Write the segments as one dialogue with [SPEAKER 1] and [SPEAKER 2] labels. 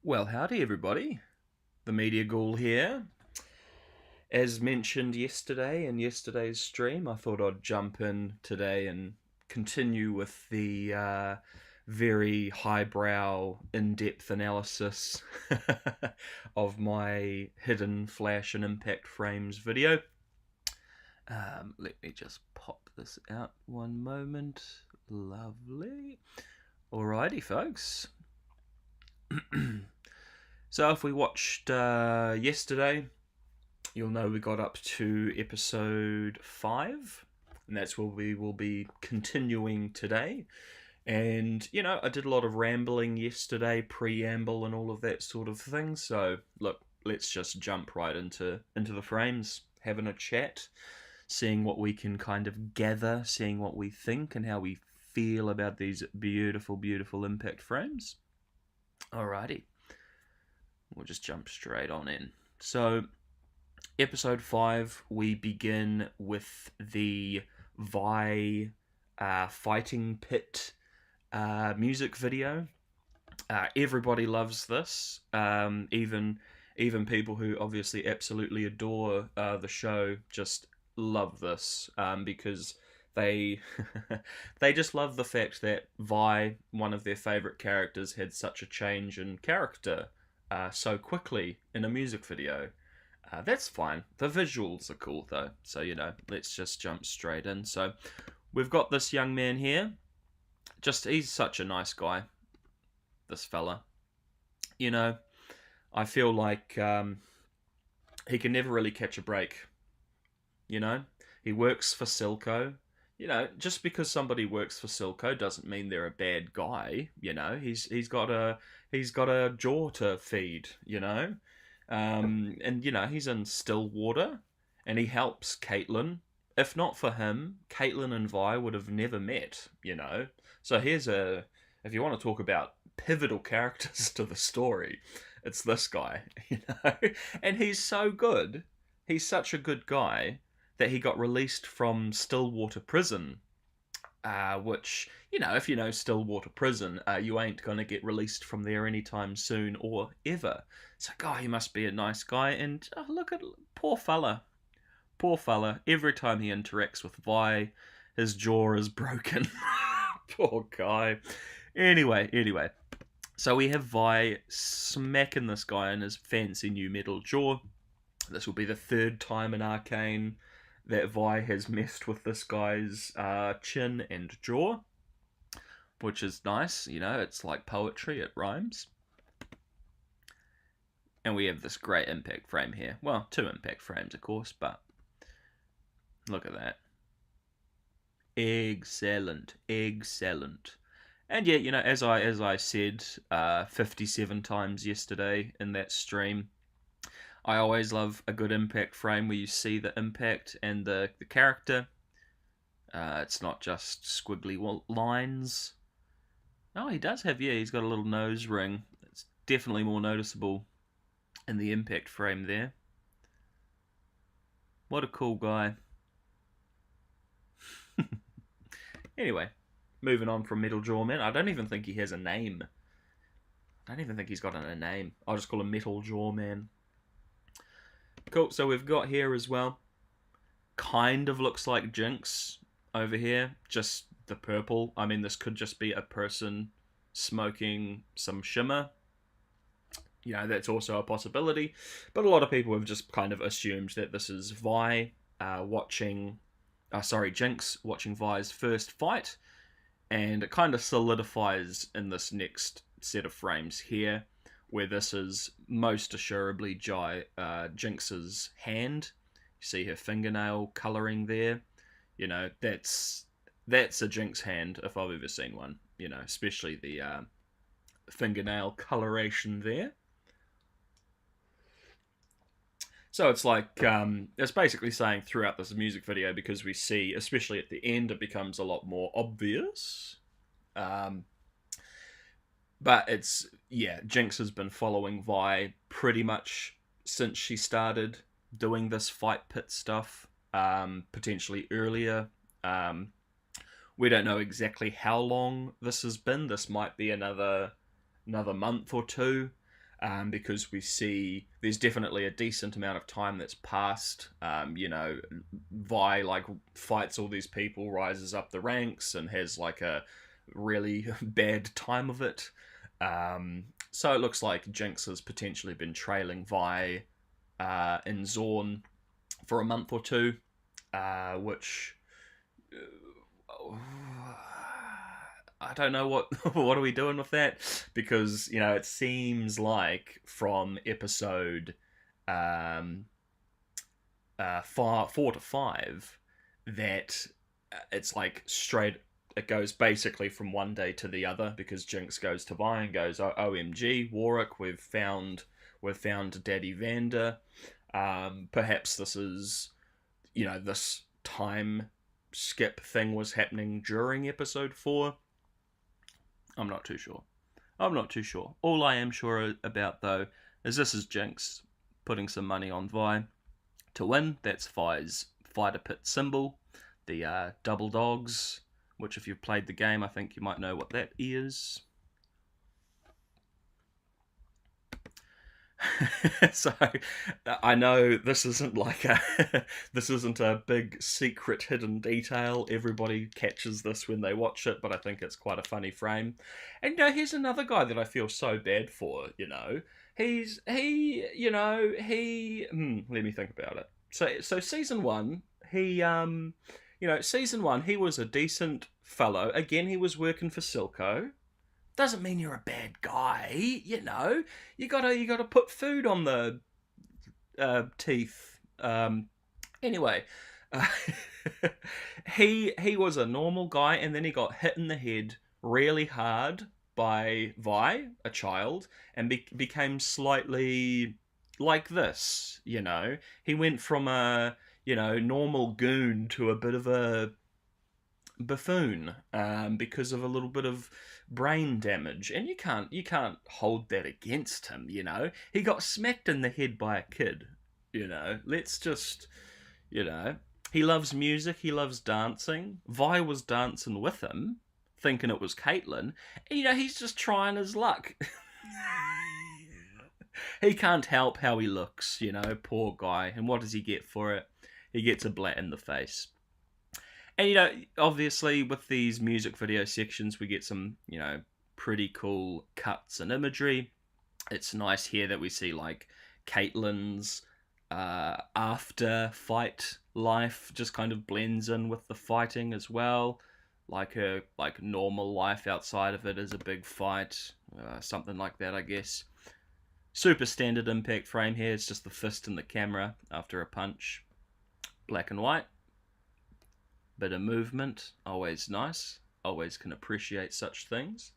[SPEAKER 1] Well, howdy, everybody. The Media Ghoul here. As mentioned yesterday in yesterday's stream, I thought I'd jump in today and continue with the very highbrow, in depth analysis of my hidden flash and impact frames video. Let me just pop this out one moment. Lovely. Alrighty, folks. So if we watched yesterday, you'll know we got up to episode 5, and that's where we will be continuing today. And, I did a lot of rambling yesterday, preamble and all of that sort of thing. So, look, let's just jump right into the frames, having a chat, seeing what we can kind of gather, seeing what we think and how we feel about these beautiful, beautiful impact frames. Alrighty. We'll just jump straight on in. So, episode 5, we begin with the Vi fighting pit music video. Everybody loves this. Even people who obviously absolutely adore the show just love this because they they just love the fact that Vi, one of their favorite characters, had such a change in character so quickly in a music video. That's fine. The visuals are cool though, so let's just jump straight in. So we've got this young man here. He's such a nice guy, this fella. I feel like he can never really catch a break. He works for Silco. Just because somebody works for Silco doesn't mean they're a bad guy. He's got a jaw to feed. And he's in Stillwater, and he helps Caitlin. If not for him, Caitlin and Vi would have never met. So if you want to talk about pivotal characters to the story, it's this guy. And he's so good. He's such a good guy that he got released from Stillwater Prison, which, if you know Stillwater Prison, you ain't going to get released from there anytime soon or ever. So, God, he must be a nice guy. And look at poor fella. Poor fella. Every time he interacts with Vi, his jaw is broken. Poor guy. Anyway. So we have Vi smacking this guy in his fancy new metal jaw. This will be the 3rd time in Arcane that Vi has messed with this guy's chin and jaw, which is nice. It's like poetry, it rhymes. And we have this great impact frame here. Well, 2 impact frames, of course, but look at that. Excellent. And yeah, as I said 57 times yesterday in that stream, I always love a good impact frame where you see the impact and the character. It's not just squiggly lines. Oh, he does have, he's got a little nose ring. It's definitely more noticeable in the impact frame there. What a cool guy. Anyway, moving on from Metal Jawman. I don't even think he has a name. I don't even think he's got a name. I'll just call him Metal Jawman. Cool, so we've got here as well, kind of looks like Jinx over here, just the purple. I mean, this could just be a person smoking some shimmer. That's also a possibility. But a lot of people have just kind of assumed that this is Vi Jinx watching Vi's first fight. And it kind of solidifies in this next set of frames here, where this is most assuredly Jinx's hand. You see her fingernail colouring there. That's a Jinx hand if I've ever seen one. Especially the fingernail coloration there. So it's like, it's basically saying throughout this music video, because we see, especially at the end, it becomes a lot more obvious. But Jinx has been following Vi pretty much since she started doing this fight pit stuff, potentially earlier. We don't know exactly how long this has been. This might be another month or two. because we see there's definitely a decent amount of time that's passed. Vi like fights all these people, rises up the ranks, and has like a really bad time of it. So it looks like Jinx has potentially been trailing Vi in Zorn for a month or two, which I don't know what what are we doing with that, because it seems like from episode 4 to 5 that it's like straight. It goes basically from one day to the other, because Jinx goes to Vi and goes, "Oh, OMG, Warwick, we've found Daddy Vander." Perhaps this is, this time skip thing was happening during episode 4. I'm not too sure. All I am sure about, though, is this is Jinx putting some money on Vi to win. That's Vi's fighter pit symbol, the double dogs, which if you've played the game, I think you might know what that is. So I know this isn't like this isn't a big secret hidden detail. Everybody catches this when they watch it, but I think it's quite a funny frame. And here's another guy that I feel so bad for. Let me think about it. So season 1, season 1 he was a decent fellow. Again, he was working for Silco. Doesn't mean you're a bad guy, You gotta put food on the teeth. Anyway, he was a normal guy, and then he got hit in the head really hard by Vi, a child, and became slightly like this. He went from a normal goon to a bit of a buffoon, because of a little bit of brain damage, and you can't hold that against him. He got smacked in the head by a kid. Let's just he loves music, he loves dancing. Vi was dancing with him, thinking it was Caitlyn, and he's just trying his luck. He can't help how he looks, poor guy. And what does he get for it? He gets a blat in the face. And, obviously with these music video sections, we get some, pretty cool cuts and imagery. It's nice here that we see, like, Caitlyn's after fight life just kind of blends in with the fighting as well. Like her, normal life outside of it is a big fight. Something like that, I guess. Super standard impact frame here. It's just the fist in the camera after a punch. Black and white. Bit of movement, always nice. Always can appreciate such things.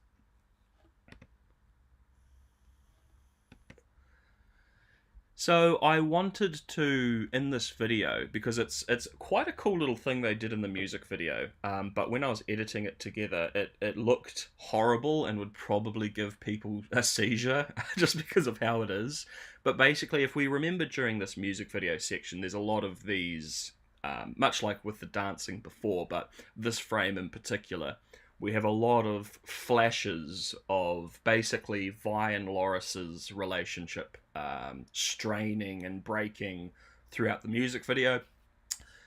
[SPEAKER 1] So I wanted to, in this video, because it's quite a cool little thing they did in the music video, but when I was editing it together, it looked horrible and would probably give people a seizure, just because of how it is. But basically, if we remember during this music video section, there's a lot of these... much like with the dancing before, but this frame in particular, we have a lot of flashes of basically Vi and Loris's relationship straining and breaking throughout the music video.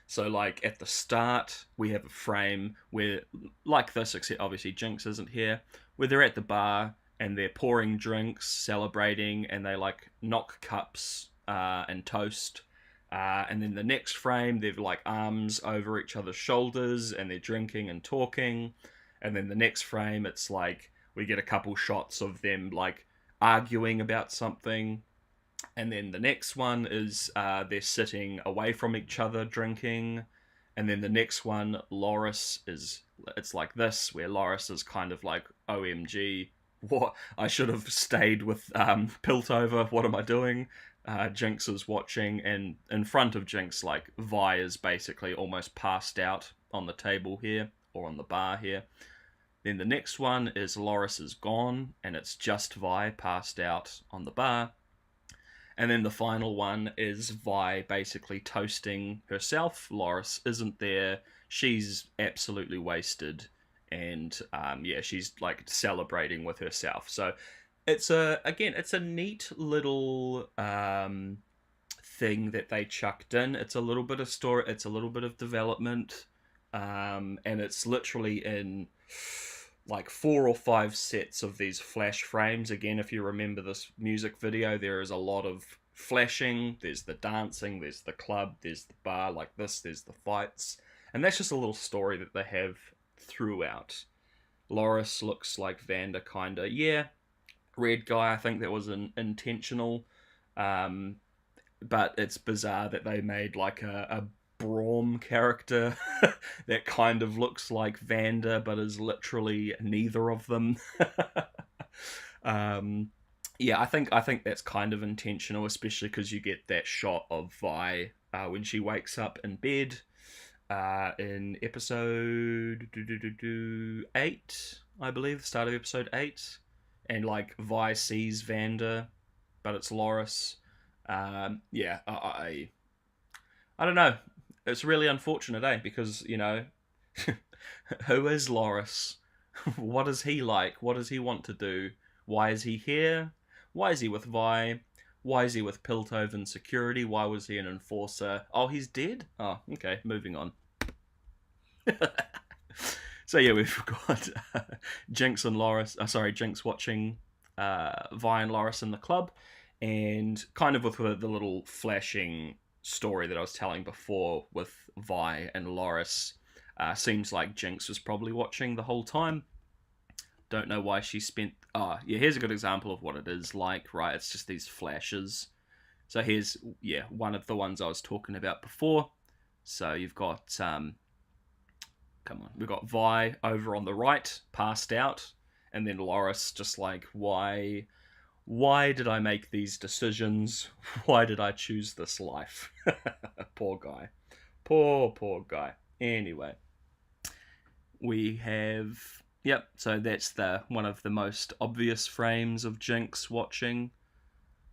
[SPEAKER 1] So, like, at the start, we have a frame where, like this, except obviously Jinx isn't here, where they're at the bar and they're pouring drinks, celebrating, and they, like, knock cups and toast. And then the next frame, they've like arms over each other's shoulders and they're drinking and talking. And then the next frame, it's like we get a couple shots of them like arguing about something. And then the next one is they're sitting away from each other drinking. And then the next one, it's like this, where Loris is kind of like, OMG, what? I should have stayed with Piltover, what am I doing? Jinx is watching, and in front of Jinx, like, Vi is basically almost passed out on the table here, or on the bar here. Then the next one is Loris is gone, and it's just Vi passed out on the bar. And then the final one is Vi basically toasting herself. Loris isn't there. She's absolutely wasted, and she's like celebrating with herself. So it's a neat little thing that they chucked in. It's a little bit of story, it's a little bit of development, and it's literally in like 4 or 5 sets of these flash frames. Again, if you remember this music video, there is a lot of flashing. There's the dancing, there's the club, there's the bar like this, there's the fights, and that's just a little story that they have throughout. Loris looks like Vander, kinda. Yeah, red guy. I think that was intentional. But it's bizarre that they made like a Braum character that kind of looks like Vander, but is literally neither of them. Yeah, I think that's kind of intentional, especially because you get that shot of Vi when she wakes up in bed in episode 8, I believe, the start of episode 8, and like Vi sees Vander, but it's Loris. Yeah, I don't know. It's really unfortunate, eh? Because, who is Loris? What is he like? What does he want to do? Why is he here? Why is he with Vi? Why is he with Piltover security? Why was he an enforcer? Oh, he's dead? Oh, okay, moving on. So yeah, we've got Jinx and Loris. Jinx watching Vi and Loris in the club, and kind of with the little flashing story that I was telling before with Vi and Loris. Seems like Jinx was probably watching the whole time. Don't know why she spent... Oh, yeah, here's a good example of what it is like, right? It's just these flashes. So here's, yeah, one of the ones I was talking about before. So you've got... come on. We've got Vi over on the right, passed out. And then Loris just like, why did I make these decisions? Why did I choose this life? Poor guy. Poor guy. Anyway. We have... Yep, so that's one of the most obvious frames of Jinx watching.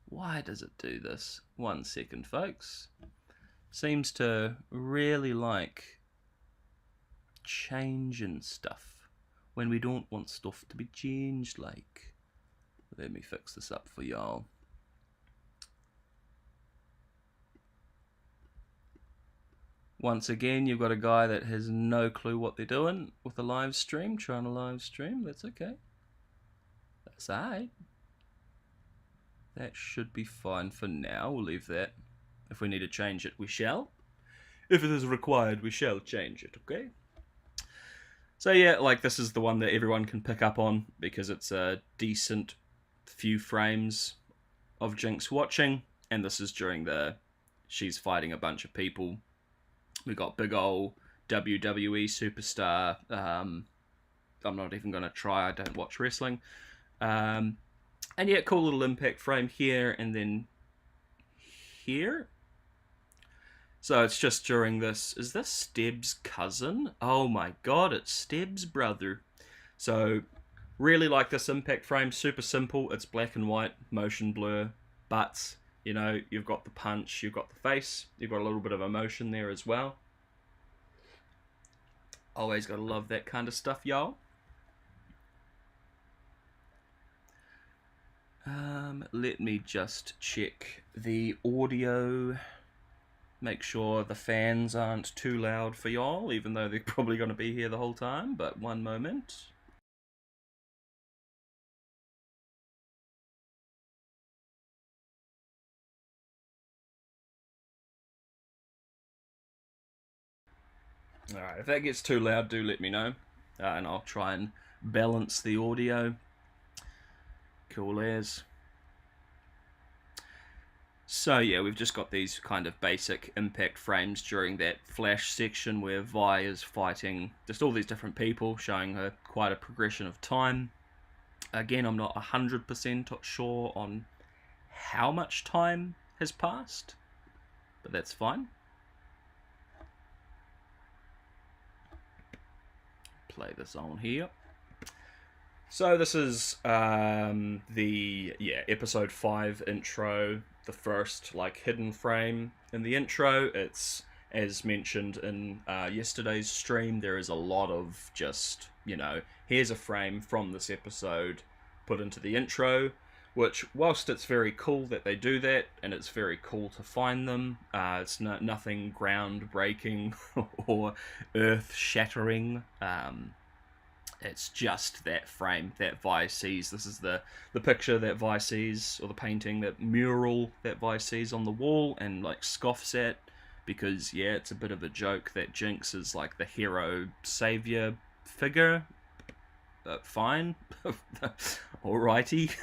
[SPEAKER 1] Why does it do this? 1 second, folks. Seems to really like changing stuff when we don't want stuff to be changed like. Let me fix this up for y'all. Once again, you've got a guy that has no clue what they're doing with a live stream, trying to live stream. That's okay. That's alright. That should be fine for now. We'll leave that. If we need to change it, we shall. If it is required, we shall change it, okay? So yeah, like this is the one that everyone can pick up on because it's a decent few frames of Jinx watching, and this is during she's fighting a bunch of people. We got big ol' WWE superstar. I'm not even going to try. I don't watch wrestling. And yeah, cool little impact frame here and then here. So it's just during this. Is this Steb's cousin? Oh my god, it's Steb's brother. So really like this impact frame. Super simple. It's black and white, motion blur, but... you've got the punch, you've got the face, you've got a little bit of emotion there as well. Always gotta love that kind of stuff, y'all. Let me just check the audio. Make sure the fans aren't too loud for y'all, even though they're probably going to be here the whole time, but one moment. Alright, if that gets too loud, do let me know. And I'll try and balance the audio. Cool as. So yeah, we've just got these kind of basic impact frames during that flash section where Vi is fighting just all these different people, showing her quite a progression of time. Again, I'm not 100% sure on how much time has passed, but that's fine. Play this on here. So this is the episode 5 intro, the first hidden frame in the intro. It's, as mentioned in yesterday's stream, there is a lot of just, here's a frame from this episode put into the intro. which, whilst it's very cool that they do that, and it's very cool to find them, it's nothing groundbreaking or earth-shattering. It's just that frame that Vi sees. This is the picture that Vi sees, or the painting, that mural that Vi sees on the wall, and like scoffs at, because yeah, it's a bit of a joke that Jinx is like the hero savior figure. Fine, alrighty.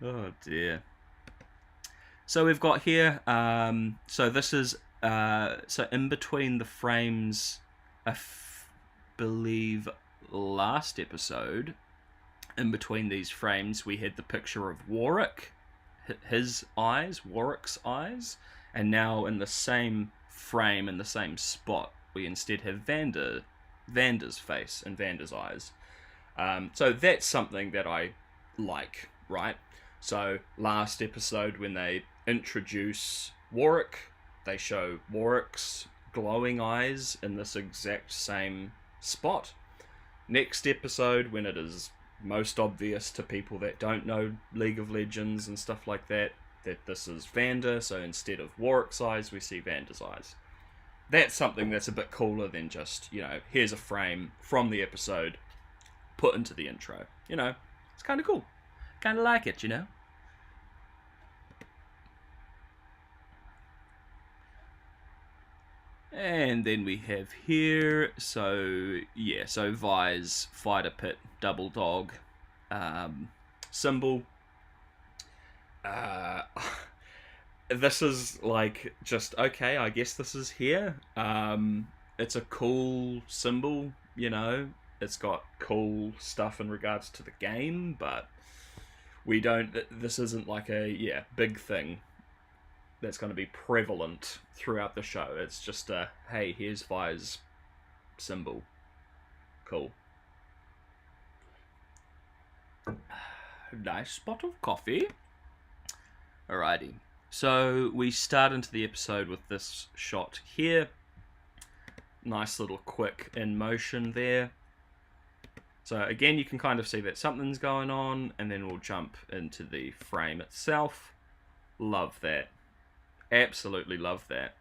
[SPEAKER 1] Oh dear. So we've got here. So this is so in between the frames. Believe last episode, in between these frames, we had the picture of Warwick, Warwick's eyes, and now in the same frame, in the same spot, we instead have Vander's face and Vander's eyes. So that's something that I like, right? So last episode, when they introduce Warwick, they show Warwick's glowing eyes in this exact same spot. Next episode, when it is most obvious to people that don't know League of Legends and stuff like that, that this is Vander, so instead of Warwick's eyes, we see Vander's eyes. That's something that's a bit cooler than just, here's a frame from the episode put into the intro. It's kind of cool. Kind of like it, And then we have here, so Vi's fighter pit double dog symbol. This is like, just, okay, I guess this is here. It's a cool symbol, It's got cool stuff in regards to the game, but this isn't like a, big thing that's going to be prevalent throughout the show. It's just hey, here's Vi's symbol. Cool. Nice spot of coffee. Alrighty. So we start into the episode with this shot here. Nice little quick in motion there. So again, you can kind of see that something's going on, and then we'll jump into the frame itself. Love that. Absolutely love that.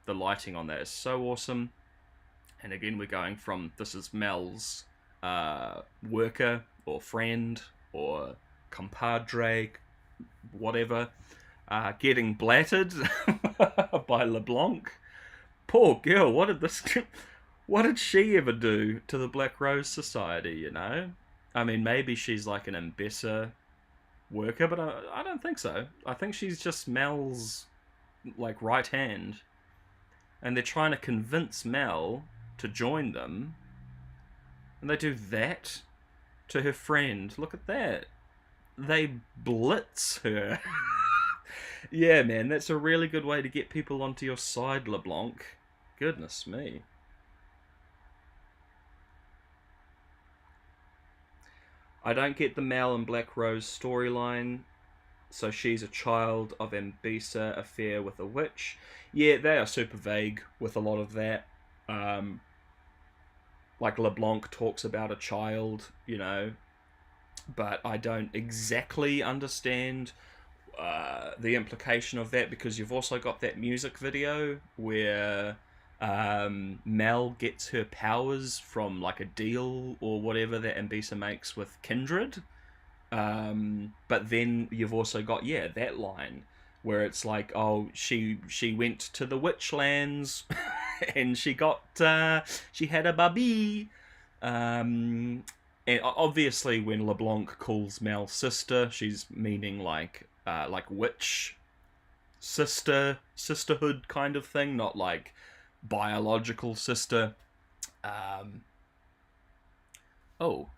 [SPEAKER 1] The lighting on that is so awesome. And again, we're going from, this is Mel's worker or friend or compadre, whatever, getting blattered by LeBlanc. Poor girl, what did she ever do to the Black Rose Society, I mean, maybe she's like an ambassador worker, but I don't think so. I think she's just Mel's like right hand, and they're trying to convince Mel to join them, and they do that to her friend. Look at that. They blitz her. Yeah, man, that's a really good way to get people onto your side, LeBlanc. Goodness me. I don't get the Mel and Black Rose storyline. So she's a child of Ambisa affair with a witch. Yeah, they are super vague with a lot of that. Like LeBlanc talks about a child, but I don't exactly understand the implication of that, because you've also got that music video where Mel gets her powers from like a deal or whatever that Ambisa makes with Kindred. But then you've also got, that line where it's like, oh, she went to the Witchlands and she had a baby. And obviously when LeBlanc calls Mel sister, she's meaning like witch sisterhood kind of thing, not like biological sister. Oh,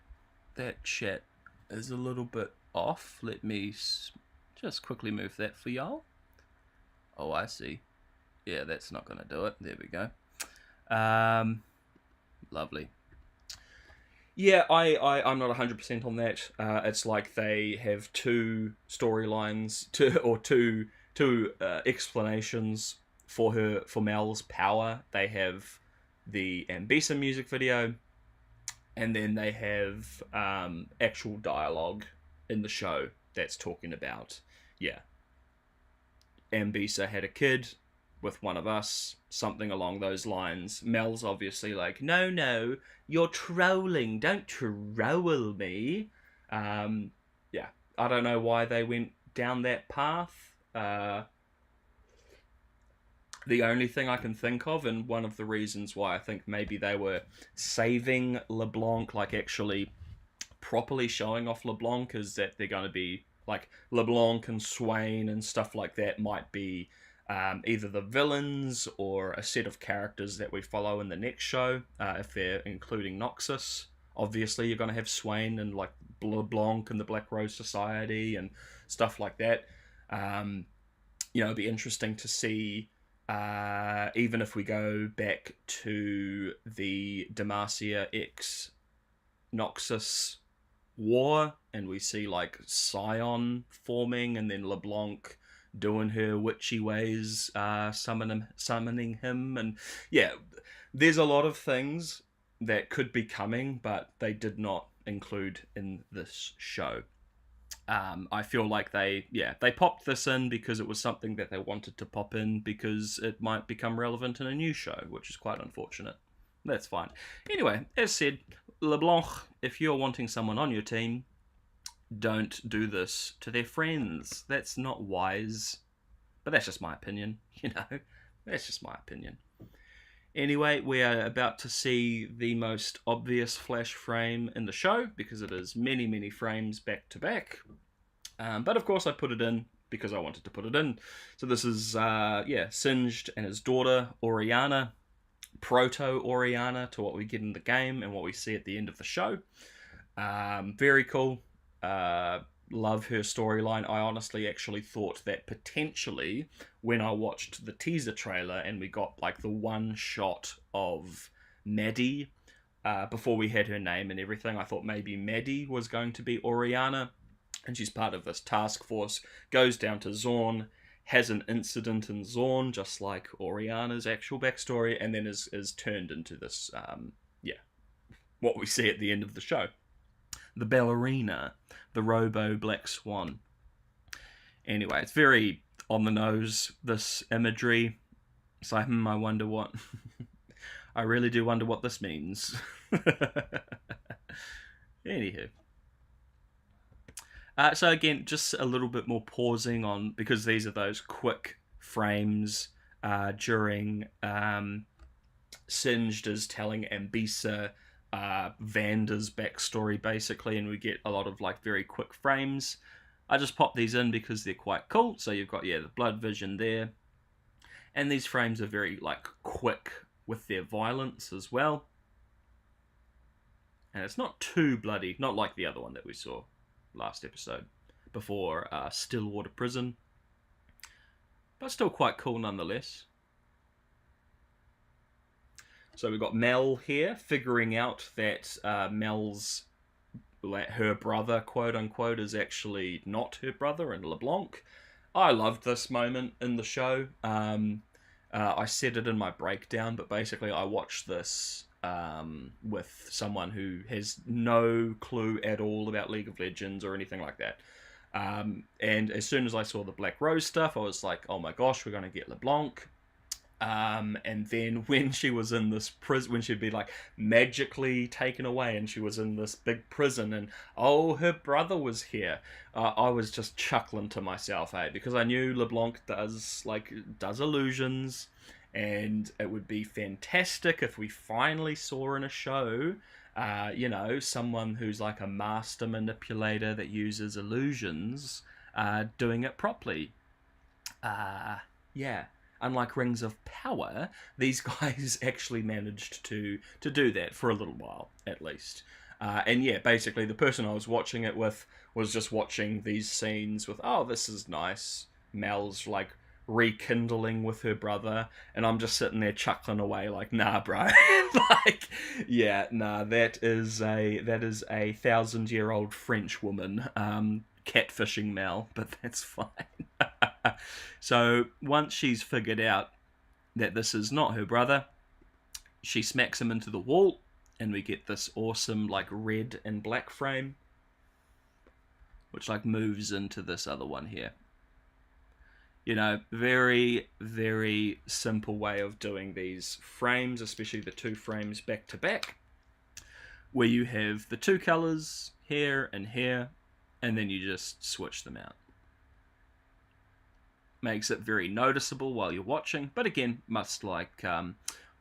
[SPEAKER 1] that chat is a little bit off. Let me just quickly move that for y'all. Oh, I see. Yeah, that's not going to do it. There we go. Lovely. Yeah, I'm not 100% on that. It's like they have two storylines, two explanations for Mel's power. They have the Ambisa music video, and then they have actual dialogue in the show that's talking about, yeah, Ambisa had a kid with one of us, something along those lines. Mel's obviously like, no, you're trolling, don't troll me. Yeah, I don't know why they went down that path. The only thing I can think of, and one of the reasons why I think maybe they were saving LeBlanc, like actually properly showing off LeBlanc, is that they're going to be like LeBlanc and Swain and stuff like that might be either the villains or a set of characters that we follow in the next show, if they're including Noxus. Obviously, you're going to have Swain and like LeBlanc and the Black Rose Society and stuff like that. It'd be interesting to see, even if we go back to the Demacia X Noxus war and we see like Scion forming and then LeBlanc doing her witchy ways, summoning him, and yeah, there's a lot of things that could be coming, but they did not include in this show. I feel like they popped this in because it was something that they wanted to pop in because it might become relevant in a new show, which is quite unfortunate. That's fine. Anyway, as said, LeBlanc, if you're wanting someone on your team, don't do this to their friends. That's not wise. But that's just my opinion, That's just my opinion. Anyway, we are about to see the most obvious flash frame in the show because it is many, many frames back to back. But of course I put it in because I wanted to put it in. So this is, Singed and his daughter, Oriana, proto-Oriana to what we get in the game and what we see at the end of the show. Very cool. Love her storyline. I honestly actually thought that potentially when I watched the teaser trailer and we got like the one shot of Maddie before we had her name and everything, I thought maybe Maddie was going to be Oriana, and she's part of this task force, goes down to Zorn, has an incident in Zorn just like Oriana's actual backstory, and then is turned into this what we see at the end of the show. The ballerina, the robo Black Swan. Anyway, it's very on the nose, this imagery. It's like, I wonder what... I really do wonder what this means. Anywho. So again, just a little bit more pausing on, because these are those quick frames during Singed is telling Ambisa Vanda's backstory basically, and we get a lot of like very quick frames. I just pop these in because they're quite cool. So you've got the blood vision there, and these frames are very like quick with their violence as well, and it's not too bloody, not like the other one that we saw last episode before Stillwater Prison, but still quite cool nonetheless. So we've got Mel here figuring out that her brother, quote unquote, is actually not her brother, and LeBlanc. I loved this moment in the show. I said it in my breakdown, but basically I watched this with someone who has no clue at all about League of Legends or anything like that. And as soon as I saw the Black Rose stuff, I was like, oh my gosh, we're going to get LeBlanc. And then when she was in this prison, when she'd be like magically taken away and she was in this big prison and her brother was here, I was just chuckling to myself, because I knew LeBlanc does illusions, and it would be fantastic if we finally saw in a show someone who's like a master manipulator that uses illusions doing it properly. Unlike Rings of Power, these guys actually managed to do that for a little while, at least. Basically, the person I was watching it with was just watching these scenes with, this is nice. Mel's, like, rekindling with her brother, and I'm just sitting there chuckling away like, nah, bro. That is a 1,000-year-old French woman catfishing Mel, but that's fine. So once she's figured out that this is not her brother, she smacks him into the wall, and we get this awesome like red and black frame. which like moves into this other one here. You know, very, very simple way of doing these frames, especially the 2 frames back to back, where you have the 2 colors here and here, and then you just switch them out. Makes it very noticeable while you're watching, but again, much like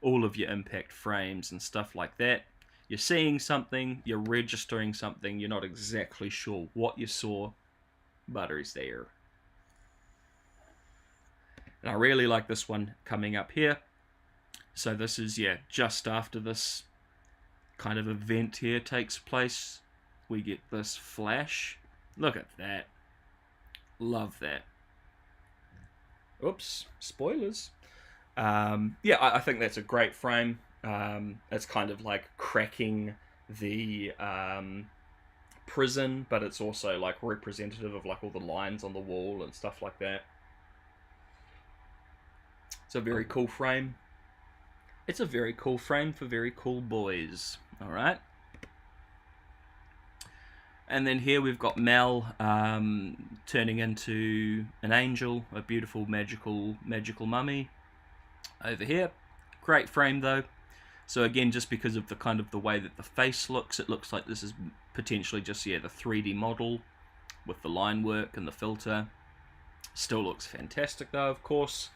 [SPEAKER 1] all of your impact frames and stuff like that, you're seeing something, you're registering something, you're not exactly sure what you saw, but it's there. And I really like this one coming up here. So this is, yeah, just after this kind of event here takes place, we get this flash. Look at that. Love that. Oops, spoilers. Yeah, I think that's a great frame. It's kind of like cracking the prison, but it's also like representative of like all the lines on the wall and stuff like that. It's a very cool frame. It's a very cool frame for very cool boys. Alright. And then here we've got Mel turning into an angel, a beautiful magical mummy over here. Great frame though. So again, just because of the kind of the way that the face looks, it looks like this is potentially just, yeah, the 3D model with the line work and the filter. Still looks fantastic though, of course.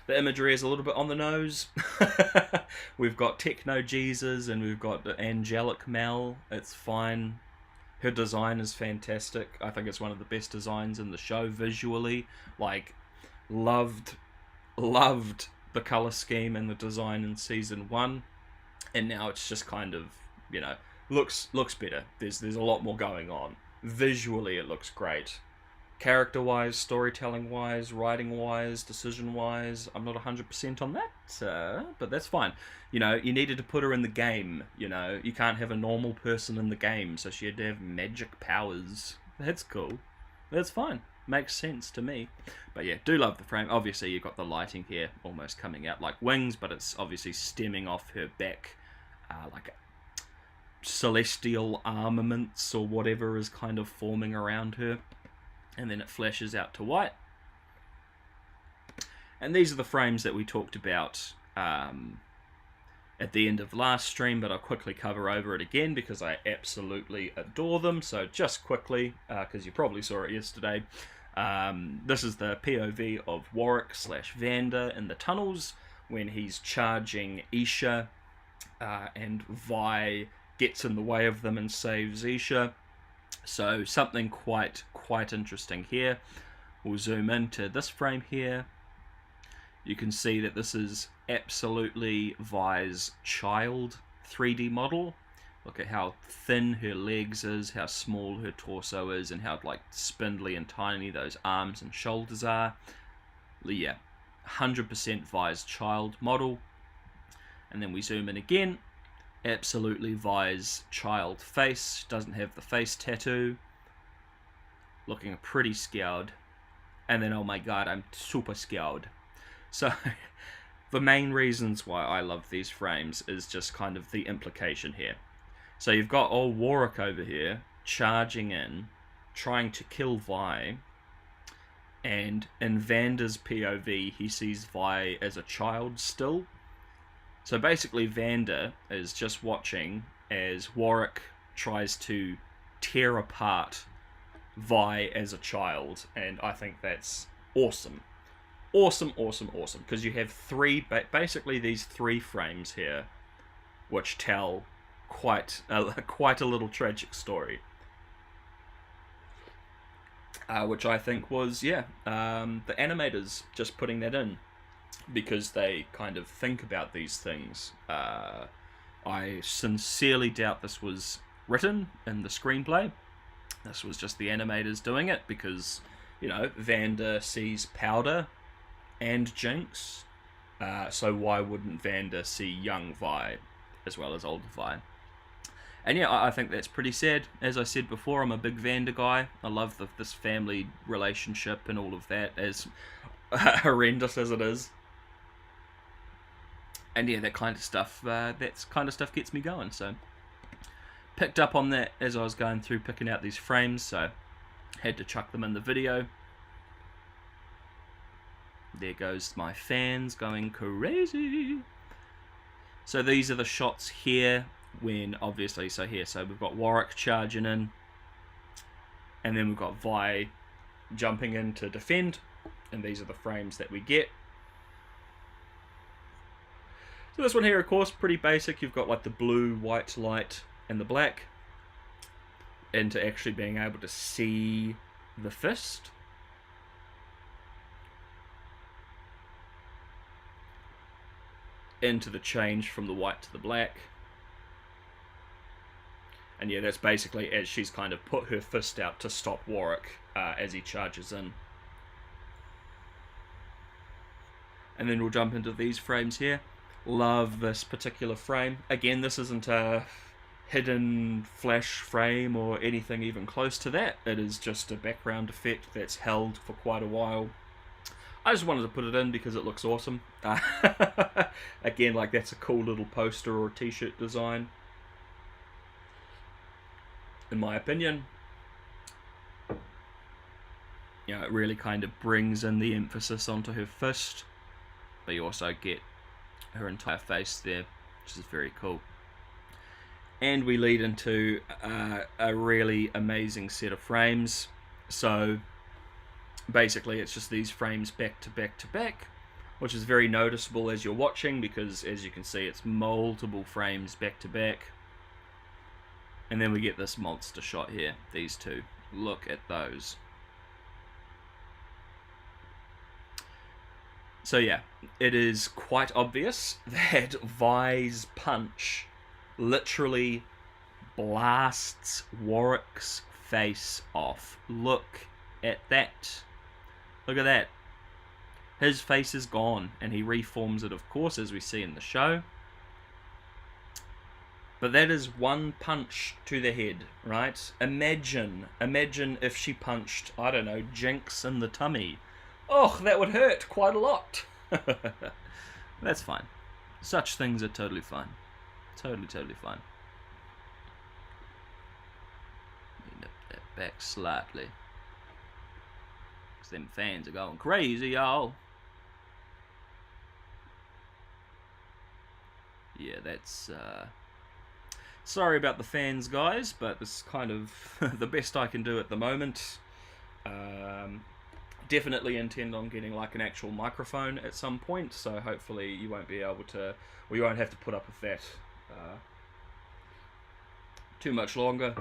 [SPEAKER 1] The imagery is a little bit on the nose. We've got Techno Jesus and we've got the Angelic Mel. It's fine. Her design is fantastic. I think it's one of the best designs in the show visually. Like, loved the color scheme and the design in season 1. And now it's just kind of, you know, looks better. There's a lot more going on. Visually it looks great. Character-wise, storytelling-wise, writing-wise, decision-wise, I'm not 100% on that, but that's fine. You know, you needed to put her in the game, you know. You can't have a normal person in the game, so she had to have magic powers. That's cool. That's fine. Makes sense to me. But yeah, do love the frame. Obviously, you've got the lighting here almost coming out like wings, but it's obviously stemming off her back, like celestial armaments or whatever is kind of forming around her. And then it flashes out to white. And these are the frames that we talked about at the end of last stream, but I'll quickly cover over it again because I absolutely adore them. So just quickly, because you probably saw it yesterday, this is the POV of Warwick / Vander in the tunnels when he's charging Isha, and Vi gets in the way of them and saves Isha. So something quite interesting here. We'll zoom into this frame here. You can see that this is absolutely Vi's child 3D model. Look at how thin her legs is, how small her torso is, and how like spindly and tiny those arms and shoulders are. Yeah, 100% Vi's child model. And then we zoom in again. Absolutely Vi's child face. Doesn't have the face tattoo. Looking pretty scowled. And then, oh my god, I'm super scowled. So, the main reasons why I love these frames is just kind of the implication here. So you've got old Warwick over here, charging in, trying to kill Vi. And in Vander's POV, he sees Vi as a child still. So basically Vander is just watching as Warwick tries to tear apart Vi as a child, and I think that's awesome. Awesome. Because you have basically these 3 frames here, which tell quite a little tragic story. Which I think was, the animators just putting that in, because they kind of think about these things. I sincerely doubt this was written in the screenplay. This was just the animators doing it because, you know, Vander sees Powder and Jinx, so why wouldn't Vander see young Vi as well as older Vi? And yeah, I think that's pretty sad. As I said before, I'm a big Vander guy. I love this family relationship and all of that, as horrendous as it is. And yeah, that kind of stuff gets me going. So picked up on that as I was going through picking out these frames. So Had to chuck them in the video. There goes my fans going crazy. So these are the shots here when, obviously, so we've got Warwick charging in, and then we've got Vi jumping in to defend, and these are the frames that we get. So this one here, of course, pretty basic. You've got like the blue, white light, and the black, into actually being able to see the fist. Into the change from the white to the black. And yeah, that's basically as she's kind of put her fist out to stop Warwick as he charges in. And then we'll jump into these frames here. Love this particular frame. Again, this isn't a hidden flash frame or anything even close to that. It is just a background effect that's held for quite a while. I just wanted to put it in because it looks awesome. Again, like that's a cool little poster or t-shirt design, in my opinion. You know, it really kind of brings in the emphasis onto her fist, but you also get her entire face there, which is very cool. And we lead into a really amazing set of frames. So basically it's just these frames back to back to back, which is very noticeable as you're watching, because as you can see it's multiple frames back to back. And then we get this monster shot here, these two. Look at those. So yeah, it is quite obvious that Vi's punch literally blasts Warwick's face off. Look at that. Look at that. His face is gone, and he reforms it, of course, as we see in the show. But that is one punch to the head, right? Imagine if she punched, I don't know, Jinx in the tummy. Oh, that would hurt quite a lot. That's fine. Such things are totally fine. Totally fine. Nip that back slightly. Because them fans are going crazy, y'all. Yeah, that's... Sorry about the fans, guys, but this is kind of the best I can do at the moment. Definitely intend on getting like an actual microphone at some point, so hopefully you won't be able to, or you won't have to put up with that too much longer.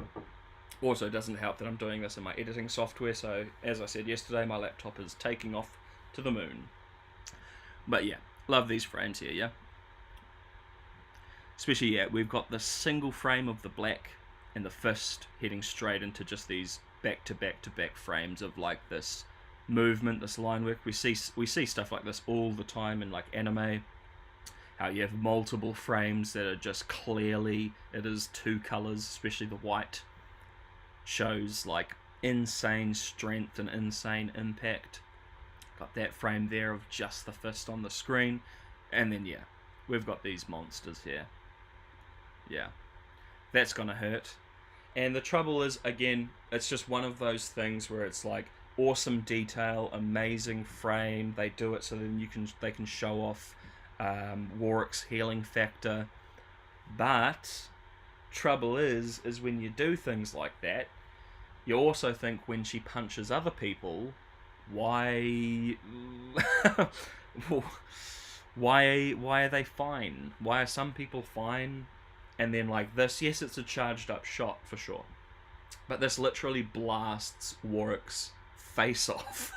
[SPEAKER 1] Also, it doesn't help that I'm doing this in my editing software, so as I said yesterday, my laptop is taking off to the moon. But yeah, love these frames here, yeah? Especially, yeah, we've got the single frame of the black and the fist heading straight into just these back-to-back-to-back frames of like this movement, this line work. We see stuff like this all the time in like anime. How you have multiple frames that are just clearly, it is two colors, especially the white, shows like insane strength and insane impact. Got that frame there of just the fist on the screen, and then yeah, we've got these monsters here. Yeah, that's gonna hurt. And the trouble is, again, it's just one of those things where it's like awesome detail, amazing frame. They do it so then they can show off Warwick's healing factor. But trouble is when you do things like that, you also think when she punches other people, why are they fine? Why are some people fine? And then like this, yes, it's a charged up shot for sure, but this literally blasts Warwick's face off.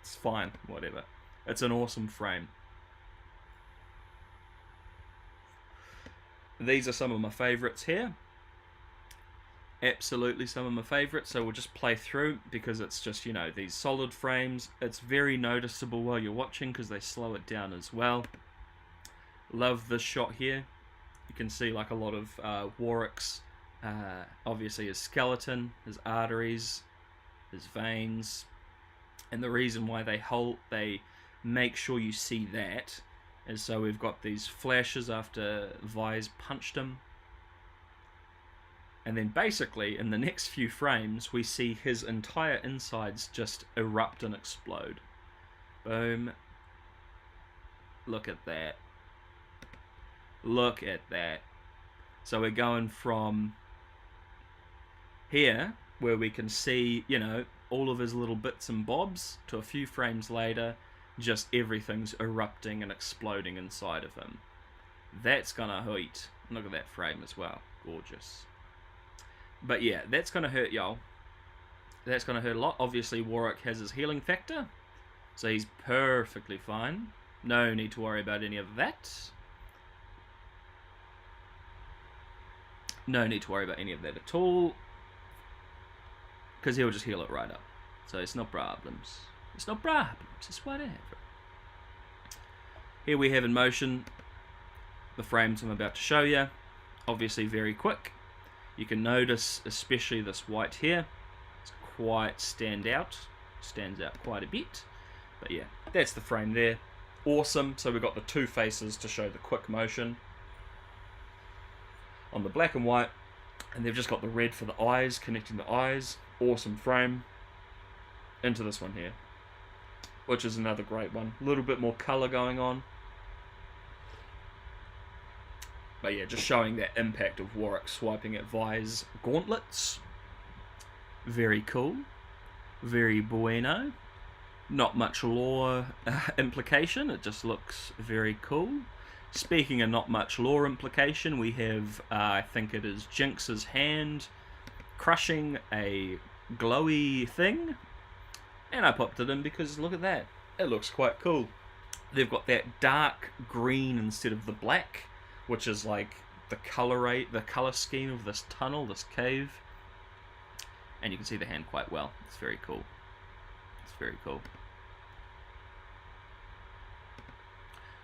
[SPEAKER 1] It's fine, whatever. It's an awesome frame. These are some of my favourites here. Absolutely some of my favourites, so we'll just play through because it's just, you know, these solid frames. It's very noticeable while you're watching because they slow it down as well. Love this shot here. You can see like a lot of Warwick's, obviously his skeleton, his arteries, his veins, and the reason why they make sure you see that is so we've got these flashes after Vi's punched him. And then basically, in the next few frames, we see his entire insides just erupt and explode. Boom. Look at that. Look at that. So we're going from here, where we can see, you know, all of his little bits and bobs, to a few frames later, just everything's erupting and exploding inside of him. That's gonna hurt. Look at that frame as well. Gorgeous. But yeah, that's gonna hurt, y'all. That's gonna hurt a lot. Obviously, Warwick has his healing factor, so he's perfectly fine. No need to worry about any of that. No need to worry about any of that at all, because he'll just heal it right up. So it's no problems. It's no problems. It's whatever. Here we have in motion the frames I'm about to show you. Obviously very quick. You can notice especially this white here. It's quite stands out quite a bit. But yeah, that's the frame there. Awesome. So we've got the two faces to show the quick motion on the black and white, and they've just got the red for the eyes, connecting the eyes. Awesome frame. Into this one here, which is another great one. A little bit more colour going on. But yeah, just showing that impact of Warwick swiping at Vi's gauntlets. Very cool. Very bueno. Not much lore implication, it just looks very cool. Speaking of not much lore implication, we have, I think it is Jinx's hand crushing a glowy thing. And I popped it in because look at that. It looks quite cool. They've got that dark green instead of the black, which is like the color scheme of this tunnel, this cave. And you can see the hand quite well. It's very cool. It's very cool.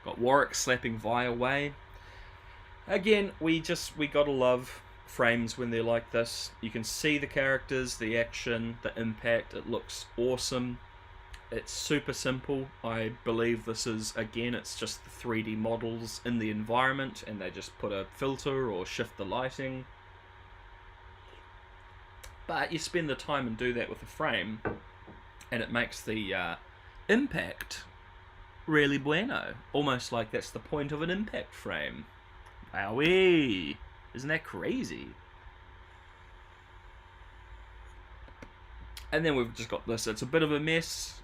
[SPEAKER 1] Got Warwick slapping Vi away. Again, we gotta love frames when they're like this. You can see the characters, the action, the impact. It looks awesome. It's super simple. I believe this is, again, it's just the 3D models in the environment, and they just put a filter or shift the lighting. But you spend the time and do that with a frame, and it makes the impact really bueno. Almost like that's the point of an impact frame. Wowee! Isn't that crazy? And then we've just got this. It's a bit of a mess,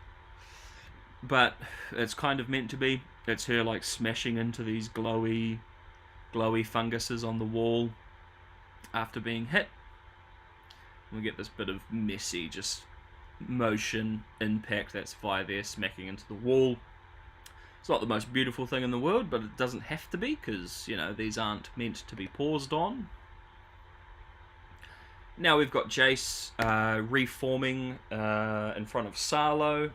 [SPEAKER 1] but it's kind of meant to be. It's her like smashing into these glowy funguses on the wall after being hit. We get this bit of messy, just motion impact. That's Vi there smacking into the wall. It's not the most beautiful thing in the world, but it doesn't have to be, because, you know, these aren't meant to be paused on. Now we've got Jace reforming in front of Salo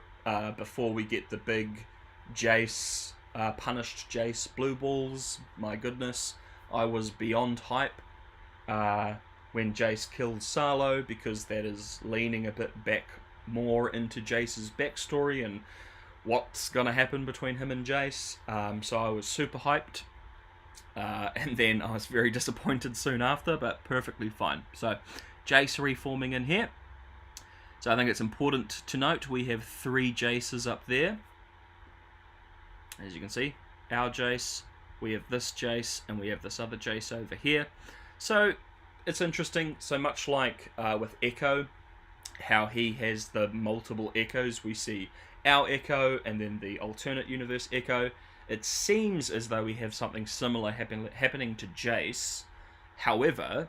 [SPEAKER 1] before we get the big Jace, punished Jace blue balls. My goodness, I was beyond hype when Jace killed Salo, because that is leaning a bit back more into Jace's backstory and what's going to happen between him and Jace. So I was super hyped. And then I was very disappointed soon after, but perfectly fine. So Jace reforming in here. So I think it's important to note we have 3 Jaces up there. As you can see, our Jace, we have this Jace, and we have this other Jace over here. So it's interesting. So much like with Echo, how he has the multiple Echoes, we see our Echo and then the alternate universe Echo. It seems as though we have something similar happening to Jace. However,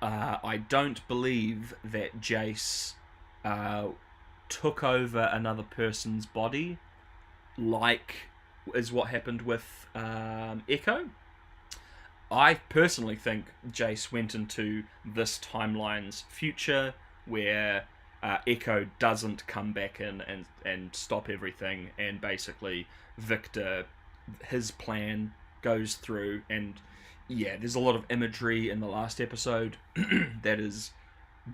[SPEAKER 1] I don't believe that Jace took over another person's body, like is what happened with Echo. I personally think Jace went into this timeline's future, where Echo doesn't come back in and stop everything, and basically Victor, his plan goes through. And yeah, there's a lot of imagery in the last episode that is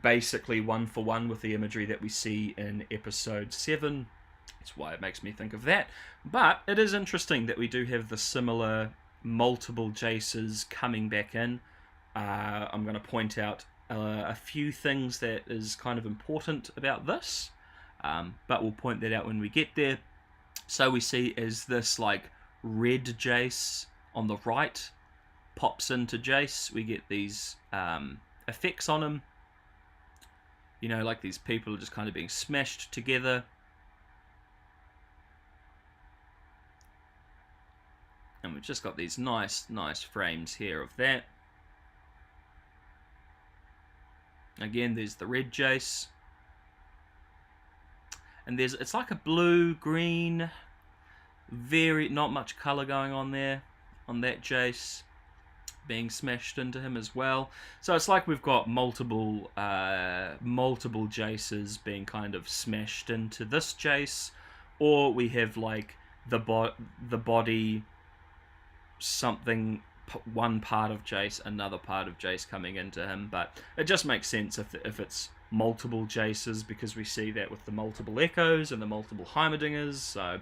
[SPEAKER 1] basically one for one with the imagery that we see in episode 7. That's why it makes me think of that. But it is interesting that we do have the similar multiple Jaces coming back in. I'm going to point out a few things that is kind of important about this, but we'll point that out when we get there. So we see is this like red Jace on the right pops into Jace. We get these effects on him. You know, like these people are just kind of being smashed together. And we've just got these nice frames here of that. Again, there's the red Jace. And it's like a blue, green, very not much colour going on there on that Jace being smashed into him as well. So it's like we've got multiple Jaces being kind of smashed into this Jace, or we have like the body, something, one part of Jace, another part of Jace coming into him. But it just makes sense if it's multiple Jaces, because we see that with the multiple Echoes and the multiple Heimerdingers, so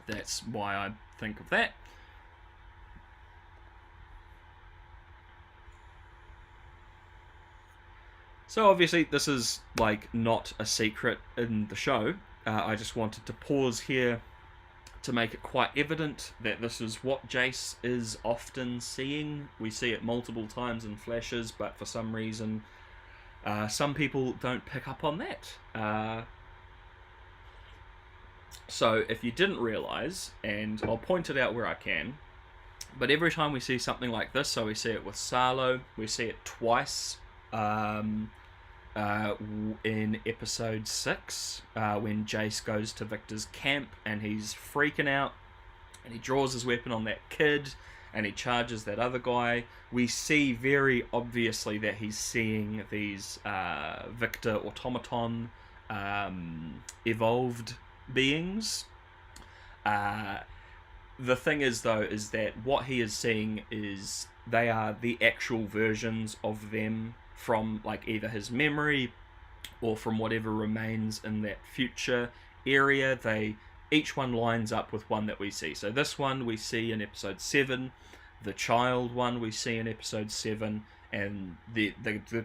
[SPEAKER 1] that's why I think of that. So obviously this is like not a secret in the show. I just wanted to pause here to make it quite evident that this is what Jace is often seeing. We see it multiple times in flashes, but for some reason some people don't pick up on that. So if you didn't realise, and I'll point it out where I can, but every time we see something like this, so we see it with Salo, we see it twice in episode 6, when Jace goes to Victor's camp and he's freaking out and he draws his weapon on that kid and he charges that other guy. We see very obviously that he's seeing these Victor automaton evolved beings. The thing is though, is that what he is seeing is they are the actual versions of them from like either his memory or from whatever remains in that future area. Each one lines up with one that we see. So this one we see in episode 7, the child one we see in episode 7, and the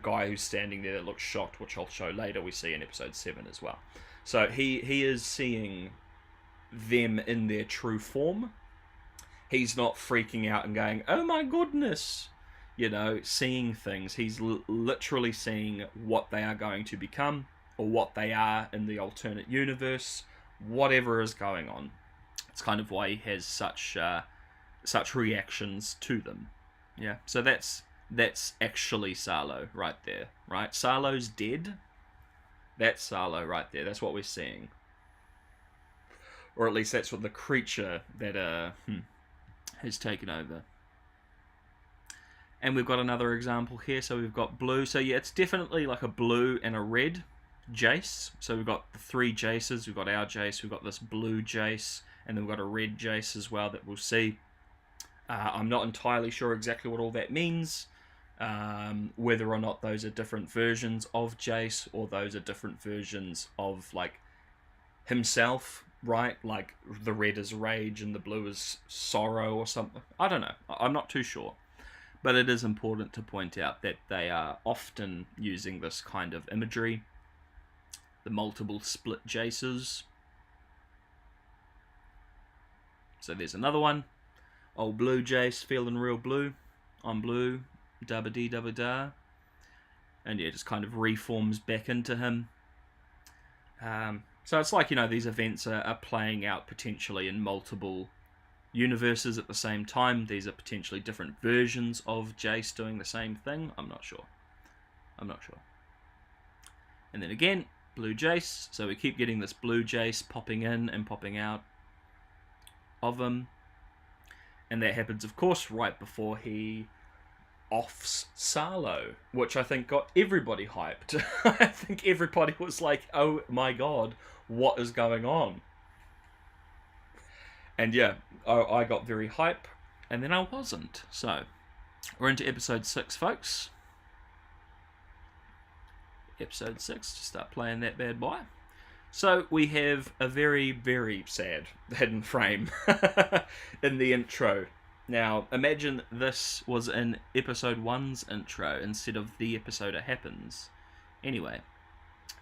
[SPEAKER 1] guy who's standing there that looks shocked, which I'll show later, we see in episode 7 as well. So he is seeing them in their true form. He's not freaking out and going, oh my goodness, you know, seeing things. He's literally seeing what they are going to become, or what they are in the alternate universe, whatever is going on. It's kind of why he has such reactions to them. Yeah, so that's actually Salo right there, right? Salo's dead. That's Salo right there. That's what we're seeing. Or at least that's what the creature that has taken over. And we've got another example here. So we've got blue. So yeah, it's definitely like a blue and a red Jace. So we've got the 3 Jaces. We've got our Jace. We've got this blue Jace. And then we've got a red Jace as well that we'll see. I'm not entirely sure exactly what all that means. Whether or not those are different versions of Jace, or those are different versions of like himself, right? Like the red is rage and the blue is sorrow or something. I don't know. I'm not too sure. But it is important to point out that they are often using this kind of imagery. The multiple split Jaces. So there's another one. Old blue Jace feeling real blue. I'm blue. Dabba dee dabba da. And yeah, just kind of reforms back into him. So it's like, you know, these events are playing out potentially in multiple universes at the same time. These are potentially different versions of Jace doing the same thing. I'm not sure. And then again, blue Jace. So we keep getting this blue Jace popping in and popping out of him. And that happens, of course, right before he offs Salo, which I think got everybody hyped. I think everybody was like, oh my god, what is going on? And yeah, I got very hype, and then I wasn't. So, we're into episode 6, folks. Episode 6, to start playing that bad boy. So, we have a very, very sad hidden frame in the intro. Now, imagine this was in episode 1's intro instead of the episode it happens. Anyway,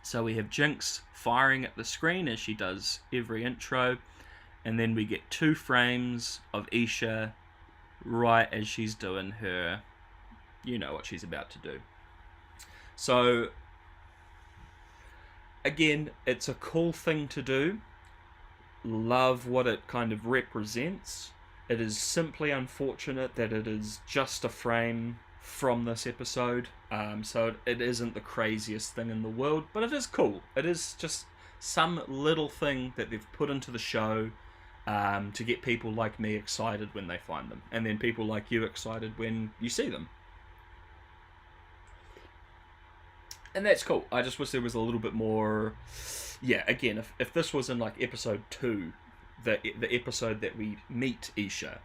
[SPEAKER 1] so we have Jinx firing at the screen as she does every intro, and then we get 2 frames of Isha right as she's doing her, you know what she's about to do. So, again, it's a cool thing to do. Love what it kind of represents. It is simply unfortunate that it is just a frame from this episode, so it isn't the craziest thing in the world, but it is cool. It is just some little thing that they've put into the show to get people like me excited when they find them, and then people like you excited when you see them. And that's cool. I just wish there was a little bit more. Yeah, again, if this was in like episode 2, the episode that we meet Isha,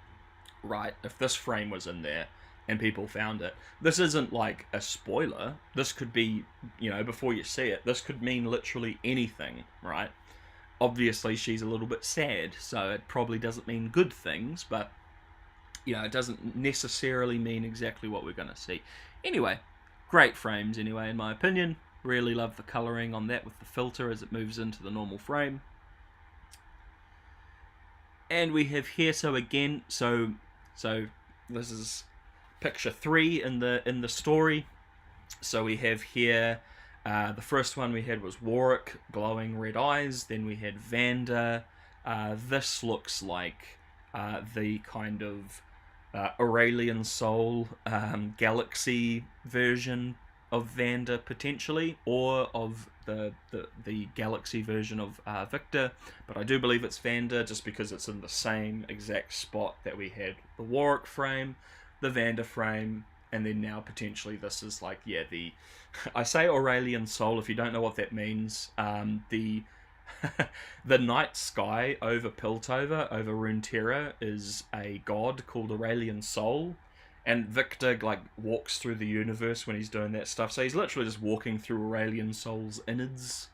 [SPEAKER 1] right? If this frame was in there and people found it, this isn't like a spoiler. This could be, you know, before you see it, this could mean literally anything, right? Obviously, she's a little bit sad, so it probably doesn't mean good things, but, you know, it doesn't necessarily mean exactly what we're going to see. Anyway, great frames anyway, in my opinion. Really love the colouring on that with the filter as it moves into the normal frame. And we have here, so again, so this is picture 3 in the story. So we have here, the first one we had was Warwick, glowing red eyes. Then we had Vander. This looks like the kind of Aurelian Soul galaxy version of Vander potentially, or of the galaxy version of Victor, but I do believe it's Vander just because it's in the same exact spot that we had the Warwick frame, the Vander frame, and then now potentially this is like, yeah, the I say Aurelian Soul if you don't know what that means. The the night sky over Piltover, over Runeterra, is a god called Aurelian Soul. And Victor, like, walks through the universe when he's doing that stuff. So he's literally just walking through Aurelian Soul's innards.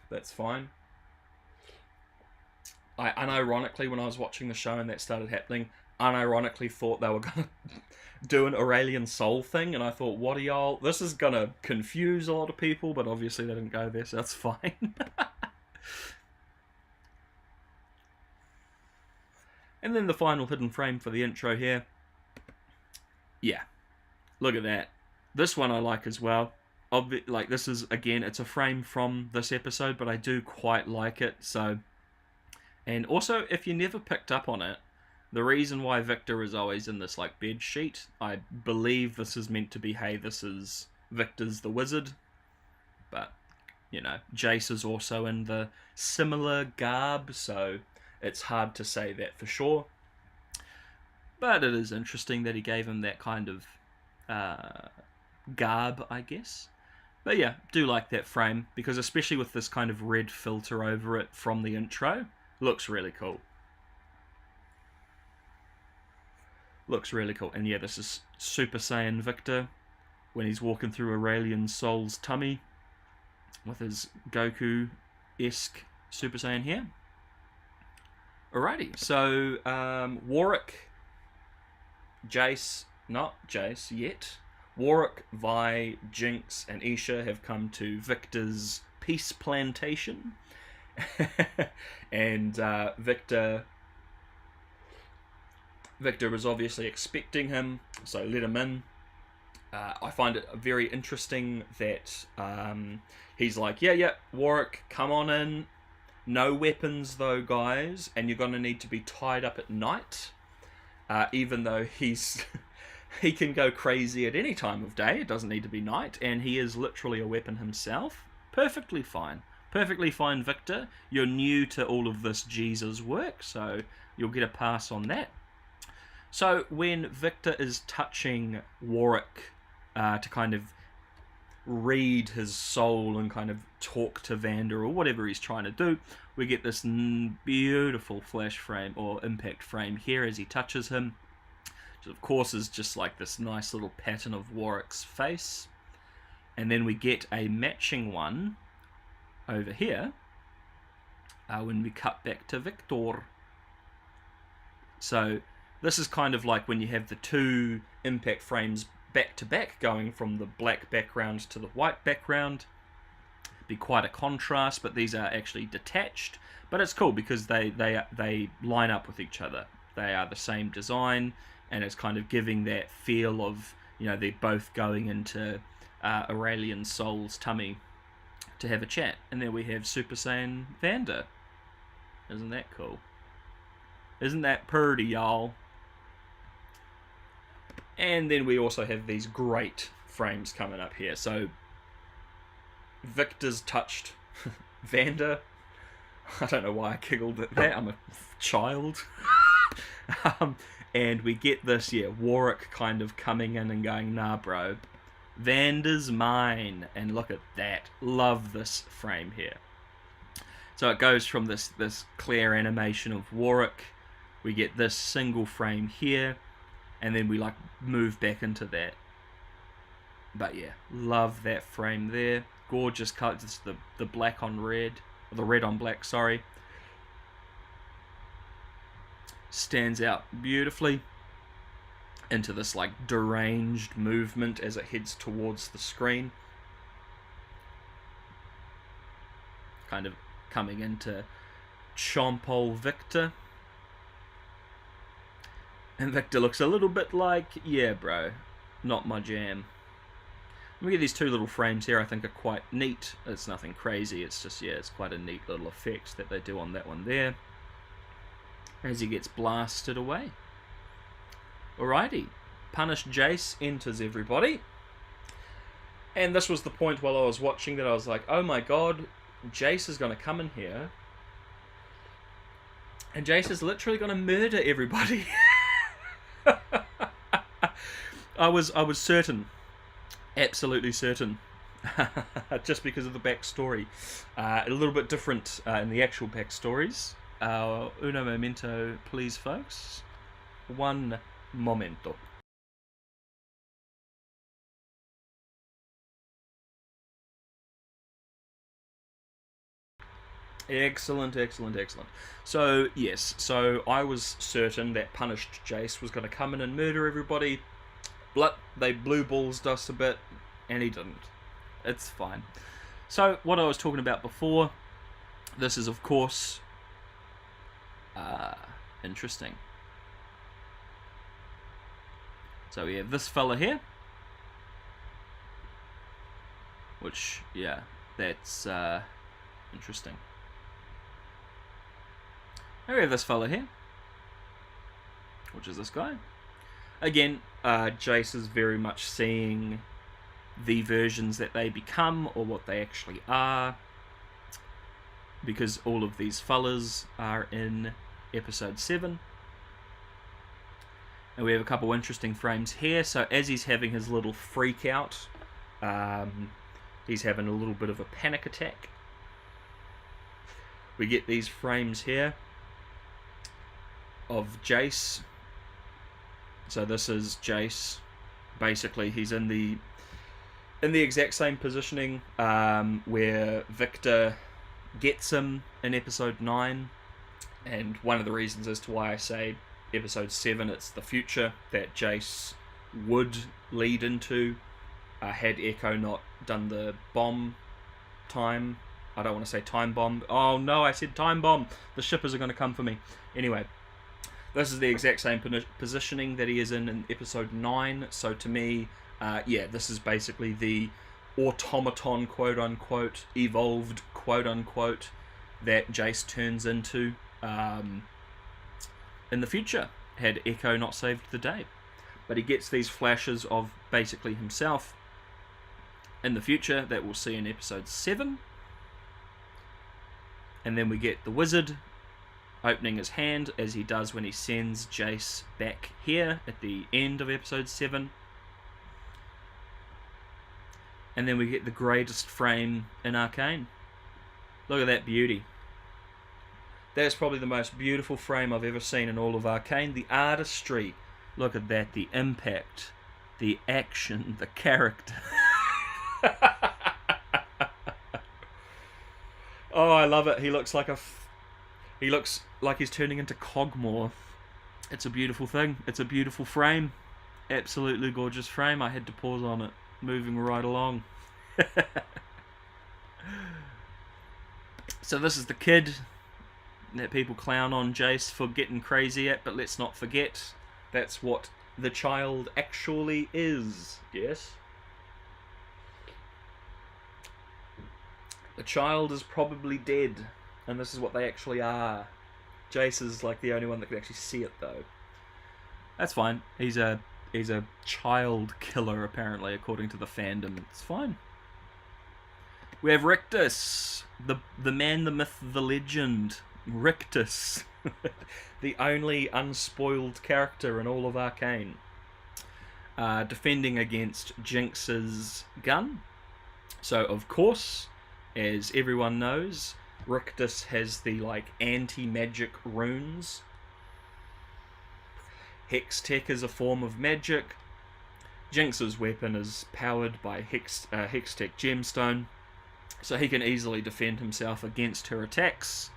[SPEAKER 1] That's fine. I unironically, when I was watching the show and that started happening, unironically thought they were going to do an Aurelian Soul thing. And I thought, what are y'all? This is going to confuse a lot of people, but obviously they didn't go there, so that's fine. And then the final hidden frame for the intro here. Yeah, look at that. This one I like as well. Like, this is, again, it's a frame from this episode, but I do quite like it. So, and also, if you never picked up on it, the reason why Victor is always in this, like, bed sheet, I believe this is meant to be, hey, this is Victor's the wizard. But, you know, Jace is also in the similar garb, so it's hard to say that for sure. But it is interesting that he gave him that kind of garb, I guess. But yeah, do like that frame, because especially with this kind of red filter over it from the intro, looks really cool. Looks really cool. And yeah, this is Super Saiyan Victor when he's walking through Aurelian Soul's tummy with his Goku-esque Super Saiyan hair. Alrighty, so Warwick, Jace, not Jace yet. Warwick, Vi, Jinx, and Isha have come to Victor's peace plantation. And Victor was obviously expecting him, so let him in. I find it very interesting that he's like, yeah, Warwick, come on in. No weapons though, guys, and you're going to need to be tied up at night. Even though he can go crazy at any time of day, it doesn't need to be night, and he is literally a weapon himself. Perfectly fine. Perfectly fine, Victor. You're new to all of this Jesus work, so you'll get a pass on that. So when Victor is touching Warwick to kind of read his soul and kind of talk to Vander or whatever he's trying to do, we get this beautiful flash frame or impact frame here as he touches him, which of course is just like this nice little pattern of Warwick's face. And then we get a matching one over here when we cut back to Victor. So This is kind of like when you have the two impact frames back to back, going from the black background to the white background. Be quite a contrast, but these are actually detached. But it's cool because they line up with each other. They are the same design, and it's kind of giving that feel of, you know, they're both going into Aurelian Soul's tummy to have a chat. And there we have Super Saiyan Vanda. Isn't that cool? Isn't that pretty, y'all? And then we also have these great frames coming up here. So Victor's touched Vanda. I don't know why I giggled at that. I'm a child. And we get this, Warwick kind of coming in and going, nah, bro, Vanda's mine. And look at that. Love this frame here. So it goes from this clear animation of Warwick. We get this single frame here. And then we like move back into that. But yeah, love that frame there. Gorgeous color. Just the black on red. Or the red on black, sorry. Stands out beautifully into this like deranged movement as it heads towards the screen. Kind of coming into Chompol Victor. And Victor looks a little bit like, yeah, bro, not my jam. We get these two little frames here I think are quite neat. It's nothing crazy, it's just, it's quite a neat little effect that they do on that one there. As he gets blasted away. Alrighty. Punished Jace enters everybody. And this was the point while I was watching that I was like, oh my god, Jace is going to come in here. And Jace is literally going to murder everybody. I was certain. Absolutely certain. Just because of the backstory. A little bit different in the actual backstories. Uno momento, please, folks. One momento. Excellent, excellent, excellent. So, yes, so I was certain that Punished Jace was going to come in and murder everybody. But they blue balls us a bit, and he didn't. It's fine. So, what I was talking about before, this is, of course, interesting. So we have this fella here, which, that's interesting. And we have this fella here, which is this guy. Again, Jace is very much seeing the versions that they become, or what they actually are, because all of these fellas are in episode 7. And we have a couple interesting frames here. So as he's having his little freak out, he's having a little bit of a panic attack. We get these frames here of Jace. So this is Jace. Basically, he's in the exact same positioning where Victor gets him in episode 9. And one of the reasons as to why I say episode 7, it's the future that Jace would lead into had Echo not done the bomb time. I don't want to say time bomb. Oh no, I said time bomb. The shippers are going to come for me. Anyway, this is the exact same positioning that he is in episode 9. So to me, this is basically the automaton, quote unquote, evolved, quote unquote, that Jace turns into in the future, had Echo not saved the day. But he gets these flashes of basically himself in the future that we'll see in episode 7. And then we get the wizard opening his hand, as he does when he sends Jace back here at the end of episode 7. And then we get the greatest frame in Arcane. Look at that beauty. That's probably the most beautiful frame I've ever seen in all of Arcane. The artistry. Look at that. The impact. The action. The character. Oh, I love it. He looks like he's turning into Cogmore. It's a beautiful thing. It's a beautiful frame. Absolutely gorgeous frame. I had to pause on it. Moving right along. So this is the kid that people clown on Jace for getting crazy at, but let's not forget that's what the child actually is. Yes? The child is probably dead, and this is what they actually are. Jace is like the only one that can actually see it, though. That's fine. He's a child killer, apparently, according to the fandom. It's fine. We have Rictus, the man, the myth, the legend. Rictus. The only unspoiled character in all of Arcane. Defending against Jinx's gun. So, of course, as everyone knows, Rictus has the, anti-magic runes. Hex Tech is a form of magic. Jinx's weapon is powered by Hex Tech Gemstone, so he can easily defend himself against her attacks,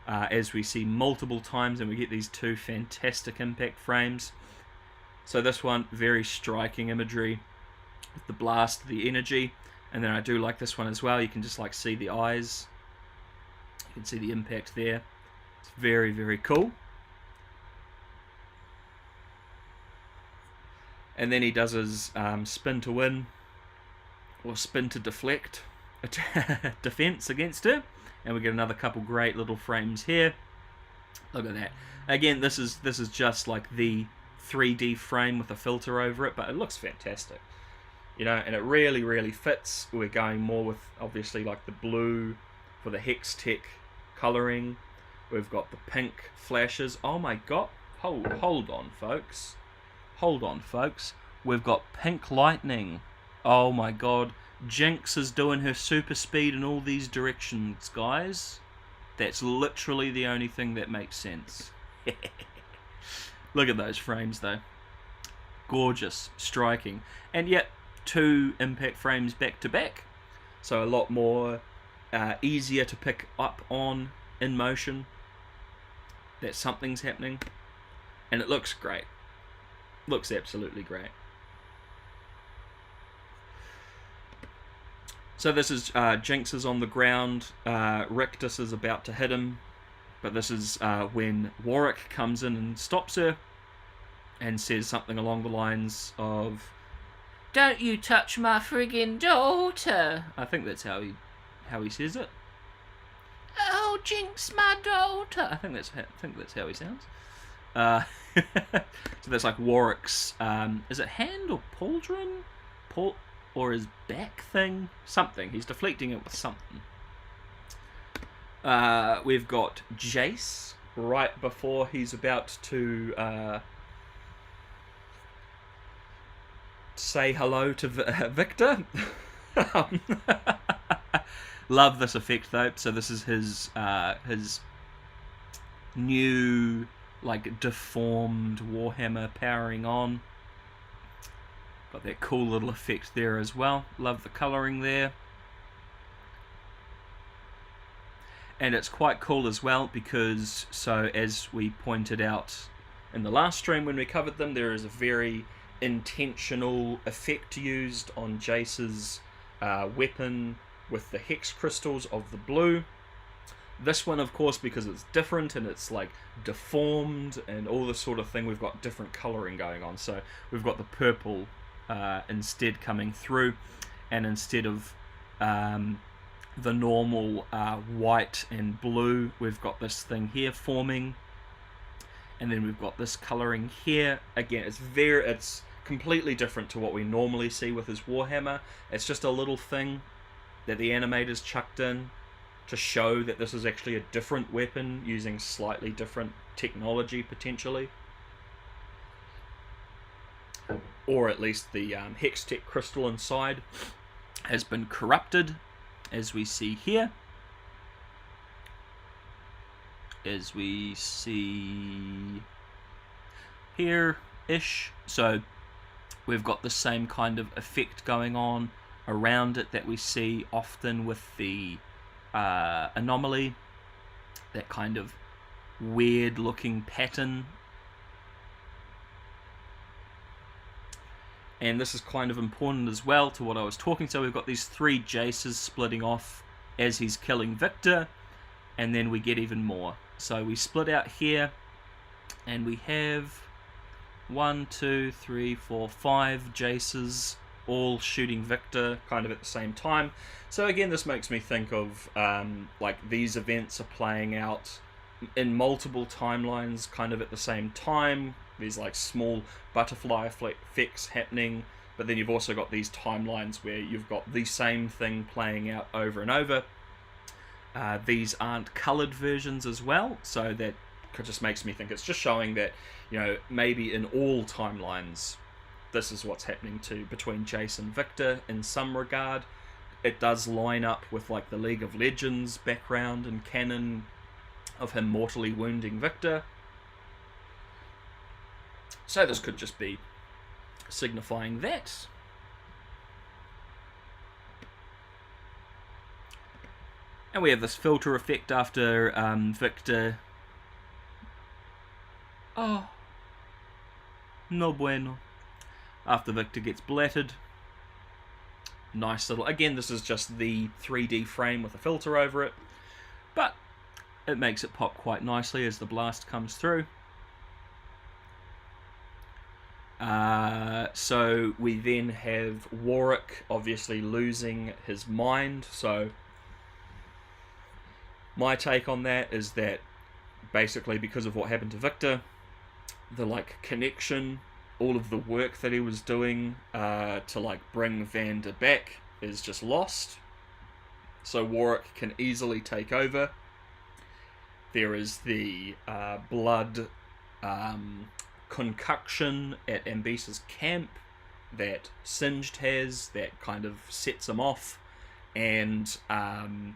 [SPEAKER 1] as we see multiple times, and we get these two fantastic impact frames. So this one, very striking imagery with the blast, the energy, and then I do like this one as well. You can just see the eyes. You can see the impact there. It's very, very cool. And then he does his spin to win, or spin to deflect, defense against her. And we get another couple great little frames here. Look at that. Again, this is just like the 3D frame with a filter over it, but it looks fantastic. And it really, really fits. We're going more with, obviously, the blue for the Hex Tech colouring. We've got the pink flashes. Oh my god. Hold on, folks. Hold on, folks. We've got pink lightning. Oh my god. Jinx is doing her super speed in all these directions, guys. That's literally the only thing that makes sense. Look at those frames, though. Gorgeous. Striking. And yet, 2 impact frames back to back. So a lot more easier to pick up on in motion. That something's happening. And it looks great. Looks absolutely great. So this is Jinx is on the ground. Rictus is about to hit him. But this is when Warwick comes in and stops her. And says something along the lines of, "Don't you touch my friggin' daughter." I think that's how he says it. "Oh, Jinx, my daughter." I think that's how he sounds. So that's Warwick's, is it hand or pauldron? Or his back thing? Something. He's deflecting it with something. We've got Jace right before he's about to say hello to Victor. Love this effect, though. So this is his new deformed Warhammer powering on. Got that cool little effect there as well. Love the colouring there. And it's quite cool as well because, so as we pointed out in the last stream when we covered them, there is a very intentional effect used on Jace's weapon with the hex crystals of the blue. This one, of course, because it's different and it's deformed and all this sort of thing, we've got different colouring going on. So we've got the purple instead coming through, and instead of the normal white and blue, we've got this thing here forming, and then we've got this colouring here. Again, it's completely different to what we normally see with his Warhammer. It's just a little thing that the animators chucked in to show that this is actually a different weapon using slightly different technology, potentially. Or at least the Hex Tech crystal inside has been corrupted, as we see here. As we see here-ish. So we've got the same kind of effect going on around it that we see often with the anomaly. That kind of weird looking pattern And this is kind of important as well to what I was talking. So we've got these 3 Jaces splitting off as he's killing Victor, and then we get even more. So we split out here, and we have 1, 2, 3, 4, 5 Jaces all shooting Victor kind of at the same time. So again, this makes me think of like these events are playing out in multiple timelines kind of at the same time. There's like small butterfly effects happening, but then you've also got these timelines where you've got the same thing playing out over and over. These aren't coloured versions as well, so that just makes me think it's just showing that, you know, maybe in all timelines this is what's happening between Jace and Victor in some regard. It does line up with like the League of Legends background and canon of him mortally wounding Victor. So this could just be signifying that. And we have this filter effect after Victor... Oh. No bueno. After Victor gets blattered. Nice little... Again, this is just the 3D frame with a filter over it. But it makes it pop quite nicely as the blast comes through. So we then have Warwick obviously losing his mind. So my take on that is that basically because of what happened to Victor, the like connection, all of the work that he was doing to like bring Vander back is just lost. So Warwick can easily take over. There is the blood concoction at Ambisa's camp that Singed has that kind of sets him off, and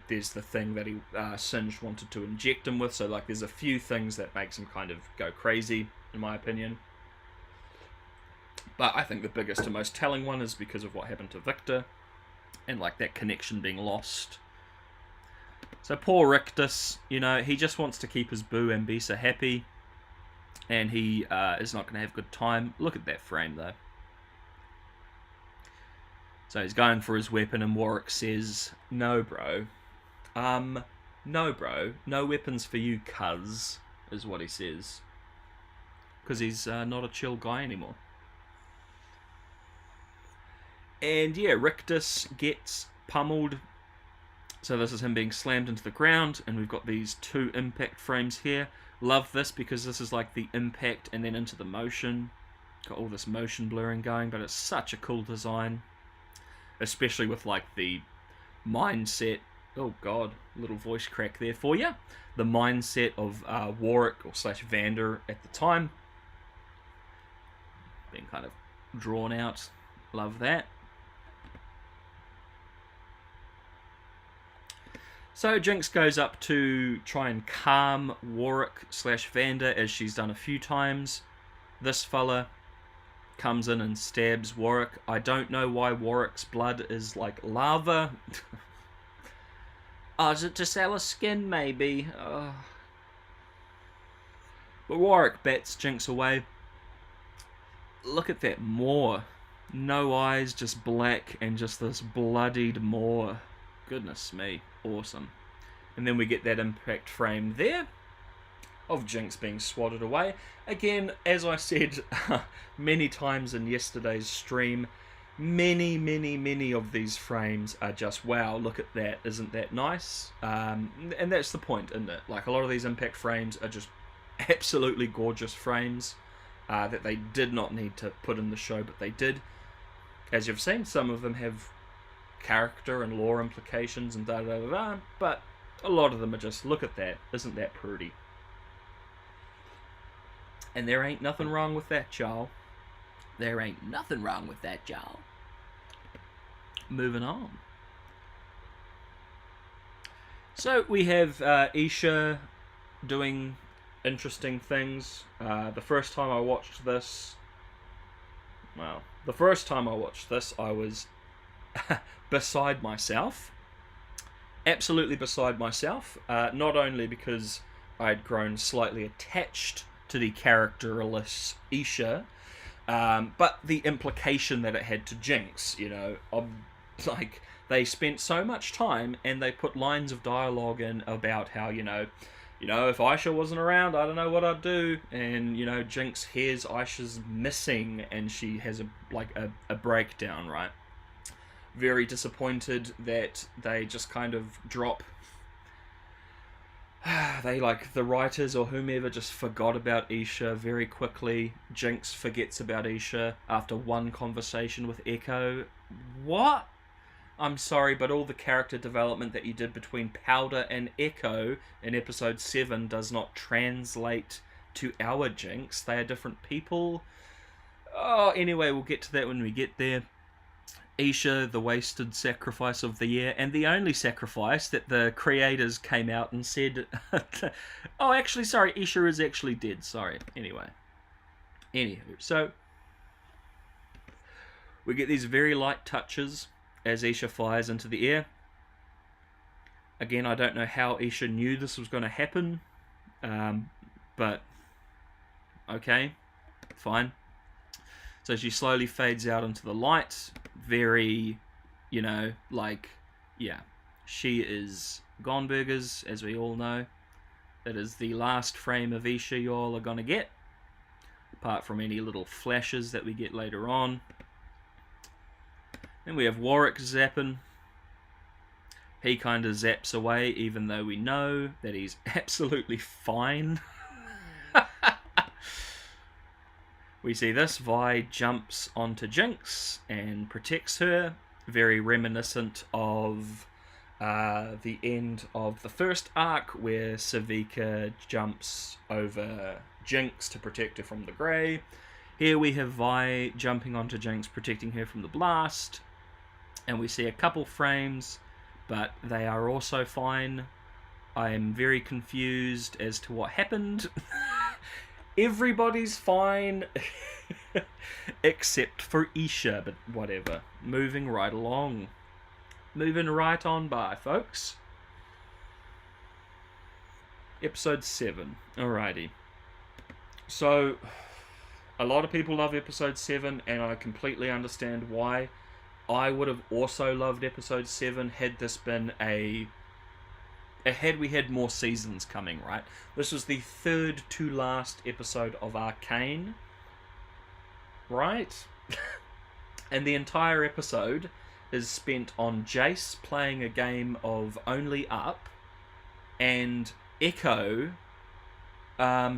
[SPEAKER 1] there's the thing that he Singed wanted to inject him with. So like there's a few things that makes him kind of go crazy, in my opinion. But I think the biggest and most telling one is because of what happened to Victor and like that connection being lost. So poor Rictus, you know, he just wants to keep his boo Ambisa happy, and he is not going to have a good time. Look at that frame though. So he's going for his weapon, and Warwick says, "No, bro. No, bro. No weapons for you, cuz," is what he says. Because he's not a chill guy anymore. And yeah, Rictus gets pummeled. So this is him being slammed into the ground, and we've got these 2 impact frames here. Love this because this is like the impact and then into the motion. Got all this motion blurring going, but it's such a cool design. Especially with like the mindset, oh god, little voice crack there for you. The mindset of Warwick or / Vander at the time. Being kind of drawn out. Love that. So Jinx goes up to try and calm Warwick / Vander, as she's done a few times. This fella comes in and stabs Warwick. I don't know why Warwick's blood is like lava. Oh, is it to sell his skin, maybe? But Warwick bats Jinx away. Look at that maw. No eyes, just black, and just this bloodied maw. Goodness me. Awesome. And then we get that impact frame there of Jinx being swatted away. Again, as I said many times in yesterday's stream, many of these frames are just, wow, look at that, isn't that nice? And that's the point, isn't it? Like, a lot of these impact frames are just absolutely gorgeous frames that they did not need to put in the show, but they did. As you've seen, some of them have character and lore implications and da-da-da-da, but a lot of them are just, look at that, isn't that pretty? And there ain't nothing wrong with that, y'all. There ain't nothing wrong with that, y'all. Moving on. So we have Isha doing interesting things. The first time I watched this, I was beside myself. Absolutely beside myself. Not only because I'd grown slightly attached to the characterless Isha, But the implication that it had to Jinx, like they spent so much time and they put lines of dialogue in about how, if Isha wasn't around, I don't know what I'd do. And, Jinx hears Isha's missing and she has a breakdown, right? Very disappointed that they just kind of drop. They, the writers or whomever, just forgot about Isha very quickly. Jinx forgets about Isha after one conversation with Echo. What? I'm sorry, but all the character development that you did between Powder and Echo in episode 7 does not translate to our Jinx. They are different people. Oh, anyway, we'll get to that when we get there. Isha, the wasted sacrifice of the year, and the only sacrifice that the creators came out and said, oh, actually, sorry, Isha is actually dead, sorry. Anywho, so we get these very light touches as Isha flies into the air. Again, I don't know how Isha knew this was going to happen, but okay, fine. So she slowly fades out into the light. Very, she is gone burgers, as we all know. That is the last frame of Isha you all are going to get, apart from any little flashes that we get later on. Then we have Warwick zapping. He kind of zaps away, even though we know that he's absolutely fine. We see this. Vi jumps onto Jinx and protects her. Very reminiscent of the end of the first arc, where Savika jumps over Jinx to protect her from the Grey. Here we have Vi jumping onto Jinx, protecting her from the blast. And we see a couple frames, but they are also fine. I am very confused as to what happened. Everybody's fine, except for Isha, but whatever. Moving right along. Moving right on by, folks. Episode 7. Alrighty. So, a lot of people love episode 7, and I completely understand why. I would have also loved episode 7 had this been had we had more seasons coming, right? This was the third to last episode of Arcane, right? And the entire episode is spent on Jace playing a game of Only Up and Echo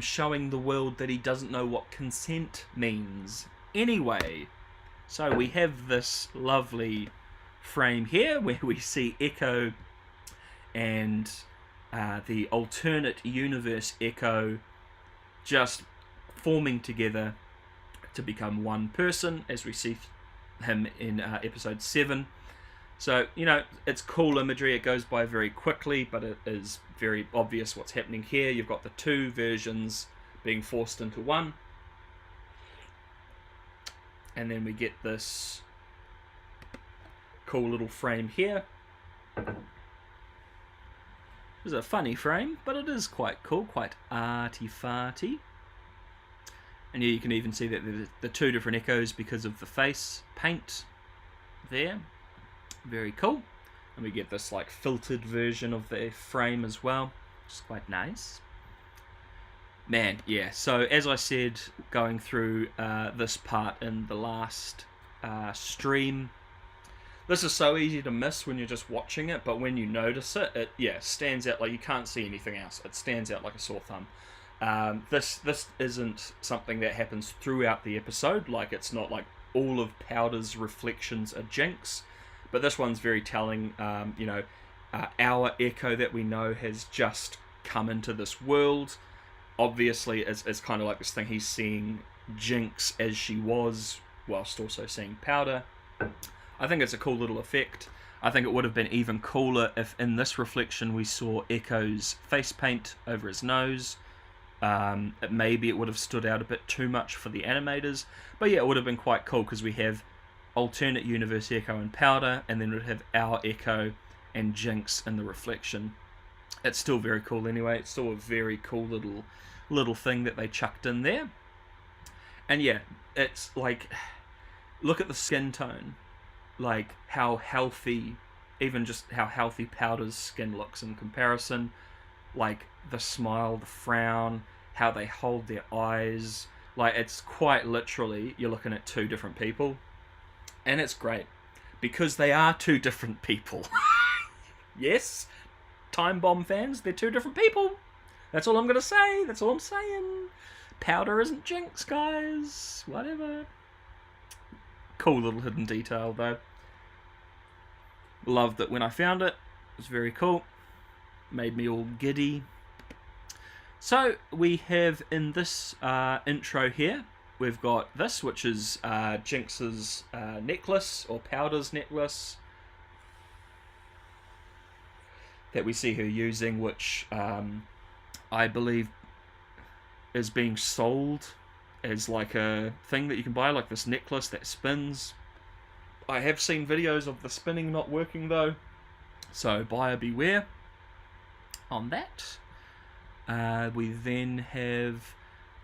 [SPEAKER 1] showing the world that he doesn't know what consent means. Anyway, so we have this lovely frame here where we see Echo and the alternate universe Echo just forming together to become one person, as we see him in episode 7. So, it's cool imagery. It goes by very quickly, but it is very obvious what's happening here. You've got the two versions being forced into one. And then we get this cool little frame here. It's a funny frame, but it is quite cool, quite arty-farty. And here you can even see that there's the two different echoes because of the face paint there. Very cool. And we get this filtered version of the frame as well, which is quite nice. Man, yeah, so as I said, going through this part in the last stream, this is so easy to miss when you're just watching it, but when you notice it, it stands out. You can't see anything else. It stands out like a sore thumb. This isn't something that happens throughout the episode. It's not like all of Powder's reflections are Jinx, but this one's very telling. Our Echo that we know has just come into this world. Obviously, it's kind of like this thing. He's seeing Jinx as she was, whilst also seeing Powder. I think it's a cool little effect. I think it would have been even cooler if in this reflection we saw Echo's face paint over his nose. Maybe it would have stood out a bit too much for the animators. But yeah, it would have been quite cool because we have alternate universe Echo and Powder, and then we'd have our Echo and Jinx in the reflection. It's still very cool anyway. It's still a very cool little thing that they chucked in there. And yeah, it's like, look at the skin tone, like how healthy, even just how healthy Powder's skin looks in comparison. Like the smile, the frown, how they hold their eyes. Like, it's quite literally, you're looking at two different people. And it's great, because they are two different people. Yes, Time Bomb fans, they're two different people. That's all I'm gonna say. That's all I'm saying. Powder isn't Jinx, guys. Whatever. Cool little hidden detail, though. Loved it when I found it. It was very cool. Made me all giddy. So, we have in this intro here, we've got this, which is Jinx's necklace, or Powder's necklace, that we see her using, which I believe is being sold as like a thing that you can buy, like this necklace that spins. I have seen videos of the spinning not working though, so buyer beware on that. We then have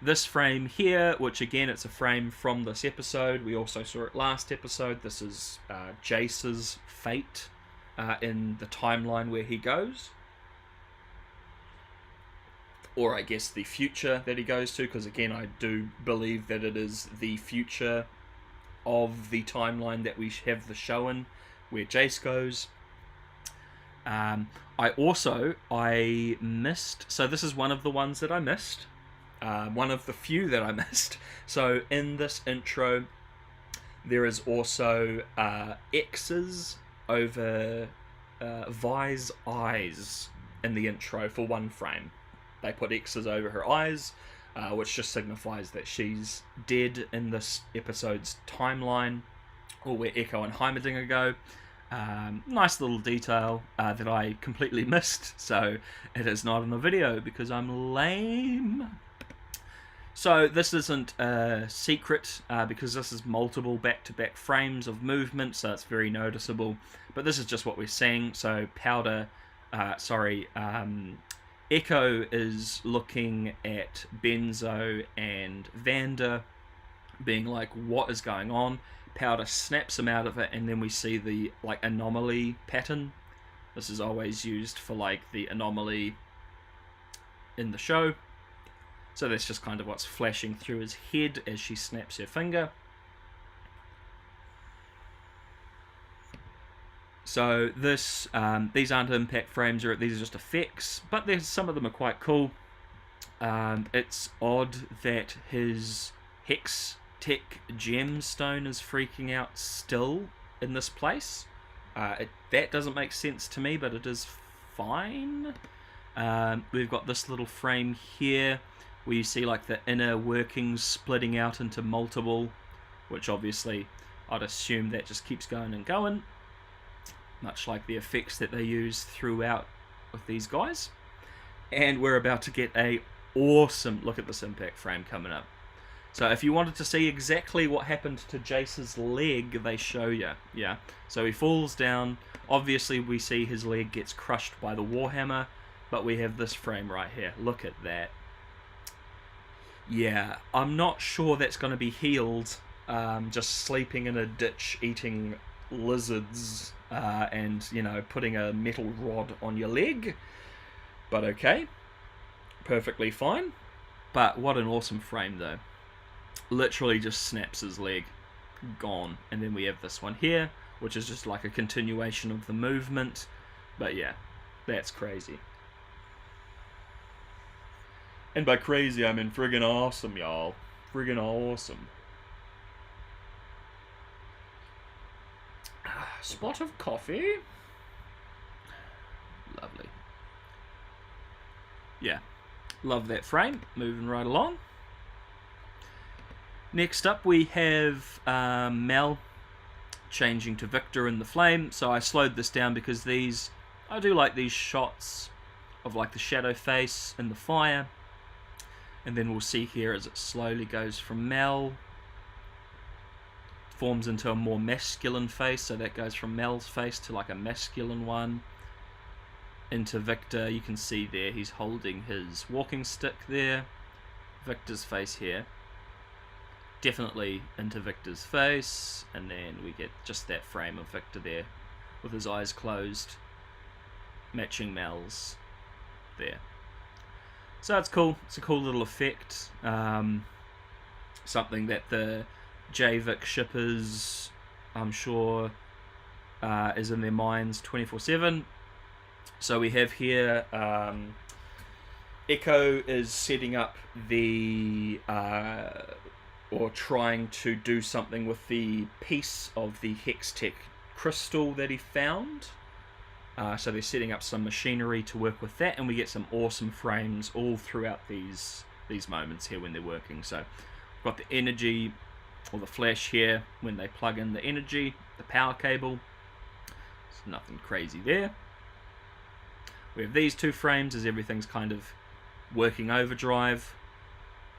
[SPEAKER 1] this frame here, which again, it's a frame from this episode. We also saw it last episode. This is Jace's fate in the timeline where he goes. Or I guess the future that he goes to, because again, I do believe that it is the future of the timeline that we have the show in, where Jace goes. I missed, so this is one of the ones that I missed, one of the few that I missed. So in this intro, there is also X's over Vi's eyes in the intro for one frame. They put X's over her eyes, which just signifies that she's dead in this episode's timeline, or where Echo and Heimerdinger go. Nice little detail that I completely missed, so it is not in the video because I'm lame. So this isn't a secret because this is multiple back-to-back frames of movement, so it's very noticeable. But this is just what we're seeing. So Echo is looking at Benzo and Vander, being like, what is going on? Powder snaps him out of it, and then we see the like anomaly pattern. This is always used for like the anomaly in the show. So that's just kind of what's flashing through his head as she snaps her finger. So this, these aren't impact frames, or these are just effects, but some of them are quite cool. It's odd that his Hex Tech gemstone is freaking out still in this place. That doesn't make sense to me, but it is fine. We've got this little frame here where you see like the inner workings splitting out into multiple, which obviously I'd assume that just keeps going and going, much like the effects that they use throughout with these guys. And we're about to get a awesome look at this impact frame coming up. So if you wanted to see exactly what happened to Jace's leg, they show you. Yeah. So he falls down. Obviously we see his leg gets crushed by the Warhammer, but we have this frame right here. Look at that. Yeah, I'm not sure that's going to be healed. Just sleeping in a ditch, eating lizards, and, you know, putting a metal rod on your leg. But okay. Perfectly fine. But what an awesome frame, though. Literally just snaps his leg. Gone. And then we have this one here, which is just like a continuation of the movement. But yeah, that's crazy. And by crazy, I mean friggin' awesome, y'all. Friggin' awesome. Spot of coffee. Lovely. Yeah. Love that frame. Moving right along. Next up we have Mel changing to Victor in the flame. So I slowed this down because I do like these shots of like the shadow face and the fire. And then we'll see here as it slowly goes from Mel, forms into a more masculine face, so that goes from Mel's face to like a masculine one, into Victor. You can see there he's holding his walking stick there, Victor's face here. definitely into Victor's face, and then we get just that frame of Victor there with his eyes closed, matching Mel's there. So it's cool. It's a cool little effect. Something that the JVic shippers, I'm sure, is in their minds 24/7. So we have here Echo is setting up the or trying to do something with the piece of the Hextech crystal that he found. So they're setting up some machinery to work with that, and we get some awesome frames all throughout these moments here when they're working. So we've got the energy, or the flash here, when they plug in the energy, the power cable. There's nothing crazy there. We have these two frames as everything's kind of working overdrive.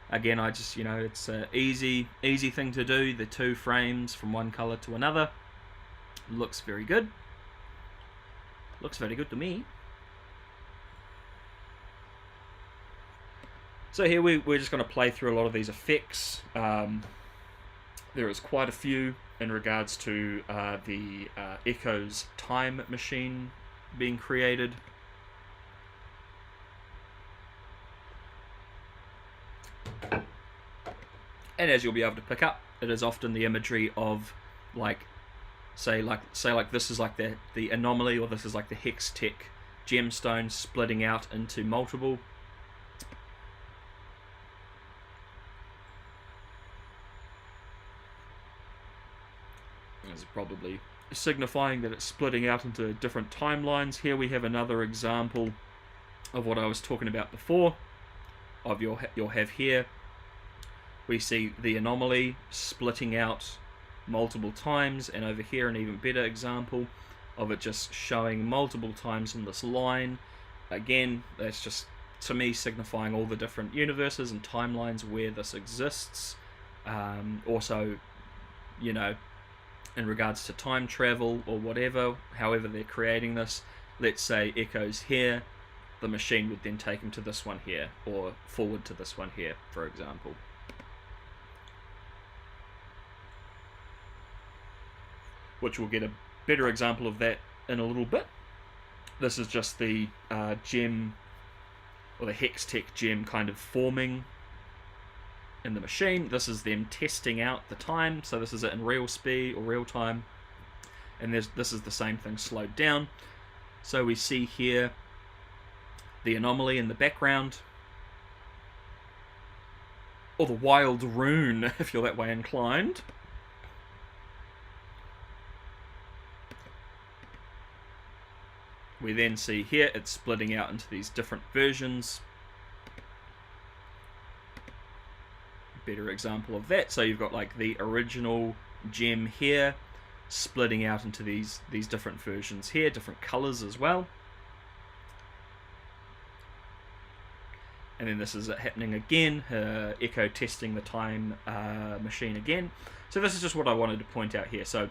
[SPEAKER 1] Again, I just, it's an easy thing to do. The two frames from one color to another. Looks very good. Looks very good to me. So here we're just going to play through a lot of these effects. There is quite a few in regards to the Echo's time machine being created. And as you'll be able to pick up, it is often the imagery of, say this is like the anomaly, or this is like the Hextech gemstone splitting out into multiple. This is probably signifying that it's splitting out into different timelines. Here we have another example of what I was talking about before. You'll have here, we see the anomaly splitting out multiple times, and over here an even better example of it just showing multiple times in this line. Again, that's just, to me, signifying all the different universes and timelines where this exists. Also, in regards to time travel or whatever, however they're creating this, let's say Echo's here, the machine would then take him to this one here, or forward to this one here, for example. Which we'll get a better example of that in a little bit. This is just the gem, or the Hextech gem kind of forming in the machine. This is them testing out the time, so this is it in real speed, or real time. And this is the same thing slowed down. So we see here the anomaly in the background, or the wild rune, if you're that way inclined. We then see here it's splitting out into these different versions. Better example of that. So you've got like the original gem here splitting out into these different versions here, different colors as well. And then this is it happening again, Echo testing the time machine again. So this is just what I wanted to point out here. So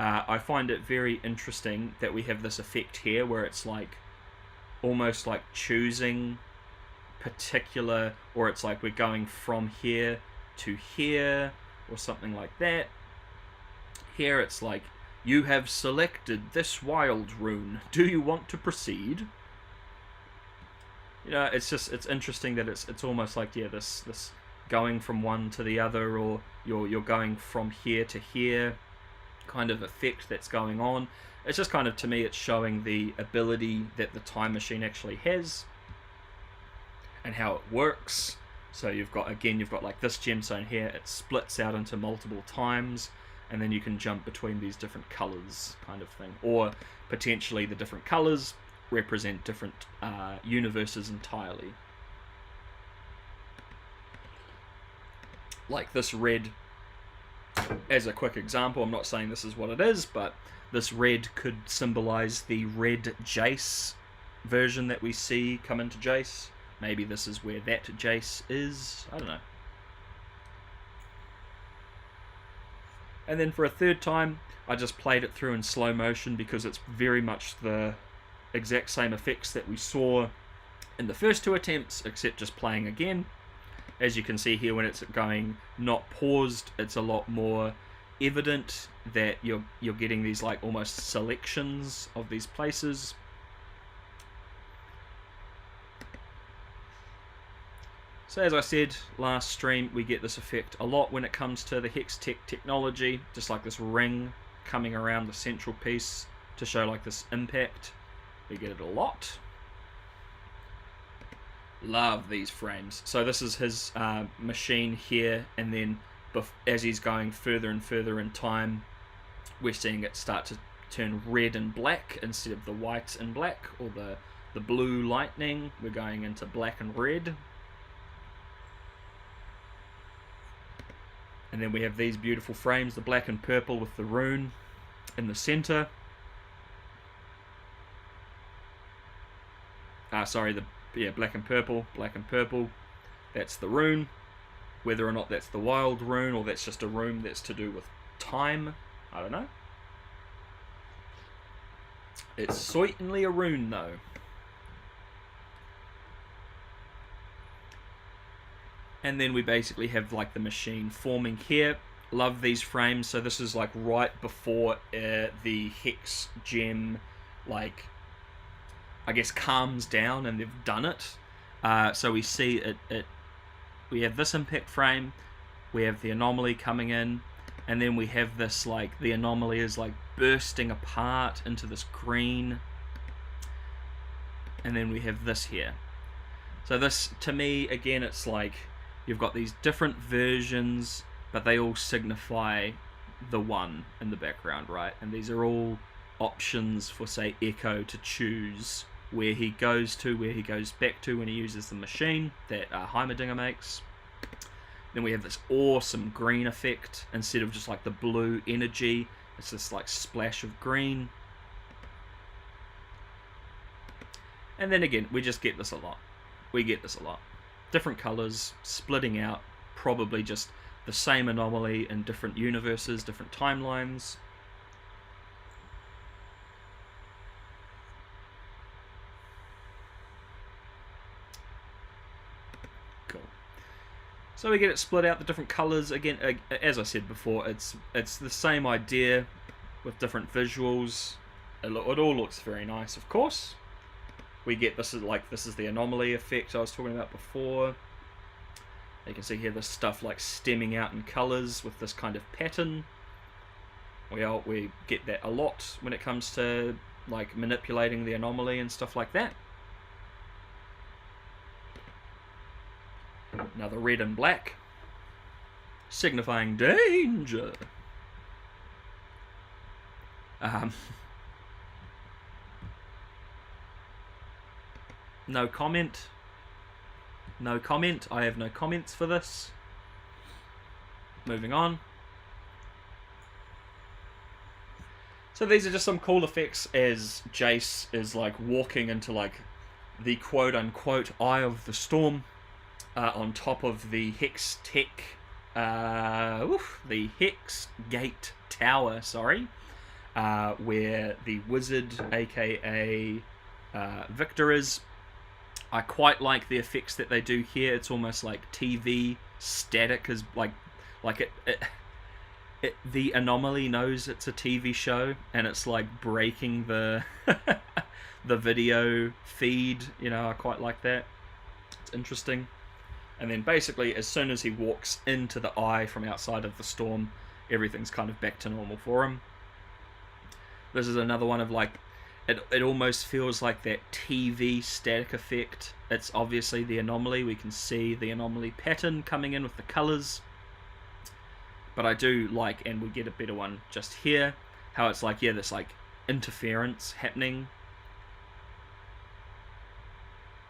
[SPEAKER 1] I find it very interesting that we have this effect here where it's like almost like choosing particular, or it's like we're going from here to here or something like that. Here it's like, you have selected this wild rune, do you want to proceed? It's interesting that it's almost like, yeah, this going from one to the other, or you're going from here to here kind of effect that's going on. It's just kind of, to me, it's showing the ability that the time machine actually has and how it works. So you've got like this gemstone here, it splits out into multiple times, and then you can jump between these different colors kind of thing, or potentially the different colors represent different universes entirely. Like this red, as a quick example, I'm not saying this is what it is, but this red could symbolize the red Jace version that we see come into Jace. Maybe this is where that Jace is, I don't know. And then for a third time, I just played it through in slow motion because it's very much the exact same effects that we saw in the first two attempts, except just playing again. as you can see here, when it's going not paused, it's a lot more evident that you're getting these like almost selections of these places. So as I said last stream, we get this effect a lot when it comes to the Hextech technology, just like this ring coming around the central piece to show like this impact. We get it a lot. Love these frames. So this is his machine here, and then as he's going further and further in time, we're seeing it start to turn red and black instead of the white and black, or the blue lightning. We're going into black and red. And then we have these beautiful frames, the black and purple with the rune in the center. Black and purple, that's the rune. Whether or not that's the wild rune or that's just a rune that's to do with time, I don't know. It's certainly a rune though. And then we basically have like the machine forming here. Love these frames. So this is like right before the hex gem, like, I guess, calms down and they've done it. So we see it. We have this impact frame, we have the anomaly coming in, and then we have this, like, the anomaly is like bursting apart into this green, and then we have this here. So this, to me, again, it's like you've got these different versions, but they all signify the one in the background, right? And these are all options for, say, Echo to choose where he goes to, where he goes back to when he uses the machine that Heimerdinger makes. Then we have this awesome green effect. Instead of just like the blue energy, it's this like splash of green. And then again, we just get this a lot. We get this a lot. Different colors, splitting out, probably just the same anomaly in different universes, different timelines. Cool. So we get it split out, the different colors. Again, as I said before, it's the same idea with different visuals. It all looks very nice, of course. We get this is the anomaly effect I was talking about before. You can see here this stuff like stemming out in colors with this kind of pattern. We get that a lot when it comes to like manipulating the anomaly and stuff like that. Another red and black, signifying danger. No comment. No comment. I have no comments for this. Moving on. So these are just some cool effects as Jace is like walking into like the quote-unquote Eye of the Storm on top of the Hextech, the Hex Gate Tower, sorry, where the wizard, aka Victor, is. I quite like the effects that they do here. It's almost like TV static, is like the anomaly knows it's a TV show, and it's like breaking the the video feed. You know, I quite like that. It's interesting. And then basically, as soon as he walks into the eye from outside of the storm, everything's kind of back to normal for him. This is another one of like, it almost feels like that TV static effect. It's obviously the anomaly. We can see the anomaly pattern coming in with the colors. But I do like, and we get a better one just here, how it's like, yeah, this like interference happening.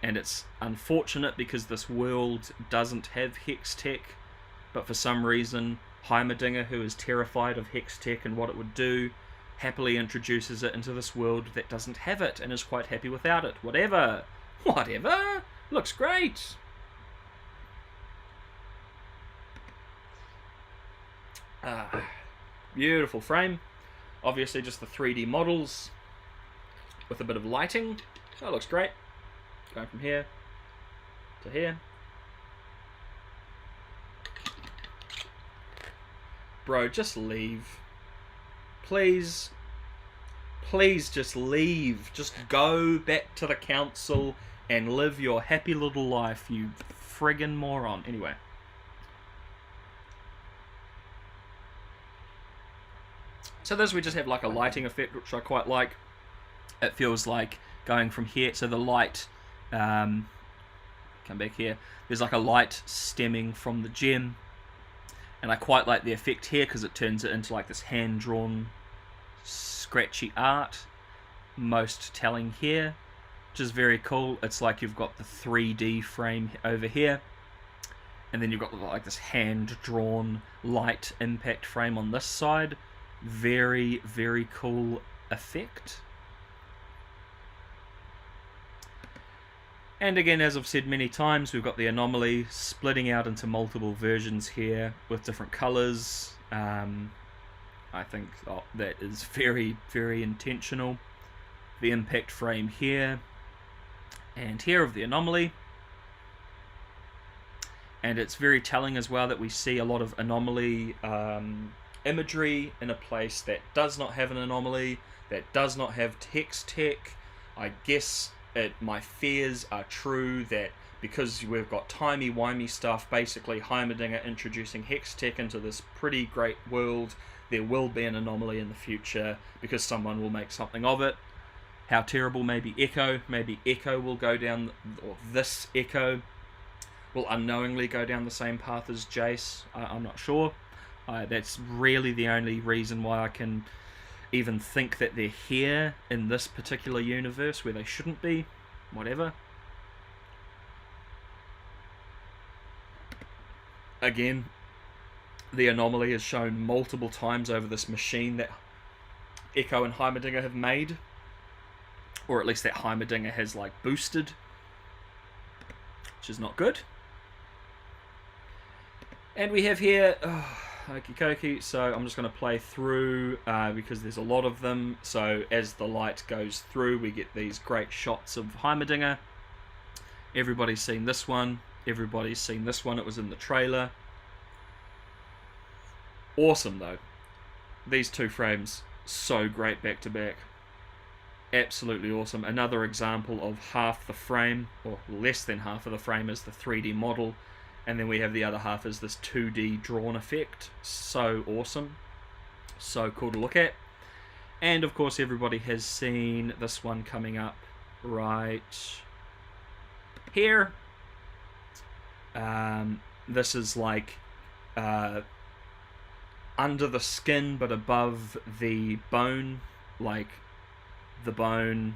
[SPEAKER 1] And it's unfortunate because this world doesn't have Hextech, but for some reason Heimerdinger, who is terrified of Hextech and what it would do, happily introduces it into this world that doesn't have it and is quite happy without it. Whatever. Looks great. Beautiful frame. Obviously just the 3D models with a bit of lighting. So it looks great. Going from here to here. bro, just leave. Please. Please just leave. Just go back to the council and live your happy little life, you friggin' moron. Anyway. So this, we just have like a lighting effect, which I quite like. It feels like going from here, so the light, come back here, there's like a light stemming from the gem, and I quite like the effect here because it turns it into like this hand-drawn scratchy art. Most telling here, which is very cool. It's like you've got the 3D frame over here, and then you've got like this hand-drawn light impact frame on this side. Very, very cool effect. And again, as I've said many times, we've got the anomaly splitting out into multiple versions here with different colours. I think that is very, very intentional. The impact frame here and here of the anomaly. And it's very telling as well that we see a lot of anomaly imagery in a place that does not have an anomaly, that does not have hex tech. I guess my fears are true that because we've got timey-wimey stuff, basically Heimerdinger introducing hex tech into this pretty great world, there will be an anomaly in the future because someone will make something of it. How terrible, maybe Echo will go down, or this Echo will unknowingly go down the same path as Jace. I'm not sure. That's really the only reason why I can even think that they're here in this particular universe where they shouldn't be. Whatever. Again, the anomaly is shown multiple times over this machine that Echo and Heimerdinger have made. Or at least that Heimerdinger has like boosted. Which is not good. And we have here... Okie dokie, so I'm just going to play through because there's a lot of them. So as the light goes through, we get these great shots of Heimerdinger. Everybody's seen this one. Everybody's seen this one. It was in the trailer. Awesome though. These two frames, so great back to back. Absolutely awesome. Another example of half the frame, or less than half of the frame, is the 3D model. And then we have the other half as this 2D drawn effect. So awesome. So cool to look at. And of course everybody has seen this one coming up right here. This is like under the skin but above the bone. Like the bone,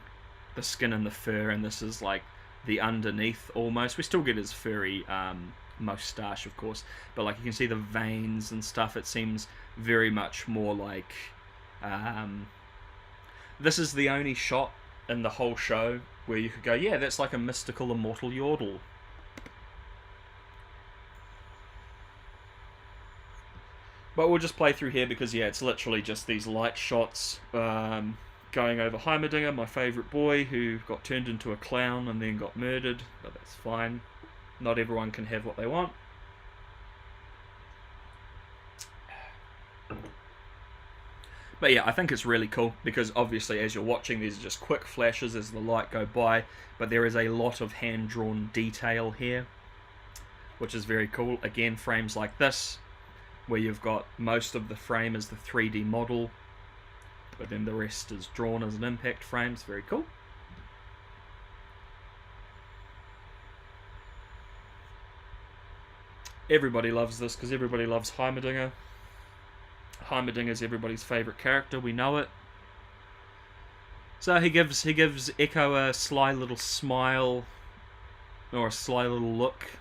[SPEAKER 1] the skin and the fur. And this is like the underneath almost. We still get his furry... moustache, of course, but like you can see the veins and stuff. It seems very much more like this is the only shot in the whole show where you could go, yeah, that's like a mystical immortal yordle. But we'll just play through here because yeah, it's literally just these light shots going over Heimerdinger, my favourite boy, who got turned into a clown and then got murdered, but that's fine. Not everyone can have what they want. But yeah, I think it's really cool because obviously as you're watching, these are just quick flashes as the light go by, but there is a lot of hand-drawn detail here, which is very cool. Again, frames like this, where you've got most of the frame as the 3D model, but then the rest is drawn as an impact frame. It's very cool. Everybody loves this because everybody loves Heimerdinger. Heimerdinger is everybody's favourite character, we know it. So he gives Echo a sly little smile, or a sly little look,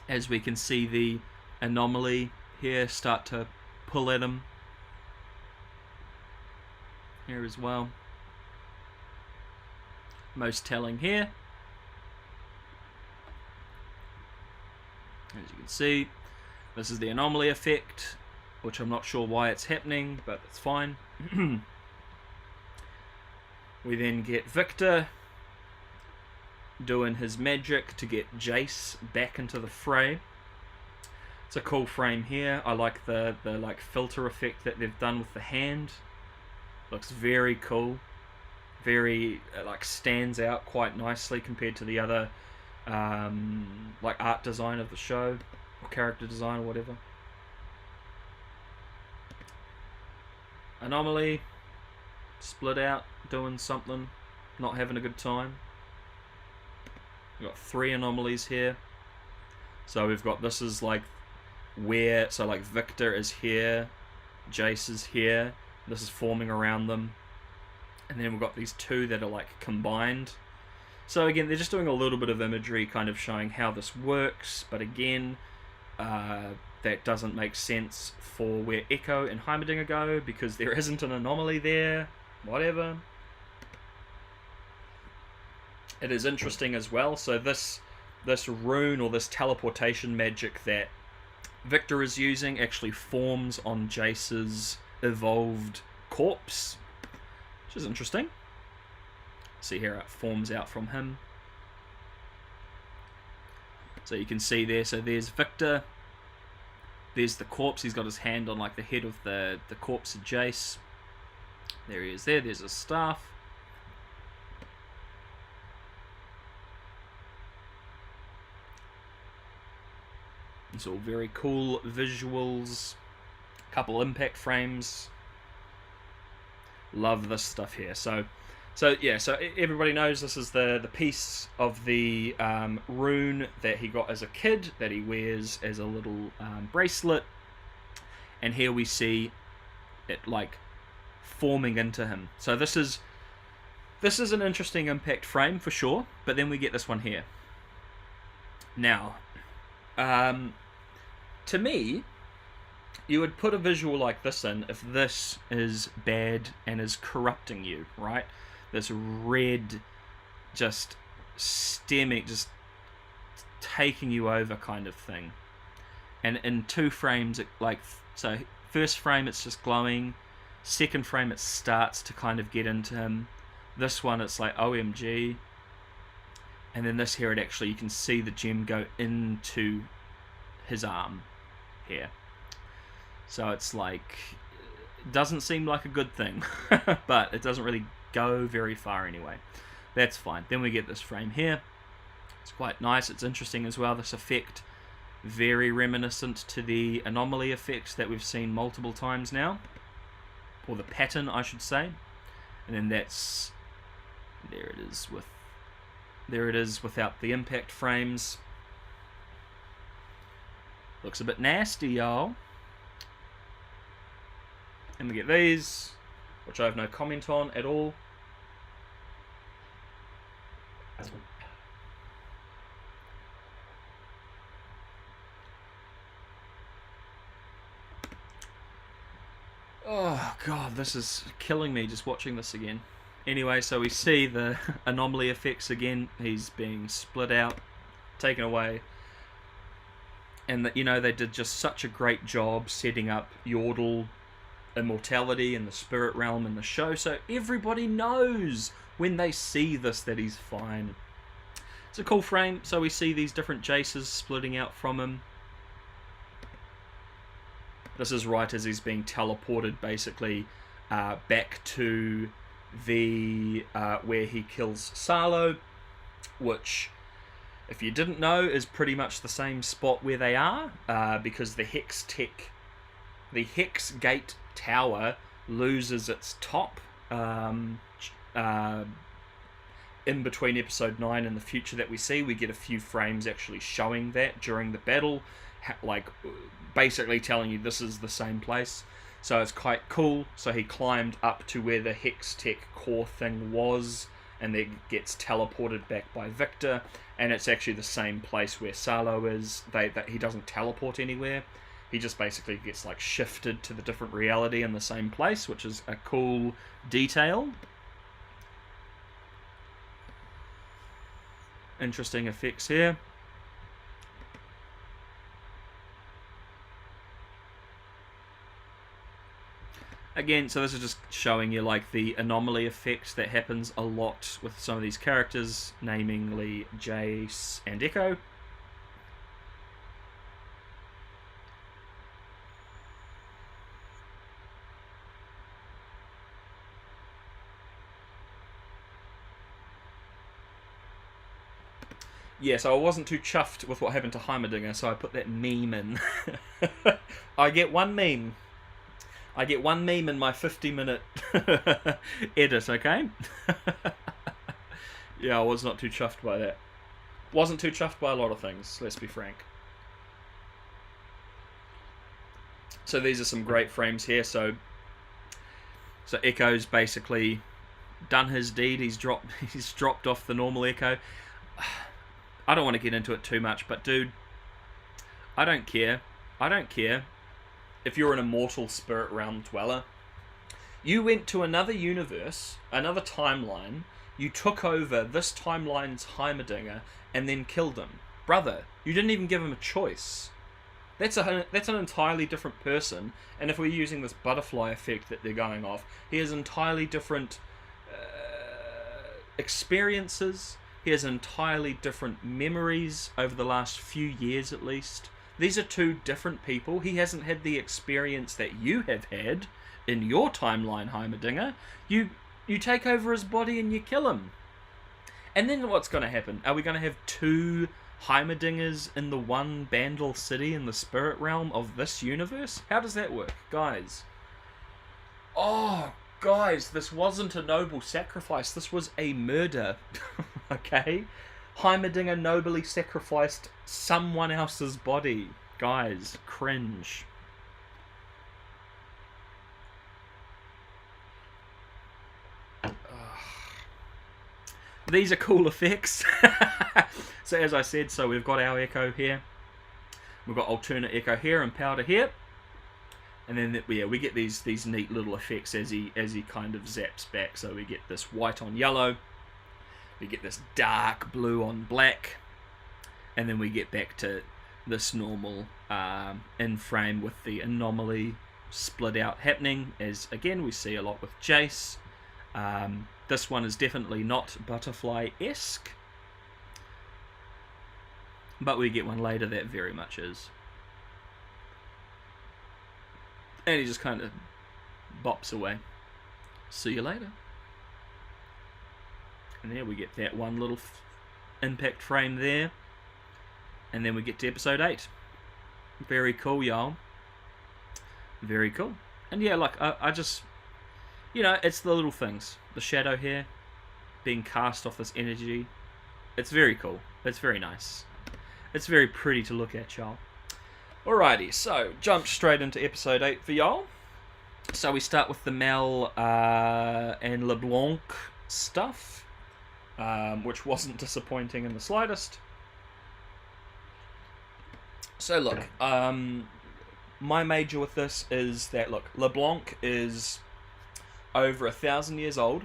[SPEAKER 1] as we can see the anomaly here start to pull at him. Here as well. Most telling here. As you can see, this is the anomaly effect, which I'm not sure why it's happening, but it's fine. We then get Victor doing his magic to get Jace back into the fray. It's a cool frame here. I like the like filter effect that they've done with the hand. Looks very cool. Very like stands out quite nicely compared to the other like art design of the show or character design or whatever. Anomaly, split out, doing something, not having a good time. We've got 3 anomalies here. So we've got, this is like where, so like Victor is here, Jace is here, this is forming around them. And then we've got these 2 that are like combined. So again, they're just doing a little bit of imagery kind of showing how this works, but again, that doesn't make sense for where Echo and Heimerdinger go, because there isn't an anomaly there, whatever. It is interesting as well, so this rune or this teleportation magic that Victor is using actually forms on Jace's evolved corpse, which is interesting. See here, it forms out from him. So you can see there, so there's Victor, there's the corpse, he's got his hand on like the head of the corpse of Jace. There he is there, there's his staff. It's all very cool visuals, couple impact frames. Love this stuff here. So yeah, so everybody knows this is the piece of the rune that he got as a kid, that he wears as a little bracelet. And here we see it like forming into him. So this is an interesting impact frame for sure, but then we get this one here. Now, to me, you would put a visual like this in if this is bad and is corrupting you, right? This red, just stemming, just taking you over kind of thing. And in 2 frames, it like, so first frame it's just glowing, second frame it starts to kind of get into him. This one it's like OMG. And then this here, it actually, you can see the gem go into his arm here. So it's like, doesn't seem like a good thing, but it doesn't really go very far anyway. That's fine. Then we get this frame here. It's quite nice. It's interesting as well, this effect. Very reminiscent to the anomaly effects that we've seen multiple times now. Or the pattern, I should say. And then that's, there it is without the impact frames. Looks a bit nasty, y'all. And we get these, which I have no comment on at all. Oh god, this is killing me just watching this again. Anyway, so we see the anomaly effects again. He's being split out, taken away. And that, you know, they did just such a great job setting up Yordle immortality in the spirit realm in the show, so everybody knows when they see this that he's fine. It's a cool frame. So we see these different Jaces splitting out from him. This is right as he's being teleported basically back to the where he kills Salo, which, if you didn't know, is pretty much the same spot where they are, because the Hex Gate Tower loses its top in between episode 9 and the future that we see. We get a few frames actually showing that during the battle, like basically telling you this is the same place. So it's quite cool. So he climbed up to where the Hex Tech core thing was, and then gets teleported back by Victor, and it's actually the same place where Salo is. He doesn't teleport anywhere. He just basically gets like shifted to the different reality in the same place, which is a cool detail. Interesting effects here. Again, so this is just showing you like the anomaly effect that happens a lot with some of these characters, namely Jace and Echo. Yeah, so I wasn't too chuffed with what happened to Heimerdinger, so I put that meme in. I get one meme. I get one meme in my 50-minute edit, okay? Yeah, I was not too chuffed by that. Wasn't too chuffed by a lot of things, let's be frank. So these are some great frames here. So Echo's basically done his deed. He's dropped off the normal Echo. I don't want to get into it too much, but dude, I don't care. I don't care if you're an immortal spirit realm dweller. You went to another universe, another timeline. You took over this timeline's Heimerdinger and then killed him. Brother, you didn't even give him a choice. That's an entirely different person, and if we're using this butterfly effect that they're going off, he has entirely different experiences. He has entirely different memories over the last few years at least. These are two different people. He hasn't had the experience that you have had in your timeline, Heimerdinger. You take over his body and you kill him. And then what's going to happen? Are we going to have two Heimerdingers in the one Bandle city in the spirit realm of this universe? How does that work? Guys. Oh, guys, this wasn't a noble sacrifice. This was a murder. Okay? Heimerdinger nobly sacrificed someone else's body. Guys, cringe. These are cool effects. So as I said, so we've got our Echo here. We've got alternate Echo here and powder here. And then we get these neat little effects as he kind of zaps back. So we get this white on yellow. We get this dark blue on black. And then we get back to this normal in frame with the anomaly split out happening, as again we see a lot with Jace. This one is definitely not butterfly-esque, but we get one later that very much is. And he just kind of bops away. See you later. And there we get that one little impact frame there. And then we get to episode 8. Very cool, y'all. Very cool. And yeah, like, I just... You know, it's the little things. The shadow here being cast off this energy. It's very cool. It's very nice. It's very pretty to look at, y'all. Alrighty, so jump straight into episode 8 for y'all. So we start with the Mel and LeBlanc stuff, which wasn't disappointing in the slightest. So look, my major with this is that, look, LeBlanc is over 1,000 years old.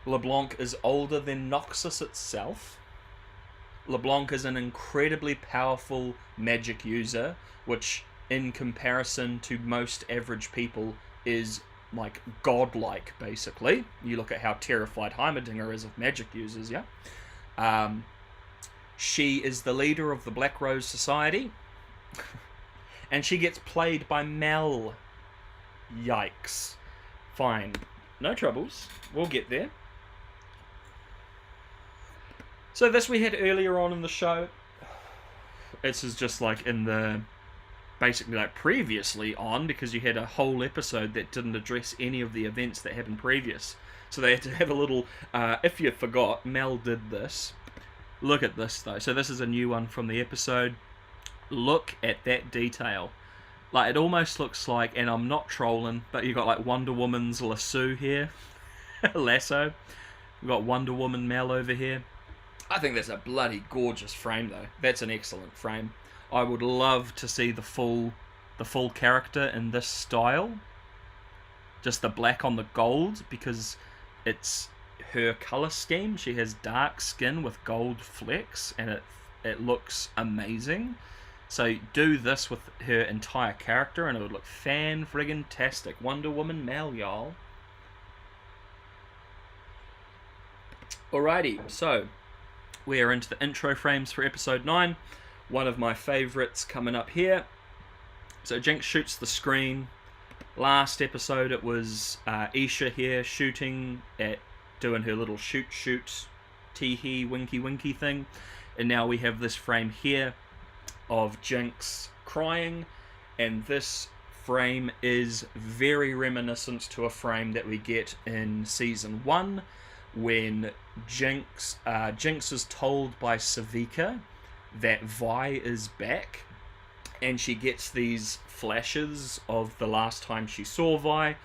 [SPEAKER 1] LeBlanc is older than Noxus itself. LeBlanc is an incredibly powerful magic user, which in comparison to most average people is like godlike, basically. You look at how terrified Heimerdinger is of magic users, yeah? She is the leader of the Black Rose Society, and she gets played by Mel. Yikes. Fine. No troubles. We'll get there. So this we had earlier on in the show. This is just like in the... basically like previously on, because you had a whole episode that didn't address any of the events that happened previous. So they had to have a little... if you forgot, Mel did this. Look at this though. So this is a new one from the episode. Look at that detail. Like, it almost looks like, and I'm not trolling, but you've got like Wonder Woman's lasso here. Lasso. We've got Wonder Woman Mel over here. I think that's a bloody gorgeous frame though. That's an excellent frame. I would love to see the full character in this style. Just the black on the gold, because it's her colour scheme. She has dark skin with gold flecks, and it looks amazing. So do this with her entire character and it would look fan-friggin-tastic. Wonder Woman Mel, y'all. Alrighty, so we are into the intro frames for episode 9. One of my favourites coming up here. So Jinx shoots the screen. Last episode it was Isha here shooting at, doing her little shoot tee-hee, winky thing. And now we have this frame here of Jinx crying, and this frame is very reminiscent to a frame that we get in Season 1 when Jinx is told by Savika that Vi is back, and she gets these flashes of the last time she saw Vi,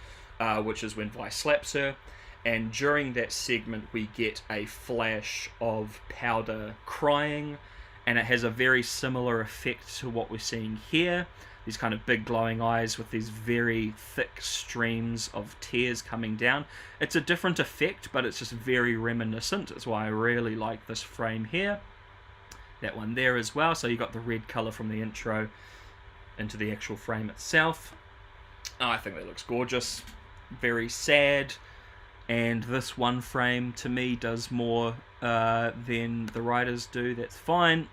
[SPEAKER 1] which is when Vi slaps her. And during that segment we get a flash of Powder crying, and it has a very similar effect to what we're seeing here. These kind of big glowing eyes with these very thick streams of tears coming down. It's a different effect, but it's just very reminiscent. That's why I really like this frame here. That one there as well. So you got the red colour from the intro into the actual frame itself. Oh, I think that looks gorgeous. Very sad. And this one frame to me does more than the writers do. That's fine.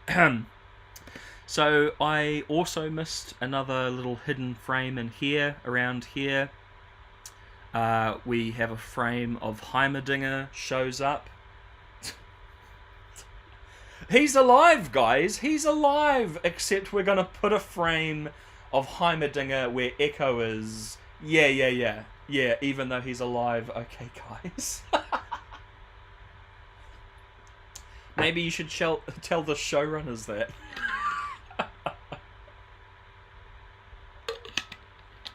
[SPEAKER 1] So I also missed another little hidden frame in here, around here. We have a frame of Heimerdinger shows up. He's alive, guys. He's alive. Except we're going to put a frame of Heimerdinger where Echo is. Yeah, even though he's alive. Okay, guys. Maybe you should tell the showrunners that.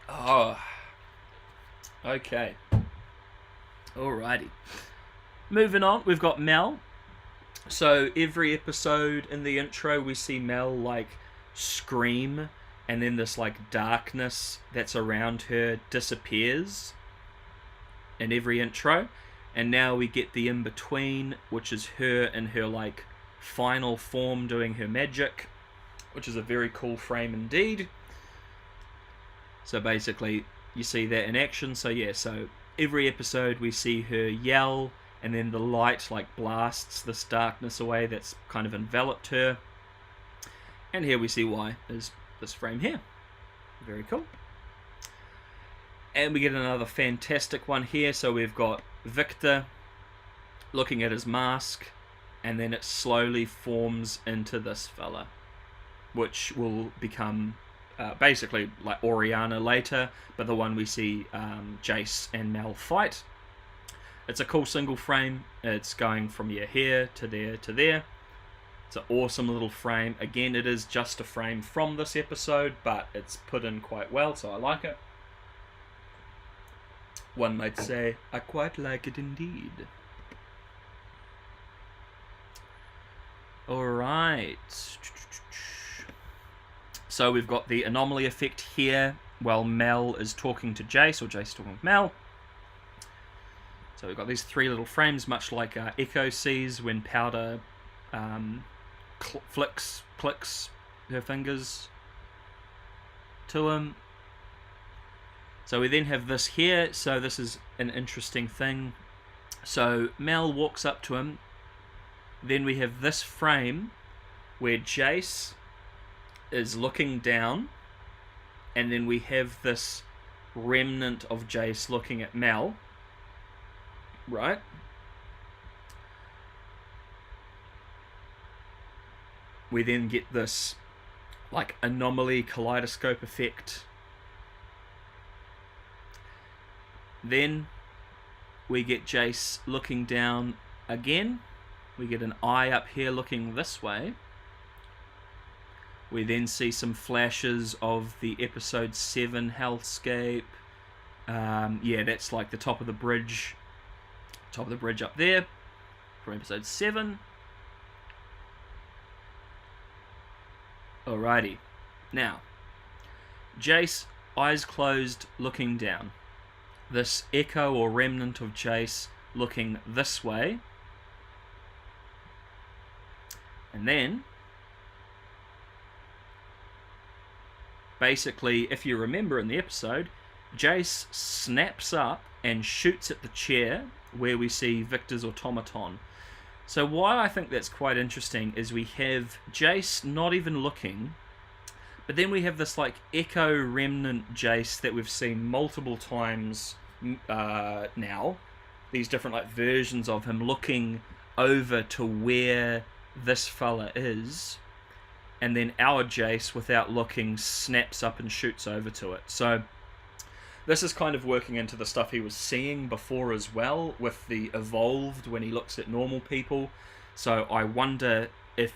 [SPEAKER 1] Oh. Okay. Alrighty. Moving on, we've got Mel. So every episode in the intro we see Mel like scream, and then this like darkness that's around her disappears in every intro. And now we get the in-between, which is her in her like final form doing her magic, which is a very cool frame indeed. So basically you see that in action. So yeah, so every episode we see her yell, and then the light like blasts this darkness away that's kind of enveloped her. And here we see why is this frame here. Very cool. And we get another fantastic one here. So we've got Victor looking at his mask, and then it slowly forms into this fella, which will become basically like Oriana later, but the one we see Jace and Mel fight. It's a cool single frame. It's going from here to there to there. It's an awesome little frame. Again, it is just a frame from this episode, but it's put in quite well, so I like it. One might say, I quite like it indeed. Alright. So we've got the anomaly effect here while Mel is talking to Jace, or Jace talking with Mel. So we've got these three little frames, much like Echo sees when Powder clicks her fingers to him. So we then have this here. So this is an interesting thing. So Mel walks up to him. Then we have this frame where Jace is looking down, and then we have this remnant of Jace looking at Mel, right? We then get this like anomaly kaleidoscope effect. Then we get Jace looking down again. We get an eye up here looking this way. We then see some flashes of the episode 7 hellscape. Yeah, that's like the top of the bridge. Top of the bridge up there from episode 7. Alrighty. Now, Jace, eyes closed, looking down. This echo or remnant of Jace looking this way. And then, basically, if you remember in the episode, Jace snaps up and shoots at the chair where we see Victor's automaton. So why I think that's quite interesting is we have Jace not even looking, but then we have this like echo remnant Jace that we've seen multiple times now. These different like versions of him looking over to where this fella is, and then our Jace, without looking, snaps up and shoots over to it. So this is kind of working into the stuff he was seeing before as well, with the evolved when he looks at normal people. So I wonder if,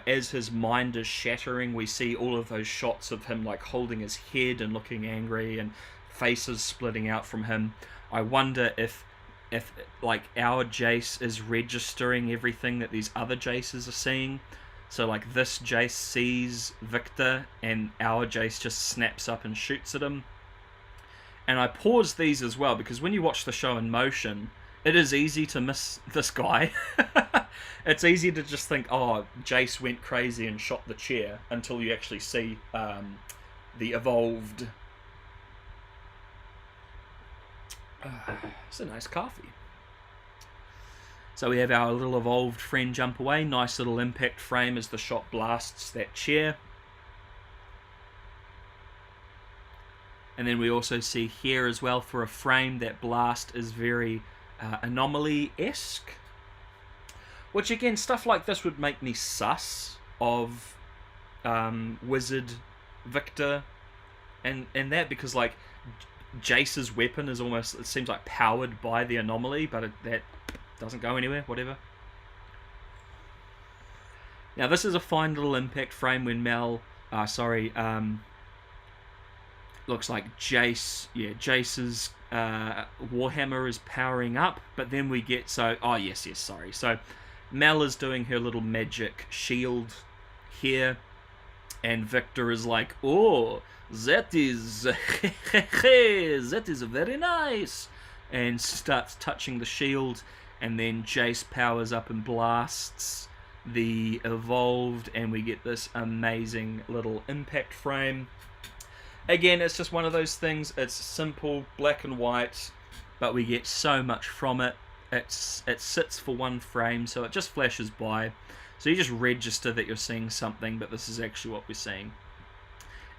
[SPEAKER 1] as his mind is shattering, we see all of those shots of him like holding his head and looking angry and faces splitting out from him. I wonder if like our Jace is registering everything that these other Jaces are seeing. So like this Jace sees Victor and our Jace just snaps up and shoots at him. And I paused these as well because when you watch the show in motion, it is easy to miss this guy. It's easy to just think, oh, Jace went crazy and shot the chair, until you actually see the evolved. It's a nice coffee. So we have our little evolved friend jump away. Nice little impact frame as the shot blasts that chair. And then we also see here as well, for a frame, that blast is very anomaly-esque. Which again, stuff like this would make me sus of Wizard Victor and that, because like Jace's weapon is almost, it seems like, powered by the anomaly, but that doesn't go anywhere, whatever. Now this is a fine little impact frame when looks like Jace's Warhammer is powering up, but then we get, so Mel is doing her little magic shield here, and Victor is like, oh, that is very nice, and starts touching the shield, and then Jace powers up and blasts the evolved, and we get this amazing little impact frame. Again, it's just one of those things, it's simple, black and white, but we get so much from it. It sits for one frame, so it just flashes by. So you just register that you're seeing something, but this is actually what we're seeing.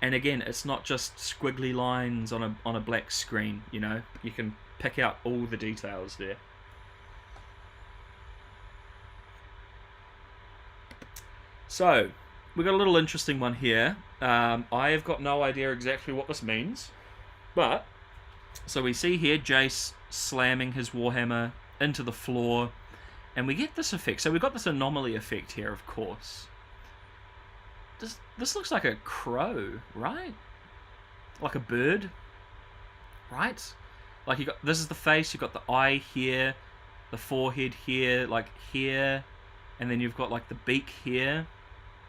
[SPEAKER 1] And again, it's not just squiggly lines on a black screen, you can pick out all the details there. So, we've got a little interesting one here. I have got no idea exactly what this means, but so we see here Jace slamming his Warhammer into the floor, and we get this effect. So we've got this anomaly effect here, of course. This looks like a crow, right? Like a bird, right? Like this is the face, you've got the eye here, the forehead here, like here, and then you've got like the beak here.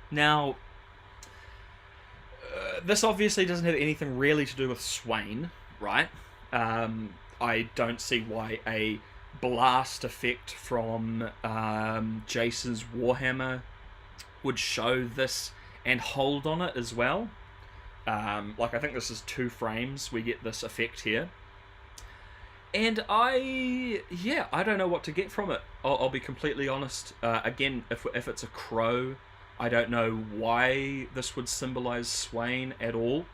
[SPEAKER 1] Now, this obviously doesn't have anything really to do with Swain, right? I don't see why a blast effect from Jace's Warhammer would show this and hold on it as well. Like, I think this is 2 frames we get this effect here. And I don't know what to get from it. I'll be completely honest. Again, if it's a crow, I don't know why this would symbolize Swain at all.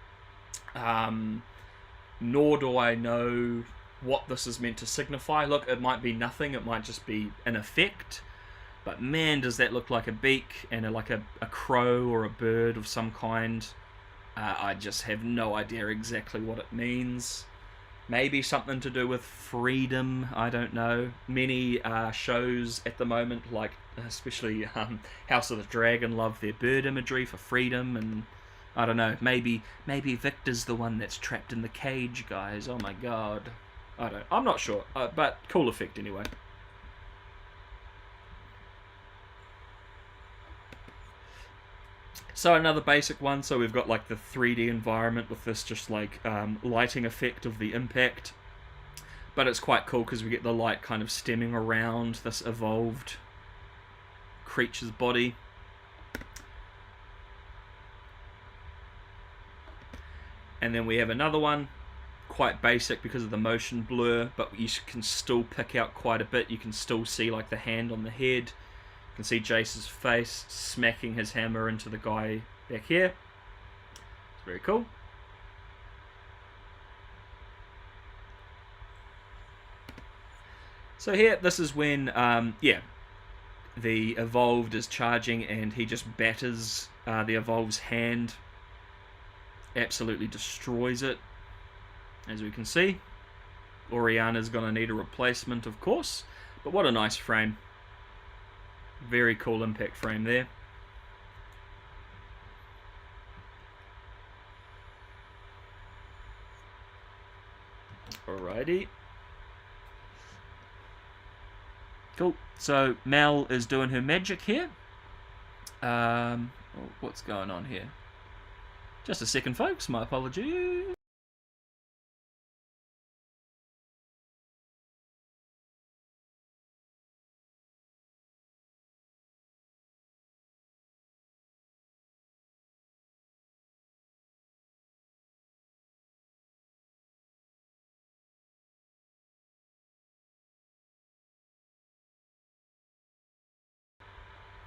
[SPEAKER 1] Nor do I know what this is meant to signify. Look, it might be nothing. It might just be an effect. But man, does that look like a beak and like a crow or a bird of some kind. I just have no idea exactly what it means. Maybe something to do with freedom, I don't know. Many shows at the moment, like especially House of the Dragon, love their bird imagery for freedom, and I don't know, maybe Victor's the one that's trapped in the cage, guys. Oh my god. I'm not sure, but cool effect anyway. So another basic one, so we've got like the 3D environment with this just like lighting effect of the impact. But it's quite cool because we get the light kind of stemming around this evolved creature's body. And then we have another one, quite basic because of the motion blur, but you can still pick out quite a bit. You can still see like the hand on the head. You can see Jace's face smacking his hammer into the guy back here. It's very cool. So here, this is when, The Evolved is charging and he just batters the Evolved's hand. Absolutely destroys it, as we can see. Oriana's going to need a replacement, of course. But what a nice frame. Very cool impact frame there. Alrighty. Cool. So Mel is doing her magic here. What's going on here? Just a second, folks. My apologies.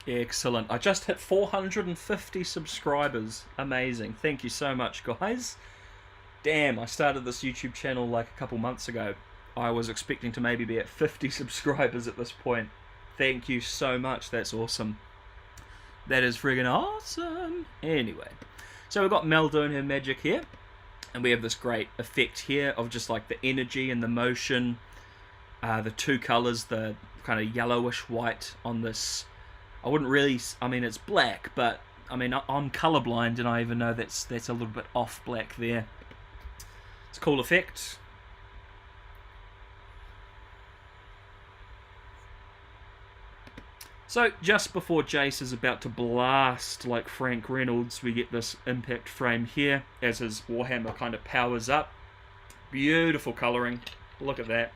[SPEAKER 1] Excellent. I just hit 450 subscribers. Amazing. Thank you so much, guys. Damn, I started this YouTube channel like a couple months ago. I was expecting to maybe be at 50 subscribers at this point. Thank you so much. That's awesome. That is friggin' awesome. Anyway, so we've got Mel doing her magic here. And we have this great effect here of just like the energy and the motion. The two colours, the kind of yellowish white on this. I wouldn't really, I mean it's black, but I mean I'm colourblind and I even know that's a little bit off black there. It's a cool effect. So just before Jace is about to blast like Frank Reynolds, we get this impact frame here as his Warhammer kind of powers up. Beautiful colouring. Look at that.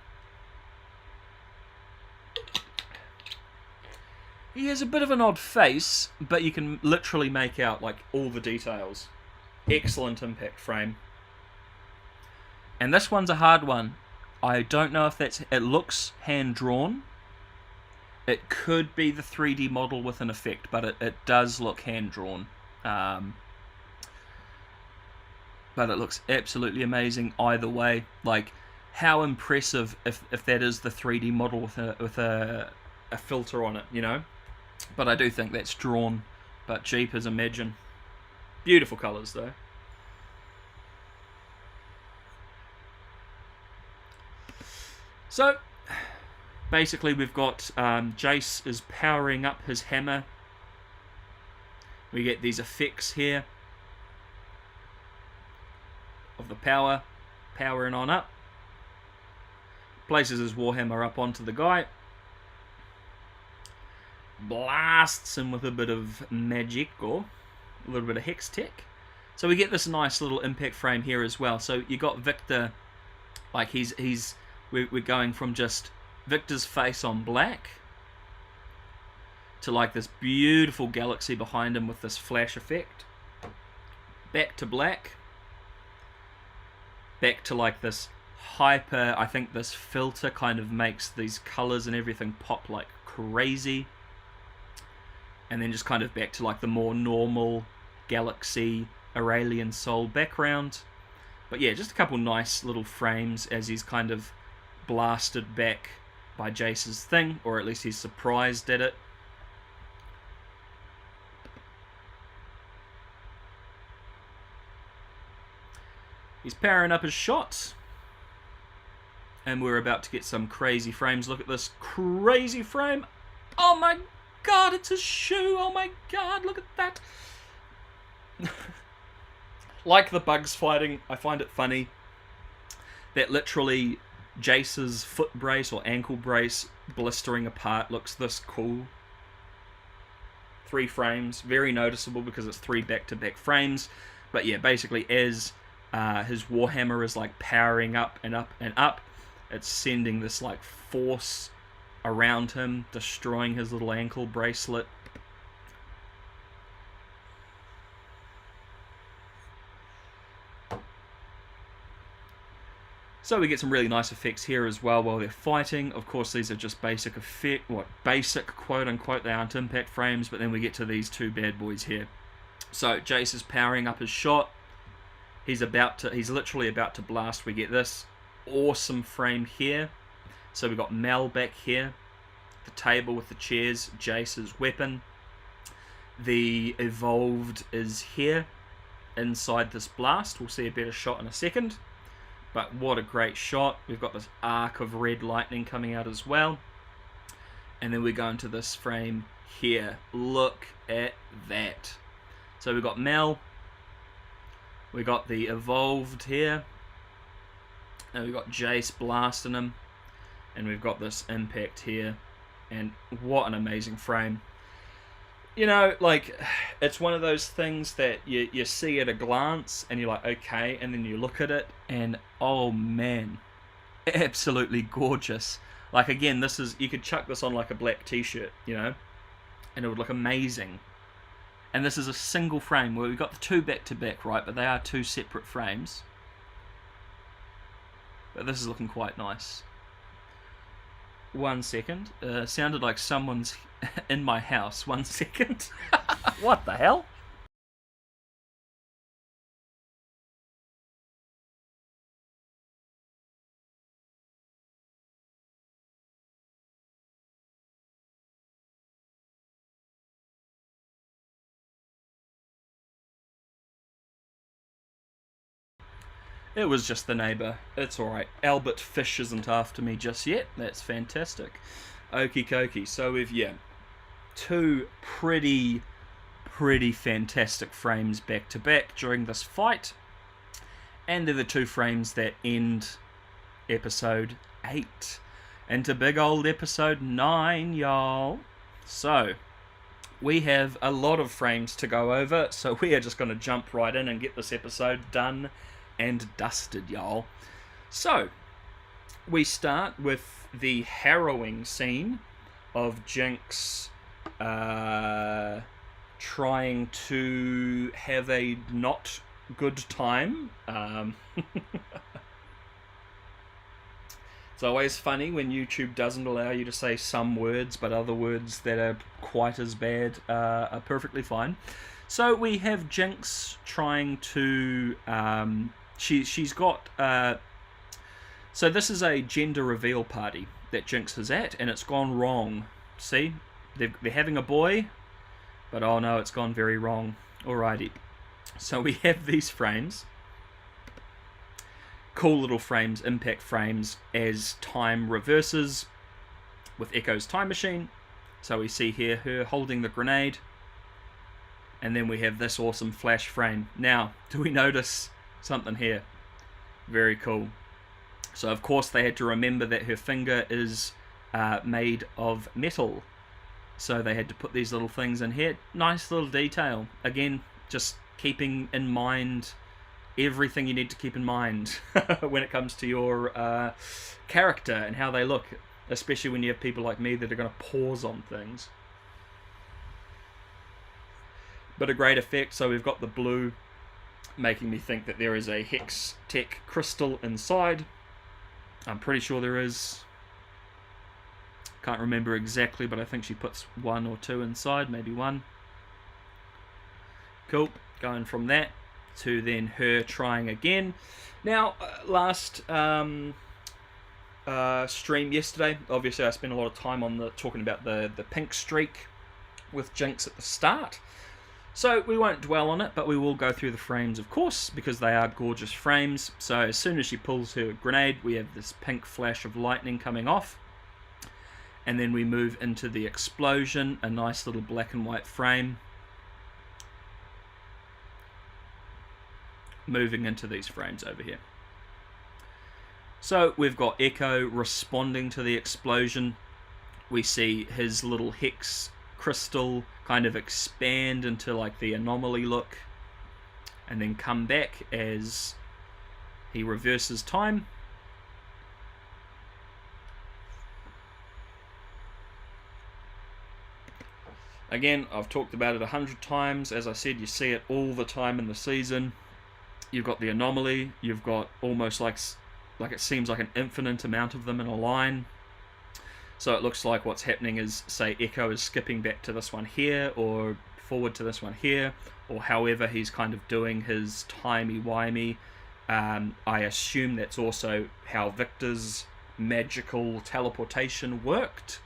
[SPEAKER 1] He has a bit of an odd face, but you can literally make out like all the details. Excellent impact frame. And this one's a hard one. I don't know if that's... It looks hand-drawn. It could be the 3D model with an effect, but it does look hand-drawn. But it looks absolutely amazing either way. Like, how impressive if that is the 3D model with a filter on it, you know? But I do think that's drawn. But jeepers, imagine. Beautiful colours, though. So, basically we've got Jace is powering up his hammer. We get these effects here of the powering on up. Places his Warhammer up onto the guy. Blasts him with a bit of magic or a little bit of hex tech. So we get this nice little impact frame here as well. So you got Victor, like we're going from just Victor's face on black to like this beautiful galaxy behind him with this flash effect. Back to black. Back to like this hyper, I think this filter kind of makes these colours and everything pop like crazy. And then just kind of back to like the more normal galaxy Aurelian Soul background. But yeah, just a couple nice little frames as he's kind of blasted back by Jace's thing, or at least he's surprised at it. He's powering up his shots. And we're about to get some crazy frames. Look at this crazy frame. Oh my god, it's a shoe. Oh my god, look at that. Like the bugs fighting, I find it funny that literally Jace's foot brace or ankle brace blistering apart looks this cool. 3 frames, very noticeable because it's 3 back-to-back frames. But yeah, basically as his Warhammer is like powering up and up and up, it's sending this like force around him, destroying his little ankle bracelet. So we get some really nice effects here as well while they're fighting. Of course, these are just basic basic quote-unquote, they aren't impact frames, but then we get to these 2 bad boys here. So Jace is powering up his shot. He's literally about to blast. We get this awesome frame here. So we've got Mel back here. the table with the chairs, Jace's weapon. The evolved is here, inside this blast. We'll see a better shot in a second. But what a great shot. We've got this arc of red lightning coming out as well. And then we go into this frame here. Look at that. So we've got Mel. We got the evolved here. And we've got Jace blasting him. And we've got this impact here. And what an amazing frame. You know, like, it's one of those things that you see at a glance and you're like, okay, and then you look at it and, oh man, absolutely gorgeous. Like, again, this is, you could chuck this on like a black t-shirt, you know, and it would look amazing. And this is a single frame where we've got the two back-to-back, right, but they are two separate frames. But this is looking quite nice. 1 second. Sounded like someone's in my house. 1 second. What the hell? It was just the neighbour. It's alright. Albert Fish isn't after me just yet. That's fantastic. Okie dokie. So we've, two pretty fantastic frames back to back during this fight. And they're the two frames that end episode 8 into big old episode 9, y'all. So, we have a lot of frames to go over, so we are just going to jump right in and get this episode done and dusted, y'all. So, we start with the harrowing scene of Jinx trying to have a not good time. It's always funny when YouTube doesn't allow you to say some words, but other words that are quite as bad are perfectly fine. So we have Jinx trying to... She's got... so this is a gender reveal party that Jinx is at, and it's gone wrong. See? They're having a boy, but oh no, it's gone very wrong. Alrighty. So we have these frames. Cool little frames, impact frames, as time reverses with Echo's time machine. So we see here her holding the grenade. And then we have this awesome flash frame. Now, do we notice something here? Very cool. So of course they had to remember that her finger is made of metal. So they had to put these little things in here. Nice little detail. Again, just keeping in mind everything you need to keep in mind when it comes to your character and how they look. Especially when you have people like me that are going to pause on things. But a great effect. So we've got the blue making me think that there is a Hex Tech crystal inside. I'm pretty sure there is. Can't remember exactly, but I think she puts 1 or 2 inside, maybe 1. Cool. Going from that to then her trying again. Now, last stream yesterday, obviously I spent a lot of time on talking about the pink streak with Jinx at the start. So we won't dwell on it, but we will go through the frames, of course, because they are gorgeous frames. So as soon as she pulls her grenade, we have this pink flash of lightning coming off. And then we move into the explosion, a nice little black and white frame. Moving into these frames over here. So we've got Echo responding to the explosion. We see his little hex crystal kind of expand into like the anomaly look and then come back as he reverses time. Again, I've talked about it 100 times. As I said, you see it all the time in the season. You've got the anomaly. You've got almost like it seems like an infinite amount of them in a line. So it looks like what's happening is, say, Echo is skipping back to this one here, or forward to this one here, or however he's kind of doing his timey-wimey. I assume that's also how Victor's magical teleportation worked.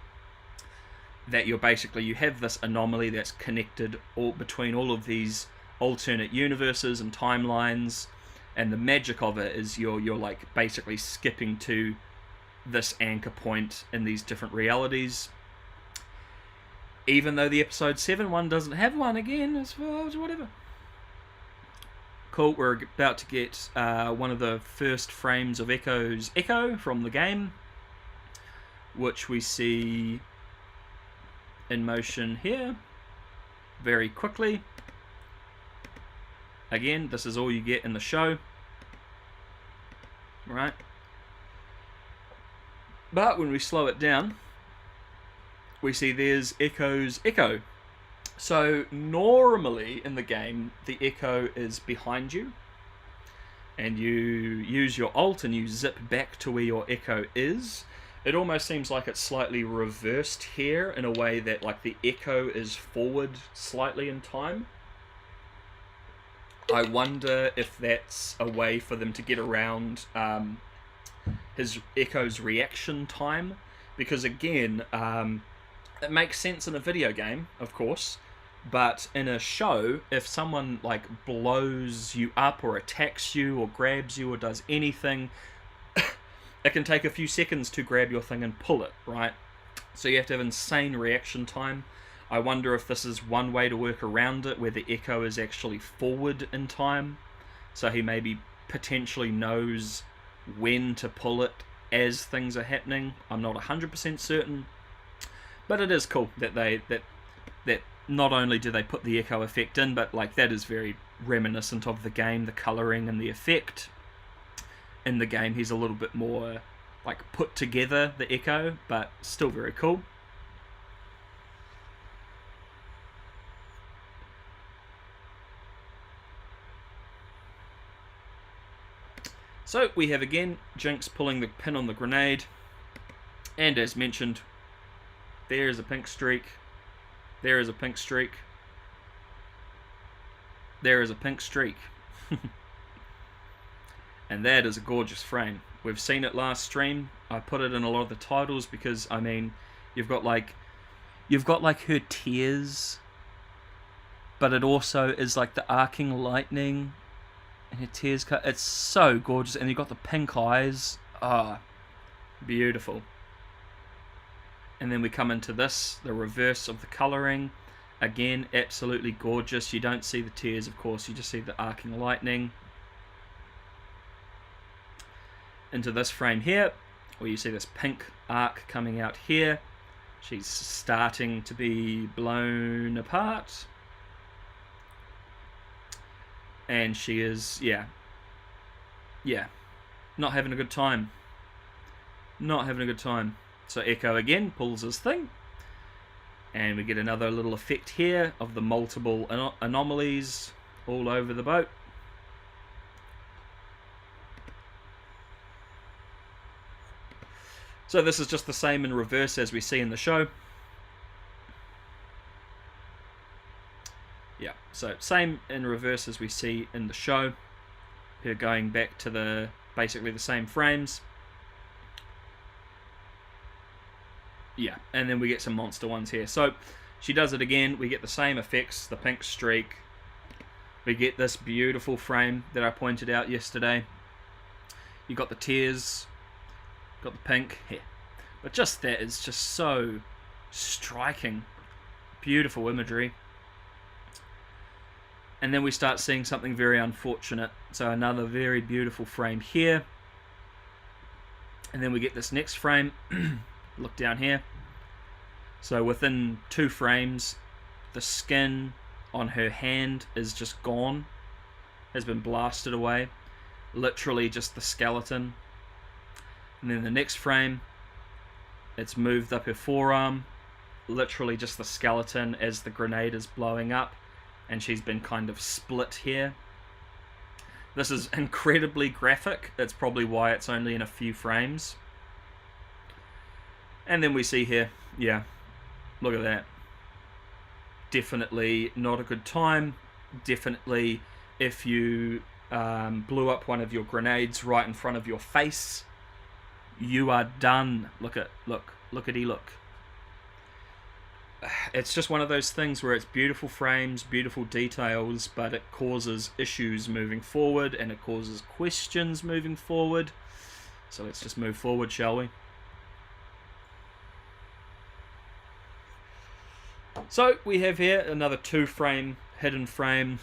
[SPEAKER 1] that you have this anomaly that's connected between all of these alternate universes and timelines, and the magic of it is you're like basically skipping to this anchor point in these different realities. Even though the episode 7 one doesn't have one again, as well as whatever. Cool, we're about to get one of the first frames of Echo's Echo from the game, which we see in motion here very quickly. Again, this is all you get in the show, right? But when we slow it down, we see there's Echo's Echo. So normally in the game, the Echo is behind you, and you use your ult and you zip back to where your Echo is. It almost seems like it's slightly reversed here in a way that like the Echo is forward slightly in time. I wonder if that's a way for them to get around his Echo's reaction time, because again, it makes sense in a video game, of course, but in a show, if someone like blows you up or attacks you or grabs you or does anything, it can take a few seconds to grab your thing and pull it, right? So you have to have insane reaction time. I wonder if this is one way to work around it, where the Echo is actually forward in time, so he maybe potentially knows when to pull it as things are happening. I'm not 100% certain, but it is cool that that not only do they put the Echo effect in, but like that is very reminiscent of the game, the colouring and the effect. In the game, he's a little bit more like put together, the Echo, but still very cool. So we have again Jinx pulling the pin on the grenade, and as mentioned, there is a pink streak, there is a pink streak, there is a pink streak. And that is a gorgeous frame. We've seen it last stream. I put it in a lot of the titles because, I mean, you've got like her tears, but it also is like the arcing lightning, and her tears cut. It's so gorgeous, and you've got the pink eyes. Ah, beautiful. And then we come into this, the reverse of the colouring. Again, absolutely gorgeous. You don't see the tears, of course. You just see the arcing lightning. Into this frame here, where you see this pink arc coming out here. She's starting to be blown apart. And she is, yeah, not having a good time. Not having a good time. So Echo again pulls his thing. And we get another little effect here of the multiple anomalies all over the boat. So this is just the same in reverse as we see in the show. Yeah, so same in reverse as we see in the show. Her going back to basically the same frames. Yeah, and then we get some monster ones here. So she does it again. We get the same effects, the pink streak. We get this beautiful frame that I pointed out yesterday. You got the tears. Got the pink here. But just that is just so striking. Beautiful imagery. And then we start seeing something very unfortunate. So another very beautiful frame here. And then we get this next frame. Look down here. So within 2 frames, the skin on her hand is just gone. Has been blasted away. Literally just the skeleton. And then the next frame, it's moved up her forearm. Literally just the skeleton as the grenade is blowing up. And she's been kind of split here. This is incredibly graphic. That's probably why it's only in a few frames. And then we see here, yeah, look at that. Definitely not a good time. Definitely if you blew up one of your grenades right in front of your face, you are done. Look. it's just one of those things where it's beautiful frames, beautiful details, but it causes issues moving forward, and it causes questions moving forward. So let's just move forward, shall we? So we have here another 2-frame hidden frame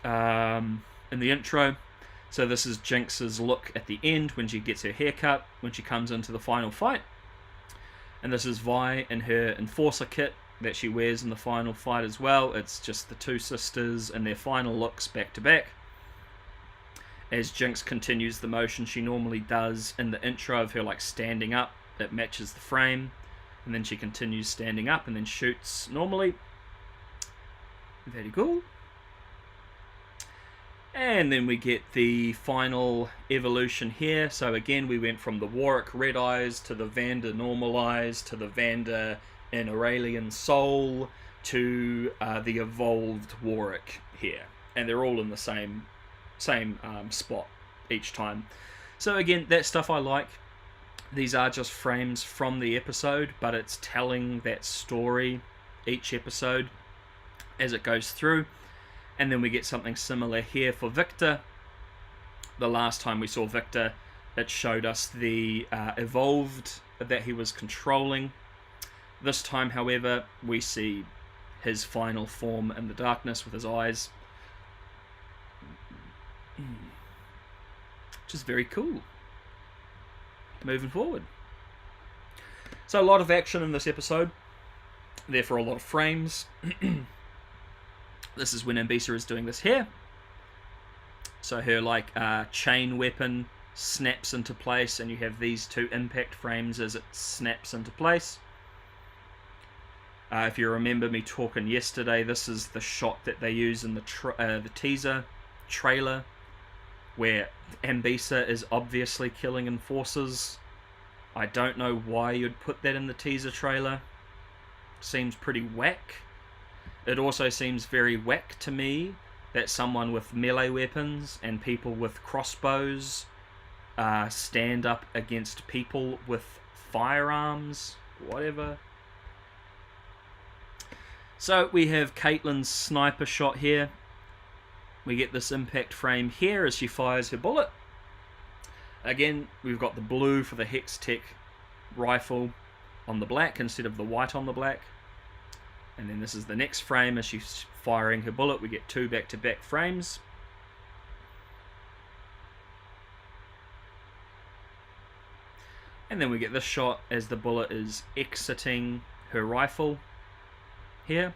[SPEAKER 1] in the intro. So this is Jinx's look at the end when she gets her haircut, when she comes into the final fight. And this is Vi in her Enforcer kit that she wears in the final fight as well. It's just the two sisters in their final looks back to back. As Jinx continues the motion she normally does in the intro of her like standing up, it matches the frame. And then she continues standing up and then shoots normally. Very cool. And then we get the final evolution here. So again, we went from the Warwick Red Eyes to the Vander Normal Eyes to the Vander in Aurelian Soul to the evolved Warwick here. And they're all in the same spot each time. So again, that stuff I like. These are just frames from the episode, but it's telling that story each episode as it goes through. And then we get something similar here for Victor. The last time we saw Victor, it showed us the evolved that he was controlling. This time, however, we see his final form in the darkness with his eyes. Which is very cool. Moving forward. So a lot of action in this episode. Therefore a lot of frames. This is when Ambisa is doing this here. So her like chain weapon snaps into place, and you have these two impact frames as it snaps into place. If you remember me talking yesterday, this is the shot that they use in the teaser trailer, where Ambisa is obviously killing enforcers. I don't know why you'd put that in the teaser trailer. Seems pretty whack. It also seems very whack to me that someone with melee weapons and people with crossbows stand up against people with firearms, whatever. So we have Caitlyn's sniper shot here. We get this impact frame here as she fires her bullet. Again, we've got the blue for the Hextech rifle on the black instead of the white on the black. And then this is the next frame as she's firing her bullet. We get two back-to-back frames. And then we get this shot as the bullet is exiting her rifle here.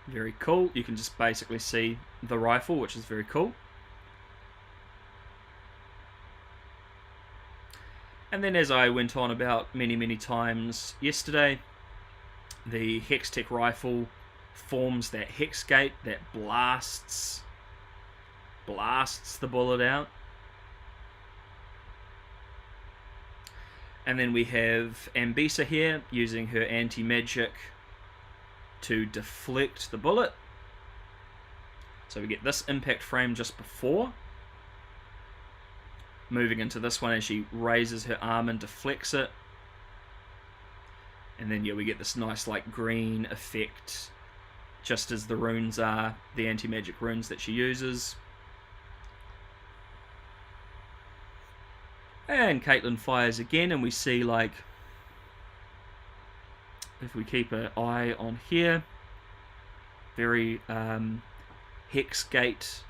[SPEAKER 1] Very cool. You can just basically see the rifle, which is very cool. And then, as I went on about many times yesterday, the Hextech rifle forms that hex gate that blasts the bullet out. And then we have Ambisa here using her anti-magic to deflect the bullet. So we get this impact frame just before. Moving into this one as she raises her arm and deflects it. And then, yeah, we get this nice, like, green effect, just as the runes are, the anti-magic runes that she uses. And Caitlyn fires again, and we see, like, if we keep an eye on here, very hex gate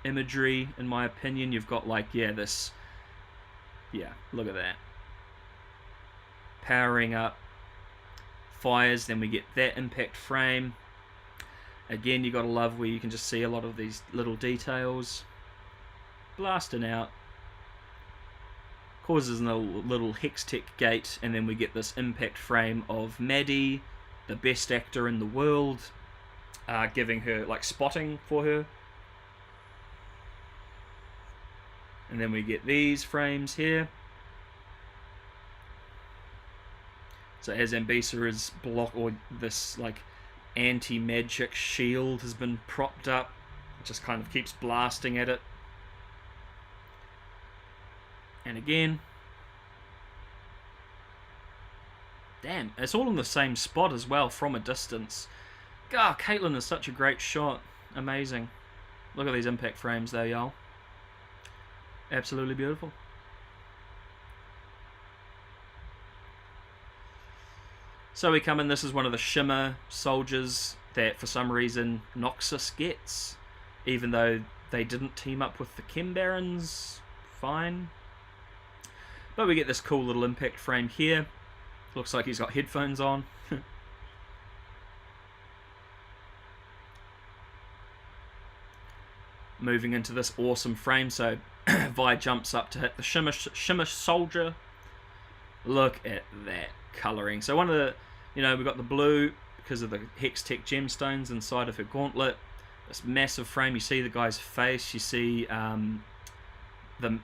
[SPEAKER 1] imagery, in my opinion. You've got, like, yeah, this, yeah, look at that. Powering up. Fires, then we get that impact frame. Again, you gotta love where you can just see a lot of these little details. Blasting out. Causes a little Hextech gate, and then we get this impact frame of Maddie, the best actor in the world, giving her, like, spotting for her. And then we get these frames here. So as Ambisa is blocked, or this like anti-magic shield has been propped up, it just kind of keeps blasting at it. And again. Damn, it's all in the same spot as well from a distance. God, Caitlyn is such a great shot. Amazing. Look at these impact frames there, y'all. Absolutely beautiful. So we come in, this is one of the Shimmer soldiers that for some reason Noxus gets, even though they didn't team up with the Chem Barons. Fine. But we get this cool little impact frame here. Looks like he's got headphones on. Moving into this awesome frame, so Vi jumps up to hit the Shimmer soldier. Look at that colouring. So one of the, we've got the blue because of the Hextech gemstones inside of her gauntlet. This massive frame, you see the guy's face, you see the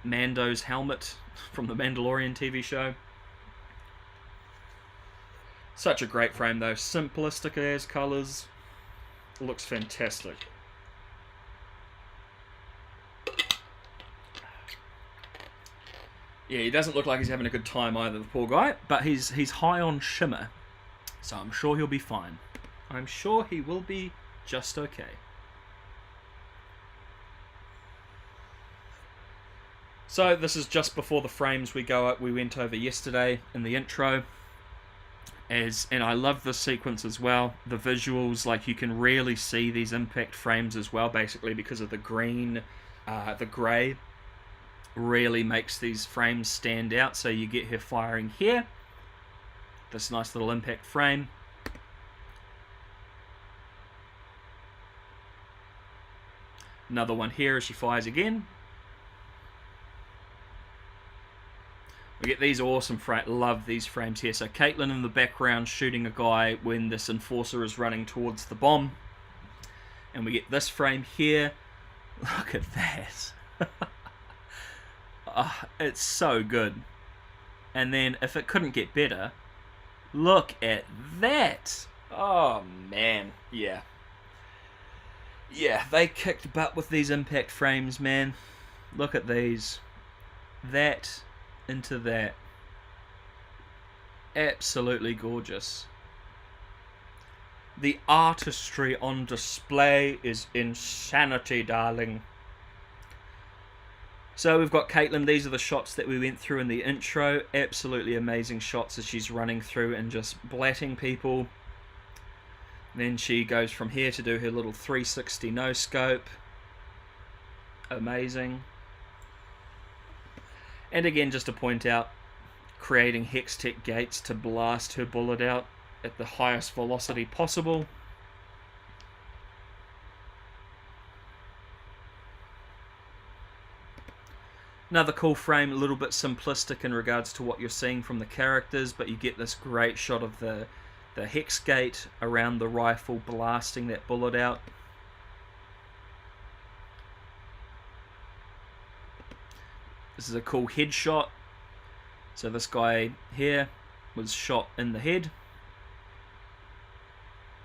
[SPEAKER 1] Mando's helmet from the Mandalorian TV show. Such a great frame though, simplistic as colours, looks fantastic. Yeah, he doesn't look like he's having a good time either, the poor guy, but he's high on shimmer, so I'm sure he'll be fine. I'm sure he will be just okay. So this is just before the frames we went over yesterday in the intro. And I love this sequence as well. The visuals, like you can really see these impact frames as well, basically because of the green, the grey really makes these frames stand out. So you get her firing here, this nice little impact frame. Another one here as she fires again. We get these awesome frames. Love these frames here. So Caitlyn in the background shooting a guy when this enforcer is running towards the bomb. And we get this frame here. Look at that. It's so good. And then if it couldn't get better, look at that. Oh man, yeah. Yeah, they kicked butt with these impact frames, man. Look at these. That into that. Absolutely gorgeous. The artistry on display is insanity, darling. So we've got Caitlyn. These are the shots that we went through in the intro. Absolutely amazing shots as she's running through and just blatting people. Then she goes from here to do her little 360 no scope. Amazing. And again, just to point out, creating Hextech gates to blast her bullet out at the highest velocity possible. Another cool frame, a little bit simplistic in regards to what you're seeing from the characters, but you get this great shot of the hex gate around the rifle blasting that bullet out. This is a cool headshot. So this guy here was shot in the head.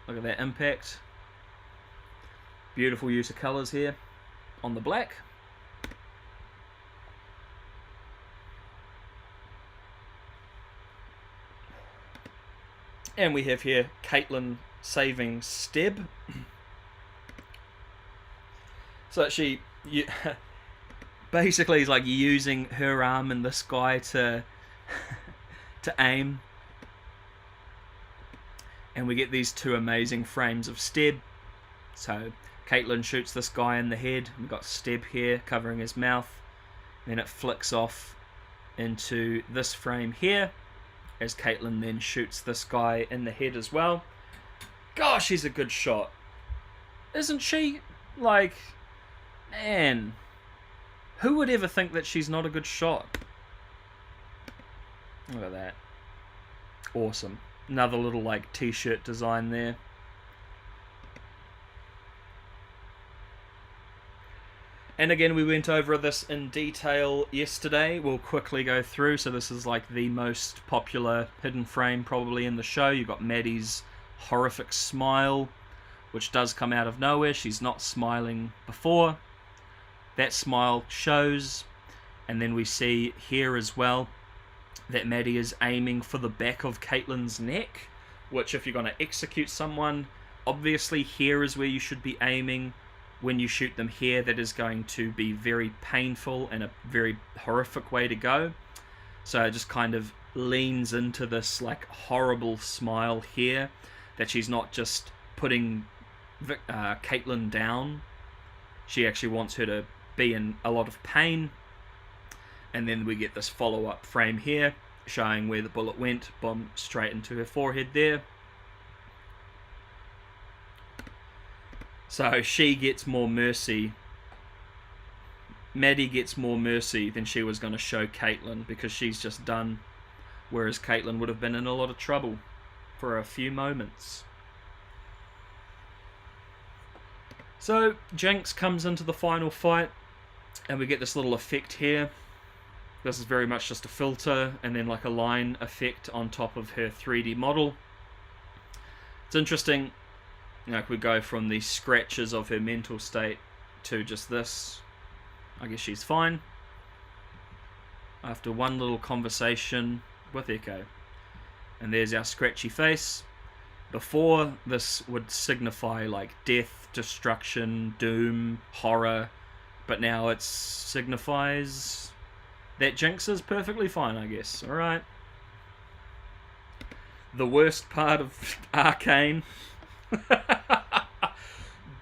[SPEAKER 1] Look at that impact. Beautiful use of colours here on the black. And we have here Caitlyn saving Steb. So basically it's like using her arm and this guy to aim. And we get these two amazing frames of Steb. So Caitlyn shoots this guy in the head. We've got Steb here covering his mouth. Then it flicks off into this frame here, as Caitlyn then shoots this guy in the head as well. Gosh, she's a good shot. Isn't she? Like, man, who would ever think that she's not a good shot? Look at that. Awesome. Another little, like, t-shirt design there. And again, we went over this in detail yesterday. We'll quickly go through. So this is like the most popular hidden frame probably in the show. You've got Maddie's horrific smile, which does come out of nowhere. She's not smiling before. That smile shows. And then we see here as well that Maddie is aiming for the back of Caitlyn's neck, which if you're going to execute someone, obviously here is where you should be aiming. When you shoot them here, that is going to be very painful and a very horrific way to go. So it just kind of leans into this like horrible smile here, that she's not just putting Caitlyn down. She actually wants her to be in a lot of pain. And then we get this follow-up frame here, showing where the bullet went. Boom, straight into her forehead there. So she gets more mercy. Maddie gets more mercy than she was going to show Caitlyn, because she's just done. Whereas Caitlyn would have been in a lot of trouble for a few moments. So Jinx comes into the final fight, and we get this little effect here. This is very much just a filter, and then like a line effect on top of her 3D model. It's interesting. Like, we go from the scratches of her mental state to just this. I guess she's fine. After one little conversation with Echo. And there's our scratchy face. Before, this would signify like death, destruction, doom, horror. But now it signifies that Jinx is perfectly fine, I guess. Alright. The worst part of Arcane.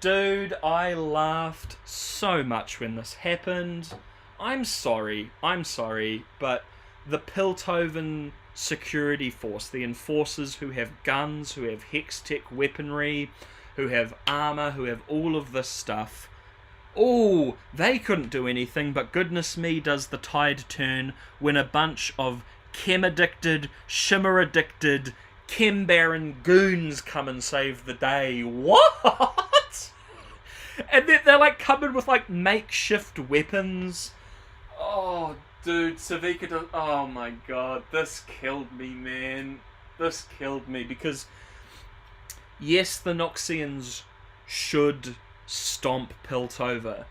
[SPEAKER 1] Dude, I laughed so much when this happened. I'm sorry, but the Piltover security force, the enforcers who have guns, who have Hextech weaponry, who have armor, who have all of this stuff, oh, they couldn't do anything, but goodness me, does the tide turn when a bunch of chem-addicted, shimmer-addicted, Chem Baron goons come and save the day. What? And they're like covered with like makeshift weapons. Oh, dude, Savika oh my god, this killed me, man. This killed me, because yes, the Noxians should stomp Piltover.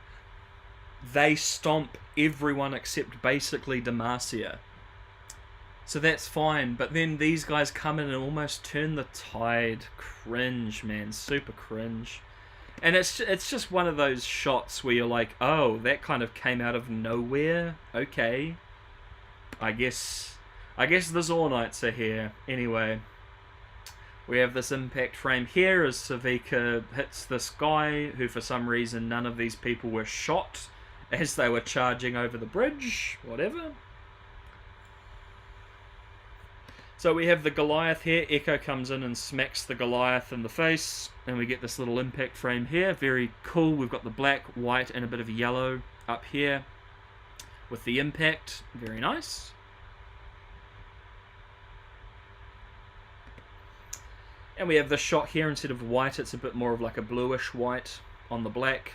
[SPEAKER 1] They stomp everyone except basically Demacia. So that's fine, but then these guys come in and almost turn the tide. Cringe, man. Super cringe. And it's just one of those shots where you're like, oh, that kind of came out of nowhere. Okay. I guess the Zornites are here. Anyway. We have this impact frame here as Savika hits this guy, who for some reason none of these people were shot as they were charging over the bridge. Whatever. So we have the Goliath here. Echo comes in and smacks the Goliath in the face. And we get this little impact frame here. Very cool. We've got the black, white, and a bit of yellow up here with the impact. Very nice. And we have this shot here. Instead of white, it's a bit more of like a bluish white on the black.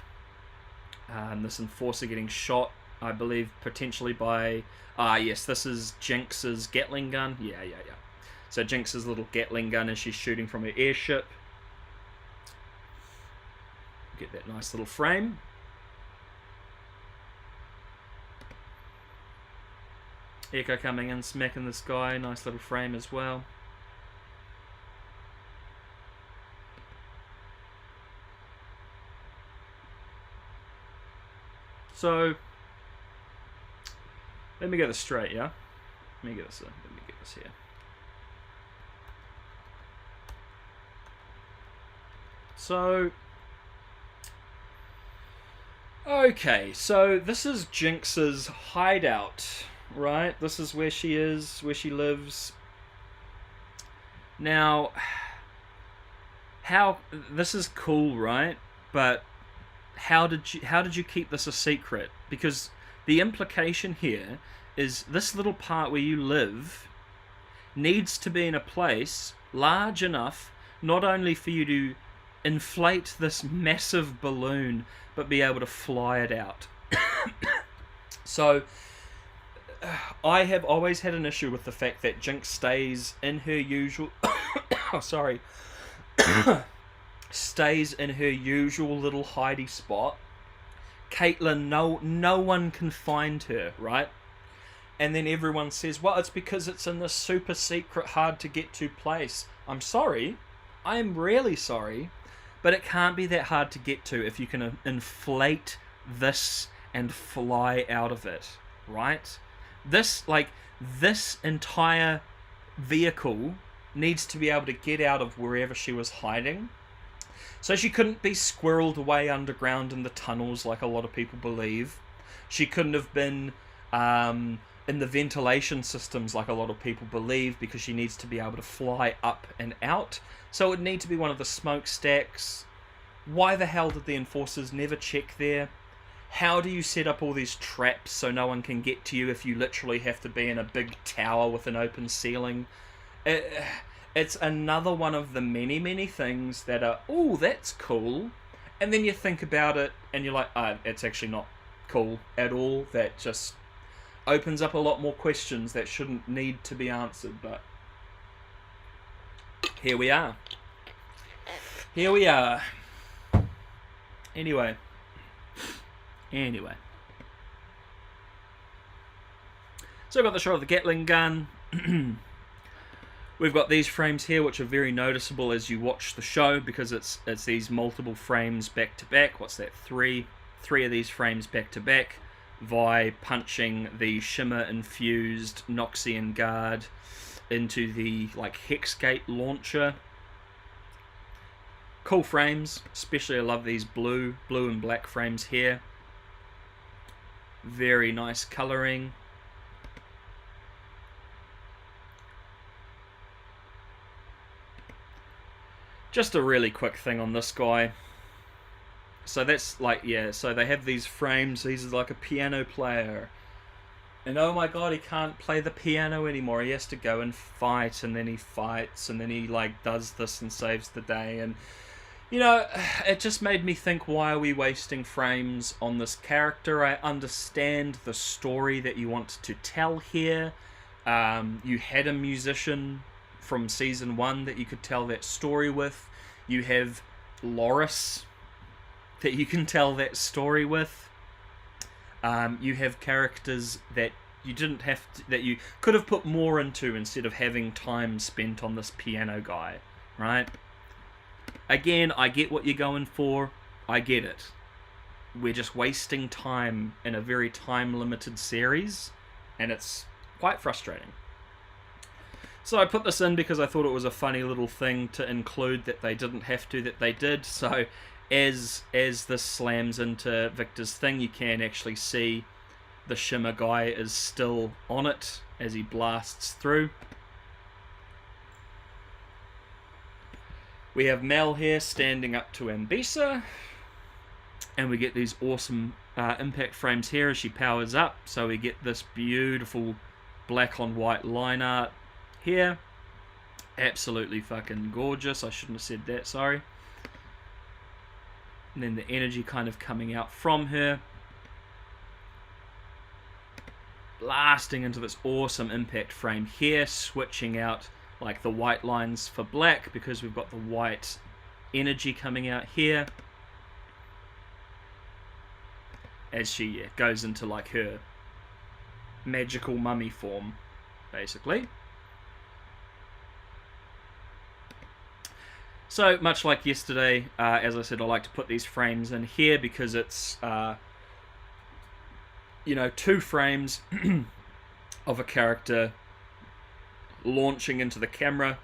[SPEAKER 1] This Enforcer getting shot, I believe, potentially by... yes, this is Jinx's Gatling gun. Yeah. So Jinx's little Gatling gun as she's shooting from her airship. Get that nice little frame. Echo coming in, smacking this guy. Nice little frame as well. So... let me get this straight, yeah? Let me get this here. So... okay, so this is Jinx's hideout, right? This is where she is, where she lives. Now... this is cool, right? But... how did you keep this a secret? Because... the implication here is this little part where you live needs to be in a place large enough not only for you to inflate this massive balloon, but be able to fly it out. So, I have always had an issue with the fact that Jinx stays in her usual... oh, sorry. stays in her usual little hidey spot. Caitlyn, no one can find her, right? And then everyone says, well, it's because it's in this super secret, hard to get to place. I'm sorry. I am really sorry. But it can't be that hard to get to if you can inflate this and fly out of it, right? This entire vehicle needs to be able to get out of wherever she was hiding. So she couldn't be squirreled away underground in the tunnels like a lot of people believe. She couldn't have been in the ventilation systems like a lot of people believe, because she needs to be able to fly up and out. So it would need to be one of the smokestacks. Why the hell did the enforcers never check there? How do you set up all these traps so no one can get to you if you literally have to be in a big tower with an open ceiling? It's another one of the many, many things that are, oh, that's cool. And then you think about it and you're like, it's actually not cool at all. That just opens up a lot more questions that shouldn't need to be answered. But here we are. Here we are. Anyway. So I've got the shot of the Gatling gun. We've got these frames here, which are very noticeable as you watch the show, because it's these multiple frames back to back. What's that? Three of these frames back to back. Vi punching the shimmer-infused Noxian guard into the Hexgate launcher. Cool frames, especially I love these blue and black frames here. Very nice colouring. Just a really quick thing on this guy. So that's so they have these frames. He's like a piano player. And oh my god, he can't play the piano anymore. He has to go and fight, and then he fights, and then he does this and saves the day. And it just made me think, why are we wasting frames on this character? I understand the story that you want to tell here. You had a musician from season 1 that you could tell that story with. You have Loris that you can tell that story with. You have characters that you didn't have to, that you could have put more into instead of having time spent on this piano guy, right? Again, I get what you're going for. I get it. We're just wasting time in a very time-limited series, and it's quite frustrating. So I put this in because I thought it was a funny little thing to include that they didn't have to, that they did. So as this slams into Victor's thing, you can actually see the shimmer guy is still on it as he blasts through. We have Mel here standing up to Ambisa, and we get these awesome impact frames here as she powers up. So we get this beautiful black on white line art here. Absolutely fucking gorgeous. I shouldn't have said that, sorry. And then the energy kind of coming out from her, blasting into this awesome impact frame here, switching out the white lines for black because we've got the white energy coming out here as she goes into her magical mummy form, basically. So, much like yesterday, as I said, I like to put these frames in here because it's, 2 frames of a character launching into the camera.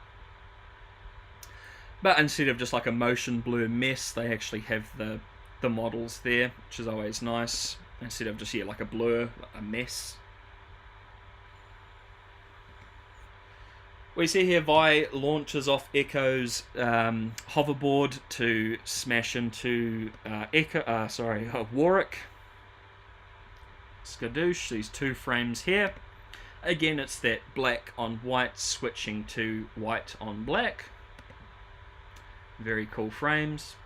[SPEAKER 1] But instead of just a motion blur mess, they actually have the models there, which is always nice. Instead of just, a blur, a mess. We see here Vi launches off Echo's hoverboard to smash into Warwick. Skadoosh, these 2 frames here. Again, it's that black on white switching to white on black. Very cool frames.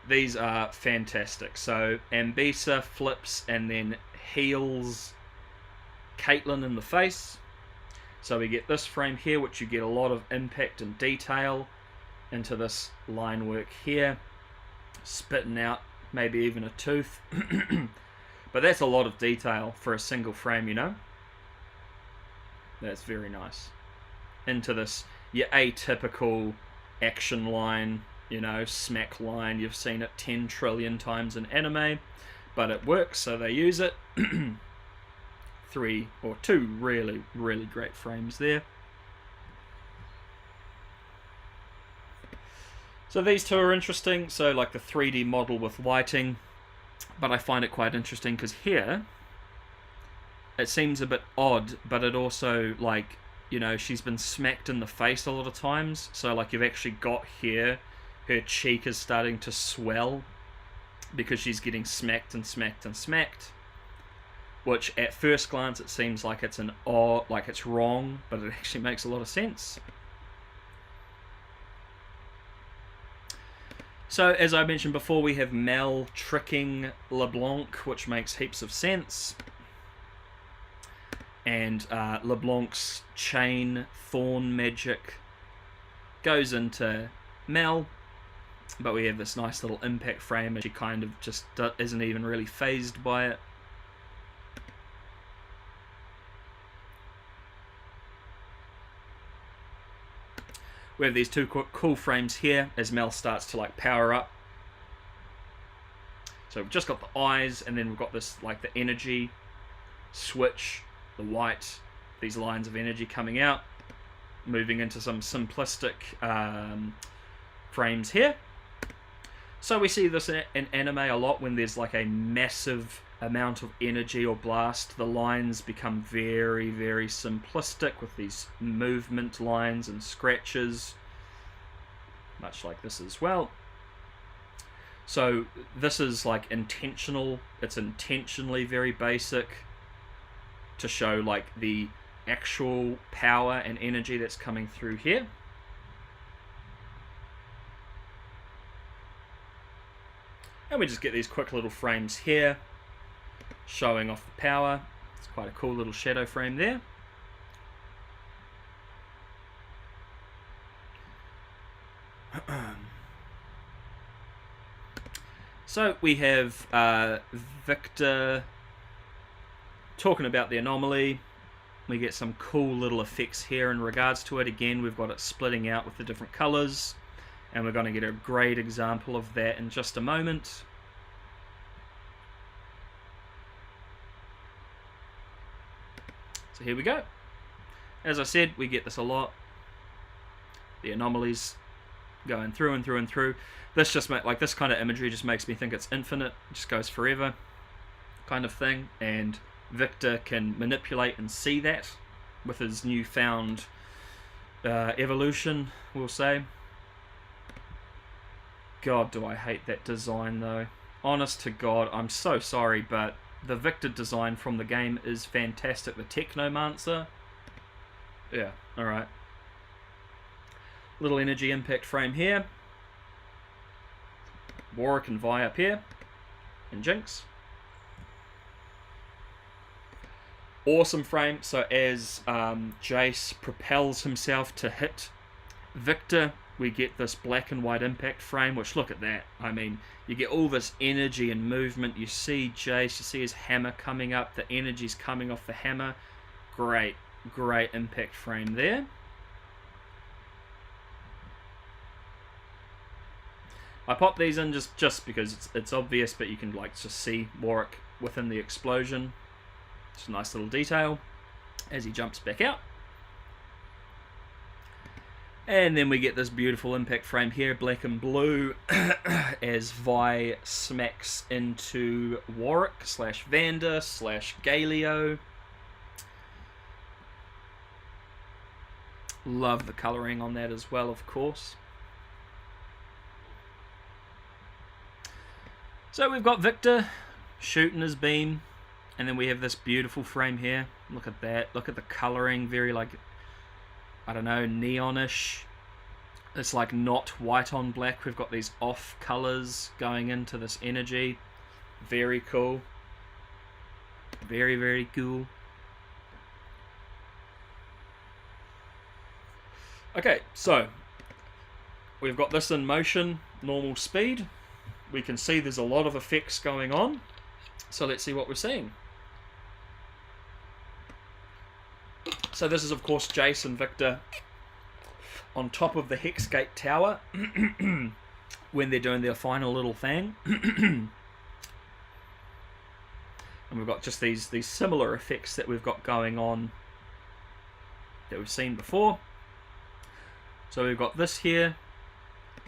[SPEAKER 1] These are fantastic. So Ambisa flips and then heals Caitlyn in the face. So we get this frame here, which you get a lot of impact and detail into this line work here, spitting out maybe even a tooth. But that's a lot of detail for a single frame, you know? That's very nice. Into this, your atypical action line, you know, smack line. You've seen it 10 trillion times in anime, but it works, so they use it. 3 or 2 really, really great frames there. So these two are interesting. So like the 3D model with lighting, but I find it quite interesting because here it seems a bit odd, but it also, like, you know, she's been smacked in the face a lot of times. So like you've actually got here, her cheek is starting to swell because she's getting smacked and smacked and smacked. Which at first glance it seems like it's like it's wrong, but it actually makes a lot of sense. So as I mentioned before, we have Mel tricking LeBlanc, which makes heaps of sense. And LeBlanc's chain thorn magic goes into Mel, but we have this nice little impact frame, and she kind of just isn't even really phased by it. We have these two cool frames here as Mel starts to like power up. So we've just got the eyes, and then we've got this like the energy switch, the white, these lines of energy coming out, moving into some simplistic frames here. So we see this in anime a lot when there's like a massive amount of energy or blast. The lines become very, very simplistic with these movement lines and scratches, much like this as well. So this is like intentional. It's intentionally very basic to show like the actual power and energy that's coming through here. And we just get these quick little frames here showing off the power. It's quite a cool little shadow frame there. So we have Victor talking about the anomaly. We get some cool little effects here in regards to it. Again, we've got it splitting out with the different colors, and we're going to get a great example of that in just a moment. So here we go. As I said, we get this a lot. The anomalies going through and through and through. This just like this kind of imagery just makes me think it's infinite. It just goes forever, kind of thing. And Victor can manipulate and see that with his newfound evolution, we'll say. God, do I hate that design though. Honest to God, I'm so sorry, but the Victor design from the game is fantastic. The Technomancer. Yeah, alright. Little energy impact frame here. Warwick and Vi up here. And Jinx. Awesome frame. So as Jace propels himself to hit Victor, we get this black and white impact frame, which, look at that. I mean, you get all this energy and movement. You see Jace, you see his hammer coming up. The energy's coming off the hammer. Great, great impact frame there. I pop these in just because it's obvious, but you can like just see Warwick within the explosion. It's a nice little detail as he jumps back out. And then we get this beautiful impact frame here, black and blue, as Vi smacks into Warwick / Vander / Galio. Love the colouring on that as well, of course. So we've got Victor shooting his beam, and then we have this beautiful frame here. Look at that. Look at the colouring, very like, I don't know, neonish. It's like not white on black. We've got these off colours going into this energy. Very cool. Very, very cool. Okay, so we've got this in motion, normal speed. We can see there's a lot of effects going on. So let's see what we're seeing. So this is, of course, Jace and Victor on top of the Hexgate Tower when they're doing their final little thing. And we've got just these similar effects that we've got going on that we've seen before. So we've got this here,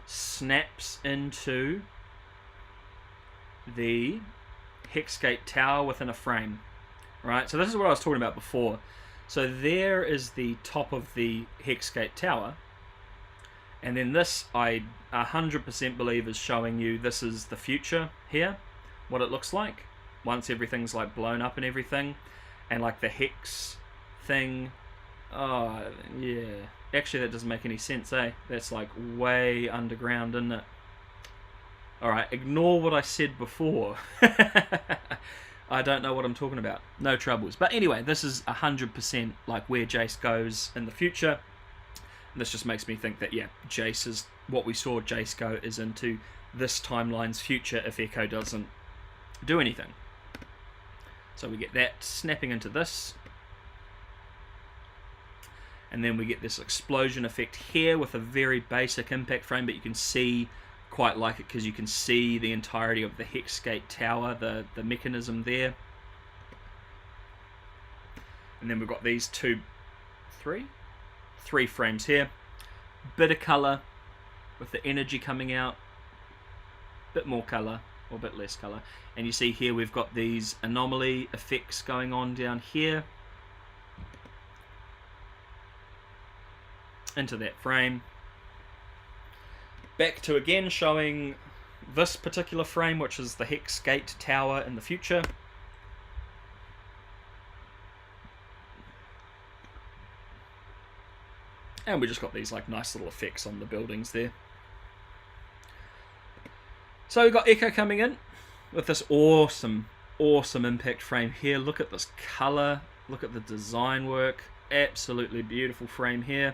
[SPEAKER 1] snaps into the Hexgate Tower within a frame. Right, so this is what I was talking about before. So there is the top of the Hexgate Tower, and then this I 100% believe is showing you this is the future here, what it looks like once everything's like blown up and everything, and like the hex thing. Oh yeah, actually that doesn't make any sense, eh? That's like way underground, isn't it? Alright, ignore what I said before. I don't know what I'm talking about. No troubles. But anyway, this is 100% like where Jace goes in the future. And this just makes me think that, yeah, Jace is what we saw Jace go is into this timeline's future if Echo doesn't do anything. So we get that snapping into this. And then we get this explosion effect here with a very basic impact frame, but you can see quite like it because you can see the entirety of the Hexgate Tower, the mechanism there. And then we've got these three frames here. Bit of colour with the energy coming out. Bit more colour or a bit less colour. And you see here we've got these anomaly effects going on down here. Into that frame. Back to again showing this particular frame, which is the Hexgate Tower in the future. And we just got these like nice little effects on the buildings there. So we've got Echo coming in with this awesome impact frame here. Look at this colour, look at the design work. Absolutely beautiful frame here.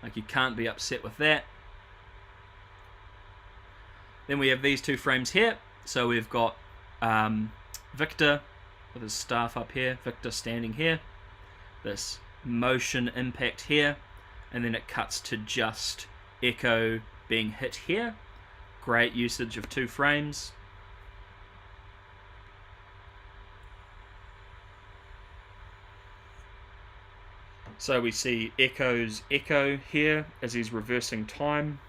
[SPEAKER 1] Like you can't be upset with that. Then we have these two frames here. So we've got Victor with his staff up here, Victor standing here, this motion impact here, and then it cuts to just Echo being hit here. Great usage of 2 frames. So we see Echo's echo here as he's reversing time,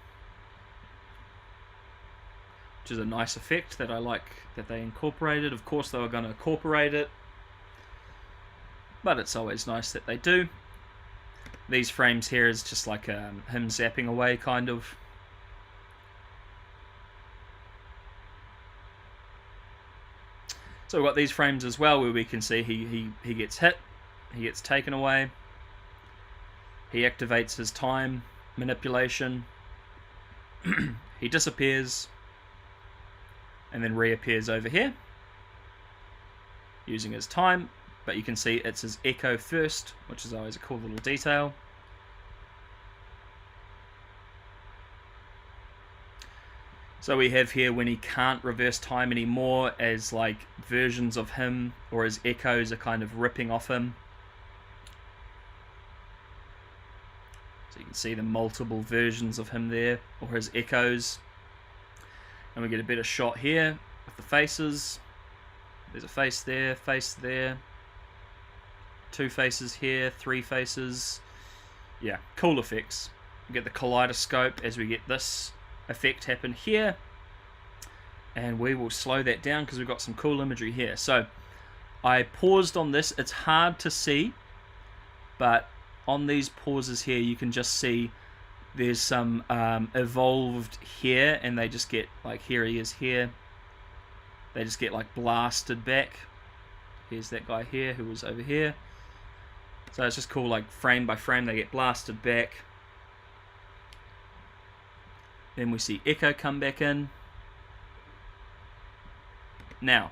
[SPEAKER 1] which is a nice effect that I like that they incorporated. Of course they were going to incorporate it, but it's always nice that they do. These frames here is just like him zapping away kind of. So we've got these frames as well where we can see he gets hit, he gets taken away, he activates his time manipulation, he disappears, and then reappears over here using his time, but you can see it's his echo first, which is always a cool little detail. So we have here when he can't reverse time anymore, as like versions of him or his echoes are kind of ripping off him. So you can see the multiple versions of him there, or his echoes. And we get a better shot here with the faces. There's a face there, 2 faces here, 3 faces. Yeah, cool effects. We get the kaleidoscope as we get this effect happen here. And we will slow that down because we've got some cool imagery here. So I paused on this. It's hard to see, but on these pauses here you can just see there's some evolved here, and they just get like, here he is here, they just get like blasted back. Here's that guy here who was over here. So it's just cool, like frame by frame they get blasted back. Then we see Echo come back in. Now,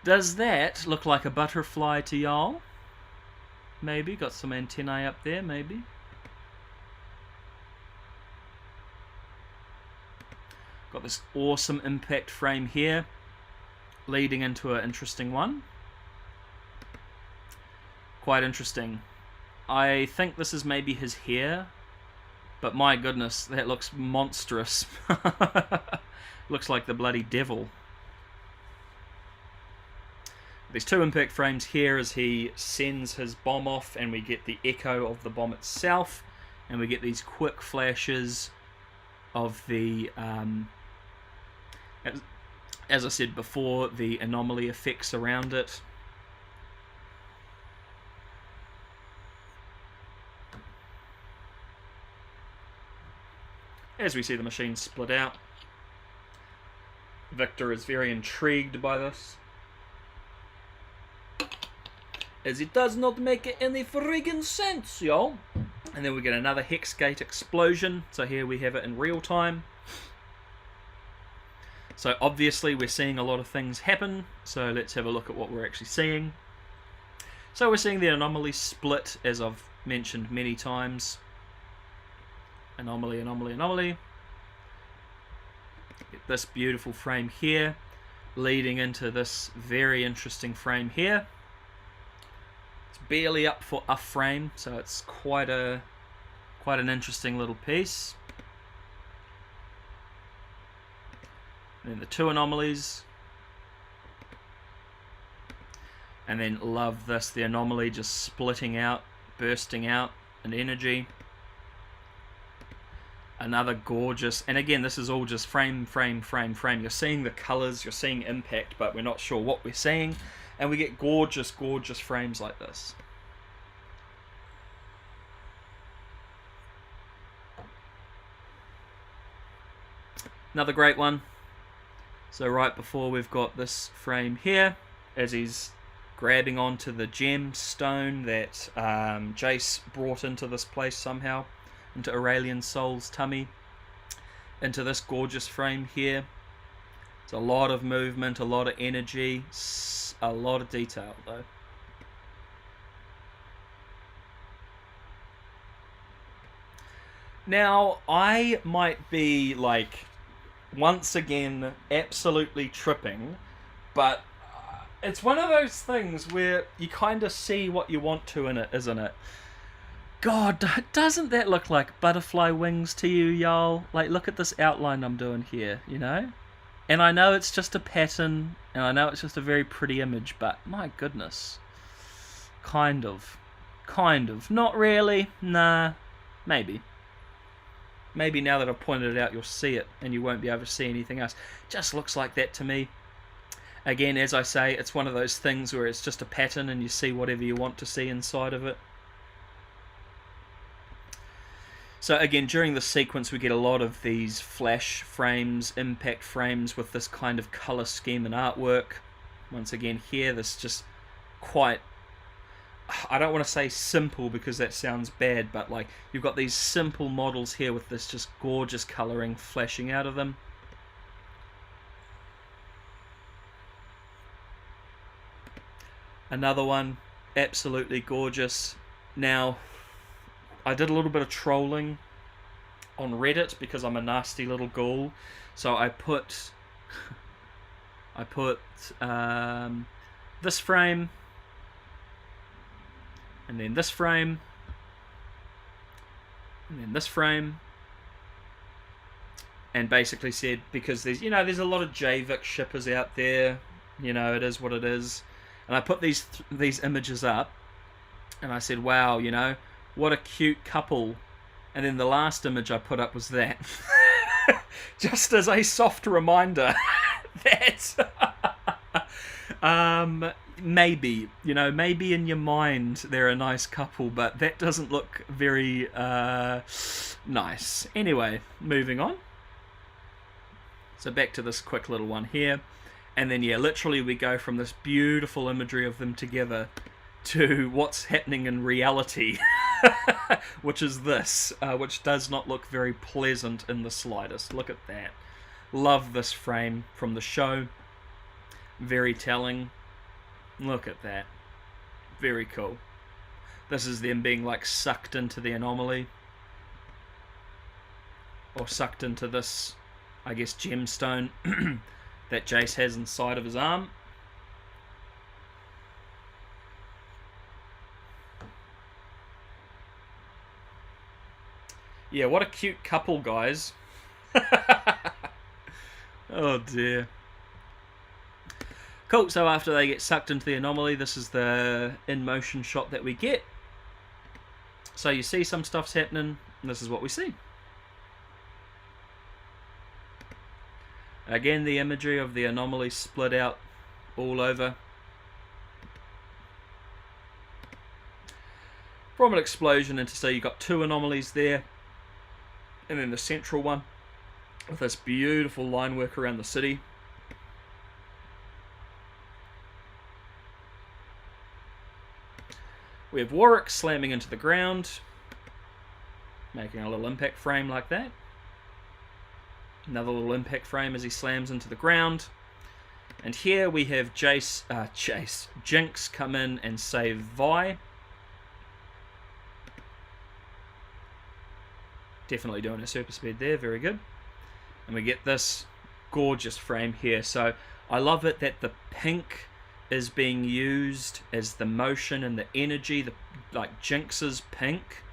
[SPEAKER 1] does that look like a butterfly to y'all? Maybe, got some antennae up there, maybe. Got this awesome impact frame here leading into an interesting one. Quite interesting. I think this is maybe his hair, but my goodness, that looks monstrous. Looks like the bloody devil. There's 2 impact frames here as he sends his bomb off, and we get the echo of the bomb itself, and we get these quick flashes of the, as I said before, the anomaly effects around it. As we see the machine split out, Victor is very intrigued by this, as it does not make any friggin' sense, y'all. And then we get another hex gate explosion, so here we have it in real time. So obviously we're seeing a lot of things happen, so let's have a look at what we're actually seeing. So we're seeing the anomaly split, as I've mentioned many times. Anomaly, anomaly, anomaly. Get this beautiful frame here, leading into this very interesting frame here. It's barely up for a frame, so it's quite an interesting little piece. And then the 2 anomalies. And then love this, the anomaly just splitting out, bursting out in energy. Another gorgeous, and again, this is all just frame, frame, frame, frame. You're seeing the colors, you're seeing impact, but we're not sure what we're seeing. And we get gorgeous, gorgeous frames like this. Another great one. So right before we've got this frame here, as he's grabbing onto the gemstone that Jace brought into this place somehow, into Aurelian Soul's tummy, into this gorgeous frame here. It's a lot of movement, a lot of energy, a lot of detail though. Now, I might be like, once again, absolutely tripping, but it's one of those things where you kind of see what you want to in it, isn't it? God, doesn't that look like butterfly wings to you, y'all? Like, look at this outline I'm doing here, you know? And I know it's just a pattern, and I know it's just a very pretty image, but my goodness. Kind of. Not really. Nah. Maybe. Maybe now that I've pointed it out, you'll see it, and you won't be able to see anything else. Just looks like that to me. Again, as I say, it's one of those things where it's just a pattern, and you see whatever you want to see inside of it. So again, during the sequence we get a lot of these flash frames, impact frames with this kind of colour scheme and artwork. Once again here, this just quite, I don't want to say simple because that sounds bad, but like you've got these simple models here with this just gorgeous colouring flashing out of them. Another one, absolutely gorgeous. Now, I did a little bit of trolling on Reddit because I'm a nasty little ghoul. So I put this frame, and then this frame, and then this frame, and basically said, because there's a lot of JVIC shippers out there, it is what it is, and I put these images up, and I said, wow, what a cute couple. And then the last image I put up was that. Just as a soft reminder that maybe in your mind they're a nice couple, but that doesn't look very nice. Anyway, moving on. So back to this quick little one here. And then, yeah, literally we go from this beautiful imagery of them together to what's happening in reality, which is this, which does not look very pleasant in the slightest. Look at that. Love this frame from the show. Very telling. Look at that. Very cool. This is them being like sucked into the anomaly. Or sucked into this, I guess, gemstone. that Jace has inside of his arm. Yeah, what a cute couple, guys. Oh dear. Cool, so after they get sucked into the anomaly, this is the in-motion shot that we get. So you see some stuff's happening, and this is what we see. Again, the imagery of the anomaly split out all over. From an explosion into, so you've got two anomalies there, and then the central one with this beautiful line work around the city. We have Warwick slamming into the ground, making a little impact frame like that. Another little impact frame as he slams into the ground. And here we have Jinx come in and save Vi. Definitely doing a super speed there, very good. And we get this gorgeous frame here. So I love it that the pink is being used as the motion and the energy, like Jinx's pink.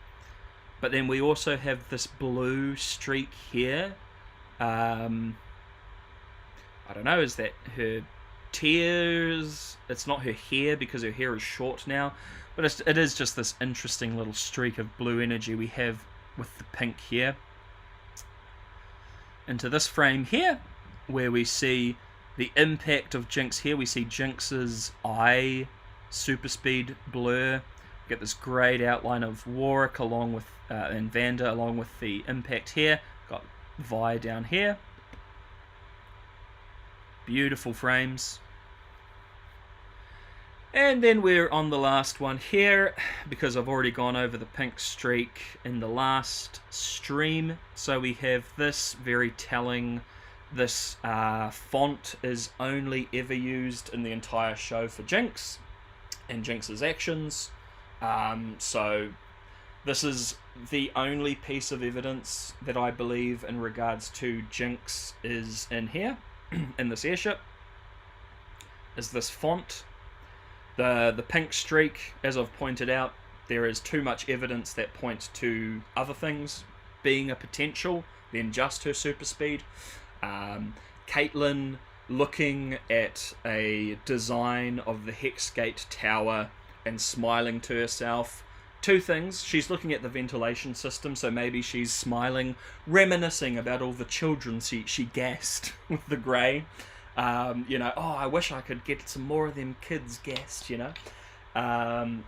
[SPEAKER 1] But then we also have this blue streak here. I don't know, is that her tears? It's not her hair because her hair is short now. But it is just this interesting little streak of blue energy we have with the pink here. Into this frame here, where we see the impact of Jinx here. We see Jinx's eye super speed blur. We get this great outline of Warwick along with and Vanda along with the impact here. Got Vi down here. Beautiful frames. And then we're on the last one here, because I've already gone over the pink streak in the last stream. So we have this very telling. This font is only ever used in the entire show for Jinx and Jinx's actions. So this is the only piece of evidence that I believe in regards to Jinx is in here, in this airship, is this font. The pink streak, as I've pointed out, there is too much evidence that points to other things being a potential than just her super speed. Caitlyn looking at a design of the Hexgate Tower and smiling to herself. Two things. She's looking at the ventilation system, so maybe she's smiling, reminiscing about all the children she gassed with the grey. Oh, I wish I could get some more of them kids gassed,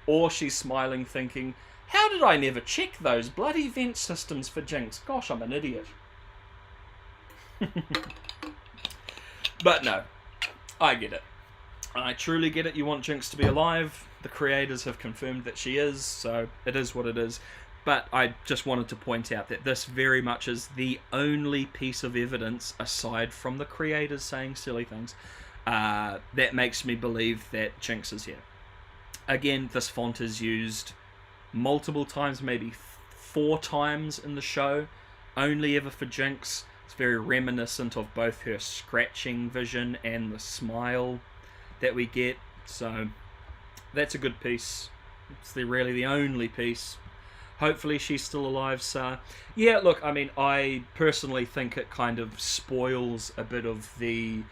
[SPEAKER 1] Or she's smiling thinking, how did I never check those bloody vent systems for Jinx? Gosh, I'm an idiot. But no, I get it. I truly get it. You want Jinx to be alive. The creators have confirmed that she is, so it is what it is. But I just wanted to point out that this very much is the only piece of evidence, aside from the creators saying silly things, that makes me believe that Jinx is here. Again, this font is used multiple times, maybe 4 times in the show, only ever for Jinx. It's very reminiscent of both her scratching vision and the smile that we get. So that's a good piece. It's really the only piece. Hopefully she's still alive, so... Yeah, look, I mean, I personally think it kind of spoils a bit of the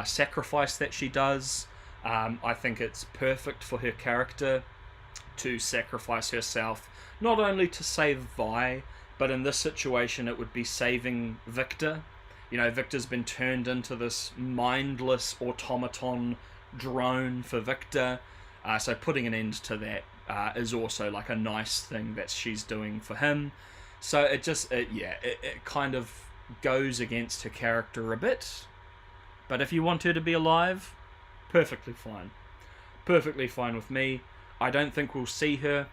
[SPEAKER 1] sacrifice that she does. I think it's perfect for her character to sacrifice herself, not only to save Vi, but in this situation it would be saving Victor. Victor's been turned into this mindless automaton drone for Victor, so putting an end to that is also like a nice thing that she's doing for him. So it kind of goes against her character a bit. But if you want her to be alive, perfectly fine. Perfectly fine with me. I don't think we'll see her.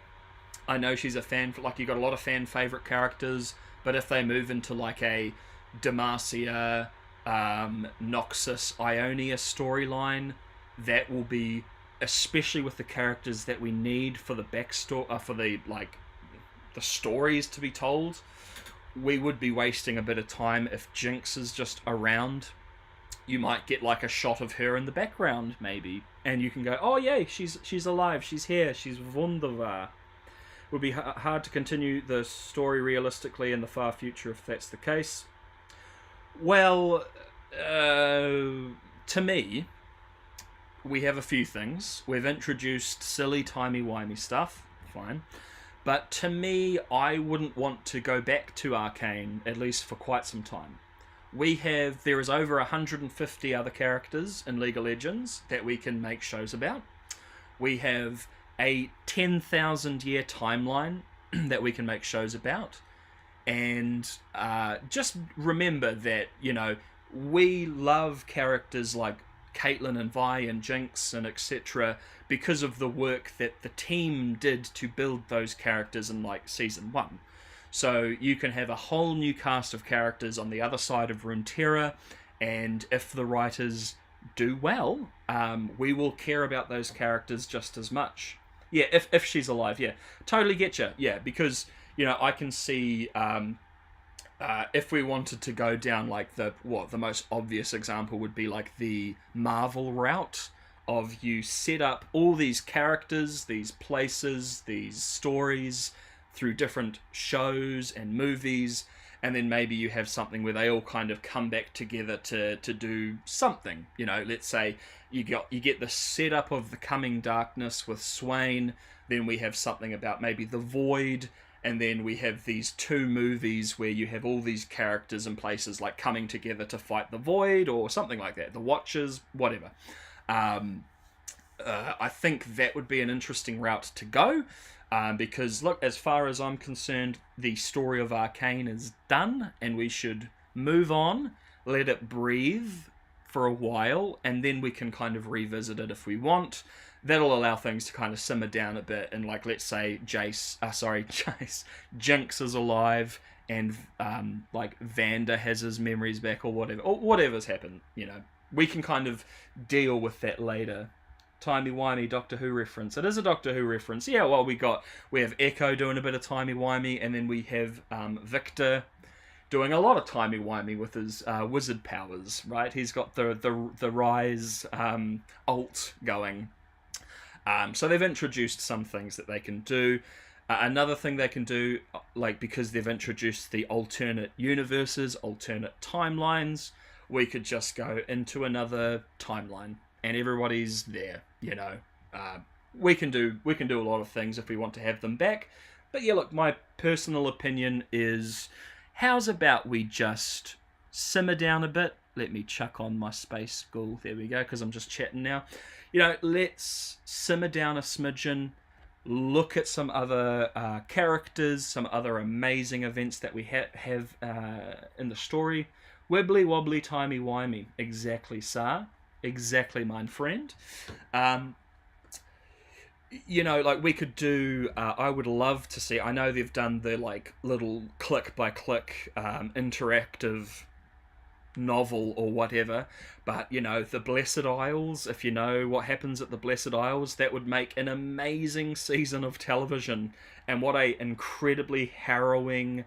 [SPEAKER 1] I know she's a fan, you got a lot of fan favourite characters, but if they move into like a Demacia, Noxus, Ionia storyline, that will be, especially with the characters that we need for the backstory, for the stories to be told, we would be wasting a bit of time if Jinx is just around. you might get like a shot of her in the background, maybe, and you can go, oh yay, she's alive, she's here, she's wunderbar. It would be hard to continue the story realistically in the far future if that's the case. Well, to me, we have a few things. We've introduced silly, timey-wimey stuff, fine. But to me, I wouldn't want to go back to Arcane, at least for quite some time. There is over 150 other characters in League of Legends that we can make shows about. We have a 10,000 year timeline that we can make shows about. And just remember that, we love characters like Caitlyn and Vi and Jinx and etc. because of the work that the team did to build those characters in like season 1. So you can have a whole new cast of characters on the other side of Runeterra, and if the writers do well, we will care about those characters just as much. Yeah, if she's alive, yeah. Totally get you. Yeah, because, I can see if we wanted to go down like the most obvious example would be like the Marvel route of you set up all these characters, these places, these stories through different shows and movies, and then maybe you have something where they all kind of come back together to do something. Let's say you get the setup of the Coming Darkness with Swain, then we have something about maybe the Void, and then we have these 2 movies where you have all these characters and places like coming together to fight the Void or something like that, the Watchers, whatever. I think that would be an interesting route to go. Because, look, as far as I'm concerned, the story of Arcane is done, and we should move on, let it breathe for a while, and then we can kind of revisit it if we want. That'll allow things to kind of simmer down a bit, and like, let's say Jinx is alive, and like Vander has his memories back, or whatever's happened. We can kind of deal with that later. Timey-wimey Doctor Who reference. It is a Doctor Who reference. Yeah, well, we have Echo doing a bit of timey-wimey, and then we have Victor doing a lot of timey-wimey with his wizard powers, right? He's got the Rise ult going. So they've introduced some things that they can do. Another thing they can do, because they've introduced the alternate universes, alternate timelines, we could just go into another timeline. And everybody's there, We can do a lot of things if we want to have them back. But yeah, look, my personal opinion is, how's about we just simmer down a bit? Let me chuck on my space ghoul. There we go, because I'm just chatting now. Let's simmer down a smidgen. Look at some other characters, some other amazing events that we have in the story. Wibbly wobbly timey wimey. Exactly, sir. Exactly, my friend. We could do, I would love to see, I know they've done the little click by click interactive novel or whatever, but the Blessed Isles, if you know what happens at the Blessed Isles, that would make an amazing season of television, and what a incredibly harrowing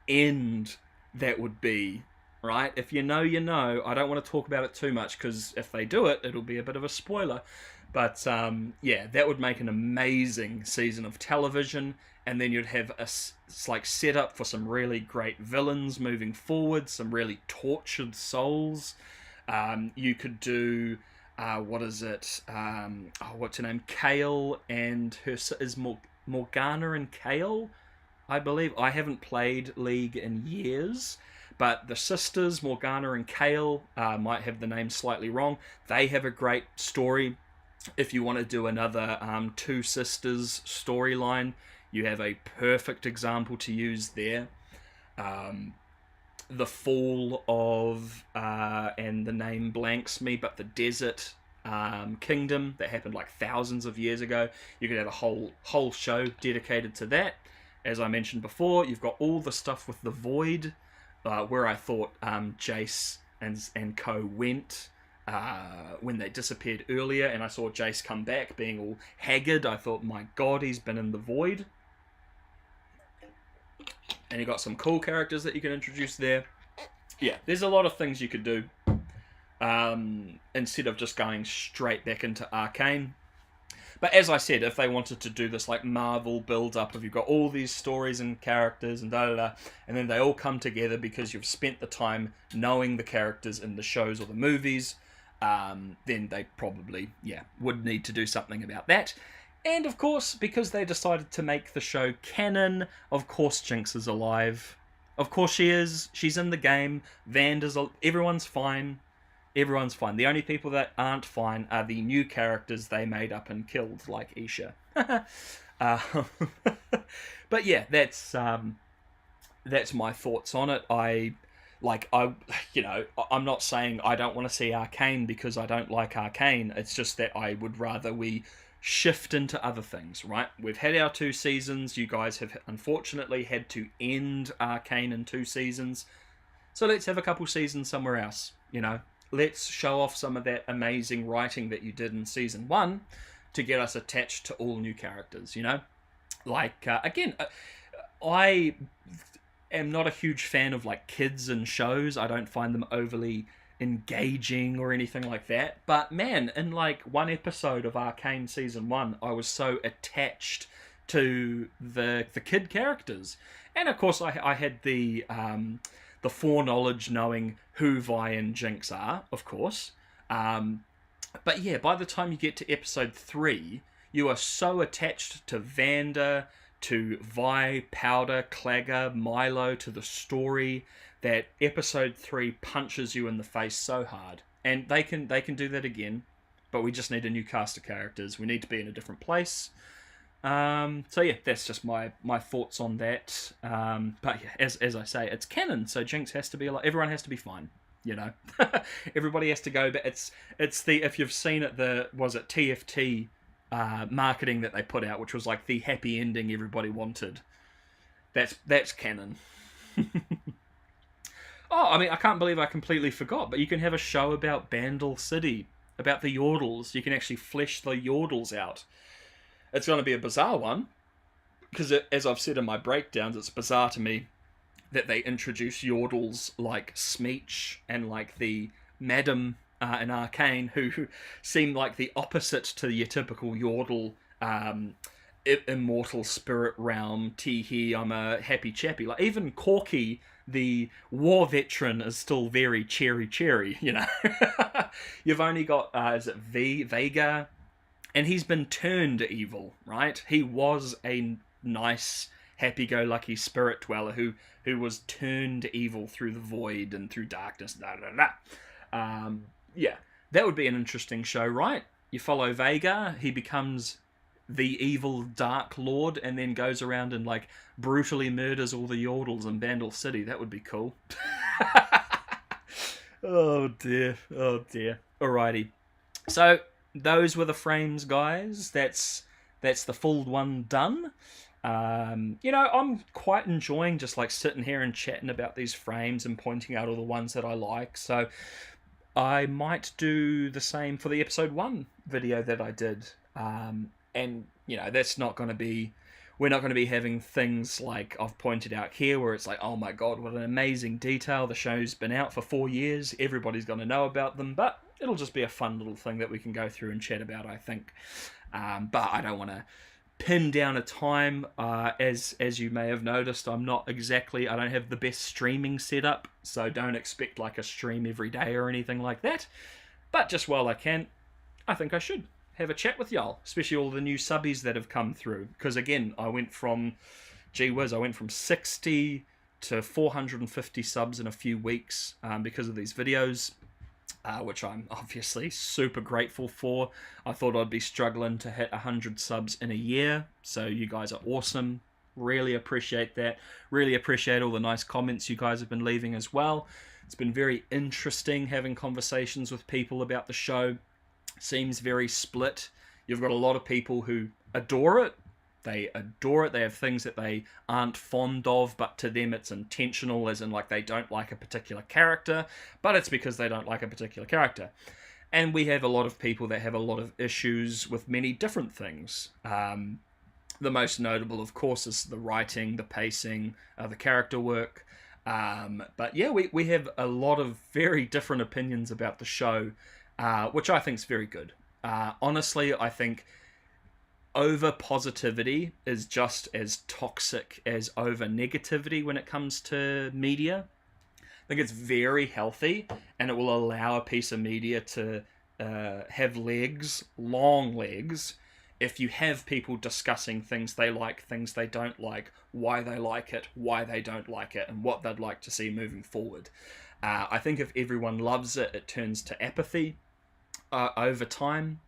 [SPEAKER 1] end that would be. Right? If you know, you know. I don't want to talk about it too much, because if they do it, it'll be a bit of a spoiler. But, yeah, that would make an amazing season of television, and then you'd have set up for some really great villains moving forward, some really tortured souls. You could do, what's her name? Kale and her, is Morgana and Kale, I believe. I haven't played League in years. But the sisters, Morgana and Kale, might have the name slightly wrong. They have a great story. If you want to do another Two Sisters storyline, you have a perfect example to use there. The fall of, and the name blanks me, but the Desert Kingdom that happened like thousands of years ago. You could have a whole show dedicated to that. As I mentioned before, you've got all the stuff with the Void, where I thought Jace and co went when they disappeared earlier, and I saw Jace come back being all haggard. I thought, my god, he's been in the Void. And you got some cool characters that you can introduce there. Yeah, there's a lot of things you could do. instead of just going straight back into Arcane. But as I said, if they wanted to do this like Marvel build-up, if you've got all these stories and characters and da da da, and then they all come together because you've spent the time knowing the characters in the shows or the movies, then they probably, would need to do something about that. And of course, because they decided to make the show canon, of course Jinx is alive. Of course she is. She's in the game. Vanda's... Everyone's fine. Everyone's fine. The only people that aren't fine are the new characters they made up and killed, like Isha. But yeah, that's my thoughts on it. I'm not saying I don't want to see Arcane because I don't like Arcane. It's just that I would rather we shift into other things, right? We've had our 2 seasons. You guys have unfortunately had to end Arcane in 2 seasons. So let's have a couple seasons somewhere else, Let's show off some of that amazing writing that you did in season 1 to get us attached to all new characters, I am not a huge fan of like kids and shows. I don't find them overly engaging or anything like that. But man, in like one episode of Arcane season 1, I was so attached to the kid characters. And of course I had the foreknowledge knowing who Vi and Jinx are, of course. But yeah, by the time you get to episode 3, you are so attached to Vanda, to Vi, Powder, Clagger, Milo, to the story, that episode 3 punches you in the face so hard. And they can do that again, but we just need a new cast of characters. We need to be in a different place. So yeah, that's just my thoughts on that. But yeah, as I say, it's canon, so Jinx has to be alive. Everyone has to be fine, Everybody has to go. But it's the, if you've seen it, was it TFT marketing that they put out, which was like the happy ending everybody wanted. That's canon. Oh, I mean, I can't believe I completely forgot. But you can have a show about Bandle City, about the Yordles. You can actually flesh the Yordles out. It's going to be a bizarre one, because as I've said in my breakdowns, it's bizarre to me that they introduce Yordles like Smeech and like the Madam in Arcane, who seem like the opposite to your typical Yordle immortal spirit realm, tee-hee, I'm a happy chappy. Like even Corky, the war veteran, is still very cherry, You've only got, is it Vega? And he's been turned evil, right? He was a nice, happy-go-lucky spirit dweller who was turned evil through the void and through darkness. Yeah, that would be an interesting show, right? You follow Vega, he becomes the evil Dark Lord, and then goes around and like brutally murders all the Yordles in Bandle City. That would be cool. Oh dear. Alrighty. So those were the frames, guys. That's the full one done. I'm quite enjoying just like sitting here and chatting about these frames and pointing out all the ones that I like. So I might do the same for the episode 1 video that I did. And that's not going to be... We're not going to be having things like I've pointed out here where it's like, oh my god, what an amazing detail. The show's been out for 4 years. Everybody's going to know about them. But it'll just be a fun little thing that we can go through and chat about, I think. But I don't want to pin down a time. As you may have noticed, I don't have the best streaming setup. So don't expect like a stream every day or anything like that. But just while I can, I think I should have a chat with y'all, especially all the new subbies that have come through. Because again, I went from 60 to 450 subs in a few weeks because of these videos, which I'm obviously super grateful for. I thought I'd be struggling to hit 100 subs in a year, so you guys are awesome. Really appreciate that. Really appreciate all the nice comments you guys have been leaving as well. It's been very interesting having conversations with people about the show. Seems very split. You've got a lot of people who adore it. They adore it. They have things that they aren't fond of, but to them it's intentional, as in like they don't like a particular character, but it's because they don't like a particular character. And we have a lot of people that have a lot of issues with many different things. The most notable, of course, is the writing, the pacing, the character work. But yeah, we have a lot of very different opinions about the show, which I think is very good. Honestly, I think over positivity is just as toxic as over negativity when it comes to media. I think it's very healthy, and it will allow a piece of media to have legs, long legs, if you have people discussing things they like, things they don't like, why they like it, why they don't like it, and what they'd like to see moving forward. I think if everyone loves it, it turns to apathy over time.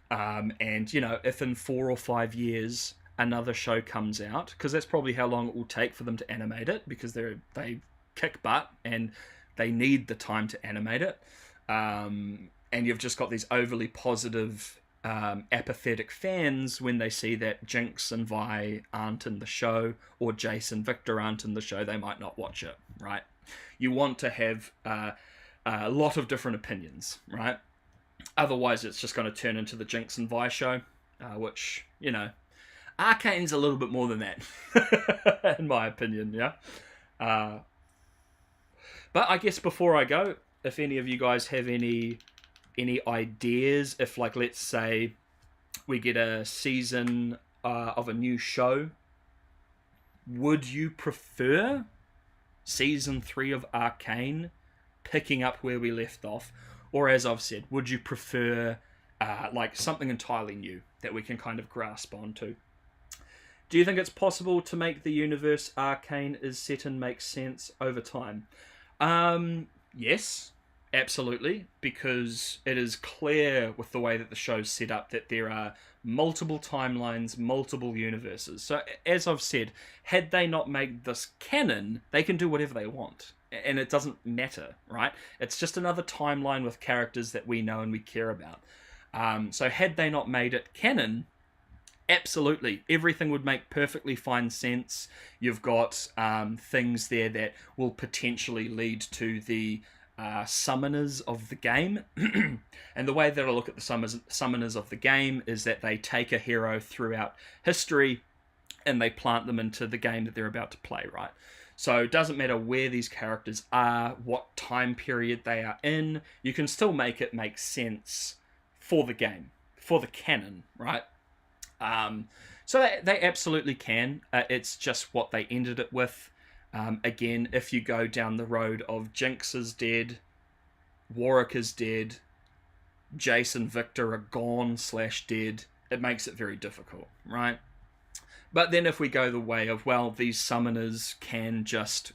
[SPEAKER 1] And, you know, if in 4 or 5 years another show comes out, because that's probably how long it will take for them to animate it, because they kick butt and they need the time to animate it. And you've just got these overly positive, apathetic fans when they see that Jinx and Vi aren't in the show, or Jace and Victor aren't in the show, they might not watch it, right? You want to have a lot of different opinions, right? Otherwise, it's just going to turn into the Jinx and Vi show, which, you know, Arcane's a little bit more than that, in my opinion, yeah? But I guess before I go, if any of you guys have any ideas, if, like, let's say we get a season of a new show, would you prefer season 3 of Arcane picking up where we left off? Or, as I've said, would you prefer like something entirely new that we can kind of grasp onto? Do you think it's possible to make the universe Arcane is set in make sense over time? Yes, absolutely, because it is clear with the way that the show's set up that there are multiple timelines, multiple universes. So, as I've said, had they not made this canon, they can do whatever they want. And it doesn't matter, right? It's just another timeline with characters that we know and we care about. So had they not made it canon, absolutely, everything would make perfectly fine sense. You've got things there that will potentially lead to the summoners of the game. And the way that I look at the summoners of the game is that they take a hero throughout history and they plant them into the game that they're about to play, right? So it doesn't matter where these characters are, what time period they are in, you can still make it make sense for the game, for the canon, right? So they absolutely can. It's just what they ended it with. Again, if you go down the road of Jinx is dead, Warwick is dead, Jace and Victor are gone/dead, it makes it very difficult, right? But then if we go the way of, well, these summoners can just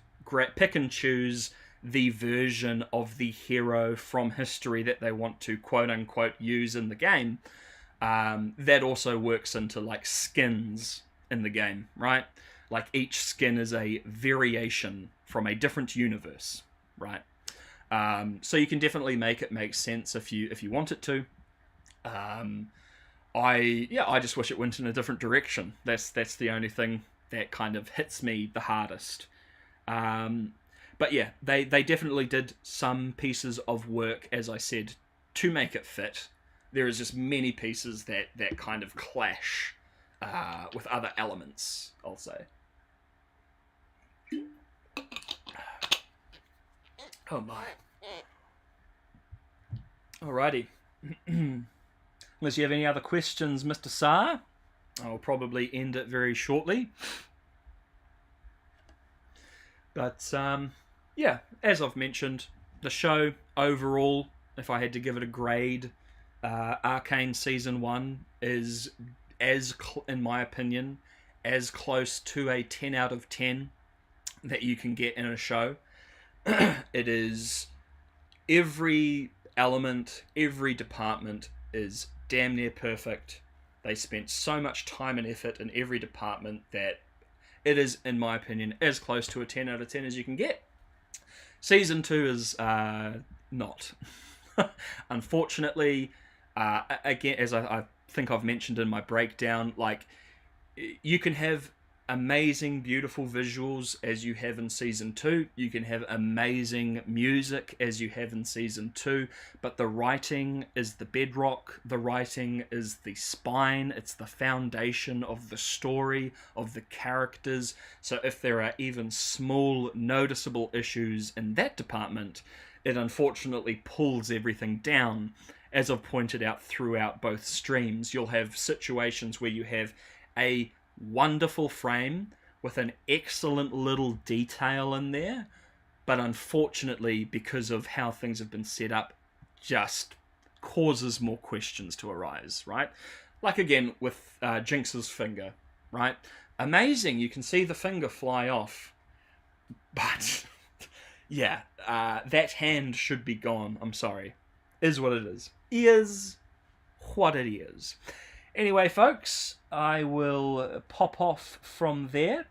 [SPEAKER 1] pick and choose the version of the hero from history that they want to quote-unquote use in the game, that also works into, like, skins in the game, right? Like, each skin is a variation from a different universe, right? So you can definitely make it make sense if you want it to. I just wish it went in a different direction. That's the only thing that kind of hits me the hardest. But yeah, they definitely did some pieces of work, as I said, to make it fit. There is just many pieces that kind of clash with other elements, I'll say. Oh my. Alrighty. Unless you have any other questions, Mr. Saar, I'll probably end it very shortly. But, yeah, as I've mentioned, the show overall, if I had to give it a grade, Arcane Season 1 is, in my opinion, as close to a 10 out of 10 that you can get in a show. It is every element, every department is damn near perfect. They spent so much time and effort in every department that it is, in my opinion, as close to a 10 out of 10 as you can get. Season 2 is not. Unfortunately, again, as I think I've mentioned in my breakdown, like, you can have amazing, beautiful visuals as you have in Season 2. You can have amazing music as you have in Season 2. But the writing is the bedrock. The writing is the spine. It's the foundation of the story, of the characters. So if there are even small, noticeable issues in that department, it unfortunately pulls everything down. As I've pointed out throughout both streams, you'll have situations where you have a wonderful frame with an excellent little detail in there, but unfortunately, because of how things have been set up, just causes more questions to arise, right? Like again with Jinx's finger, right? Amazing, you can see the finger fly off, but yeah, that hand should be gone. I'm sorry. Is what it is. Is what it is. Anyway, folks, I will pop off from there.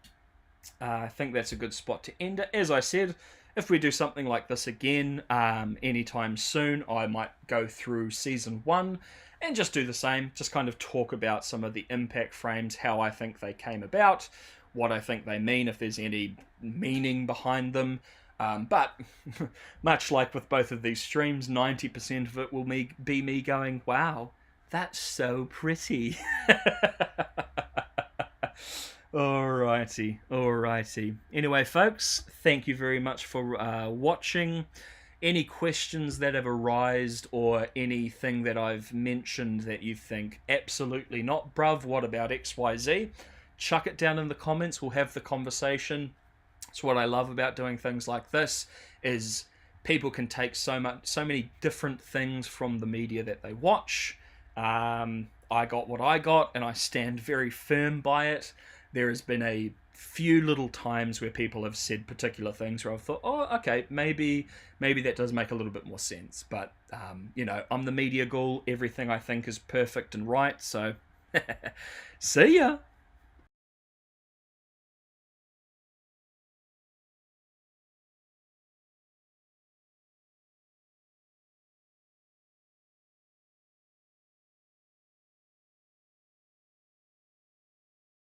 [SPEAKER 1] I think that's a good spot to end it. As I said, if we do something like this again anytime soon, I might go through Season 1 and just do the same. Just kind of talk about some of the impact frames, how I think they came about, what I think they mean, if there's any meaning behind them. But much like with both of these streams, 90% of it will be me going, wow, that's so pretty. Alrighty. Anyway, folks, thank you very much for watching. Any questions that have arisen or anything that I've mentioned that you think, absolutely not, bruv, what about XYZ? Chuck it down in the comments, we'll have the conversation. It's what I love about doing things like this, is people can take so many different things from the media that they watch. I got what I got, and I stand very firm by it. There has been a few little times where people have said particular things where I've thought, oh, okay, maybe that does make a little bit more sense. But, I'm the media ghoul. Everything I think is perfect and right, so see ya!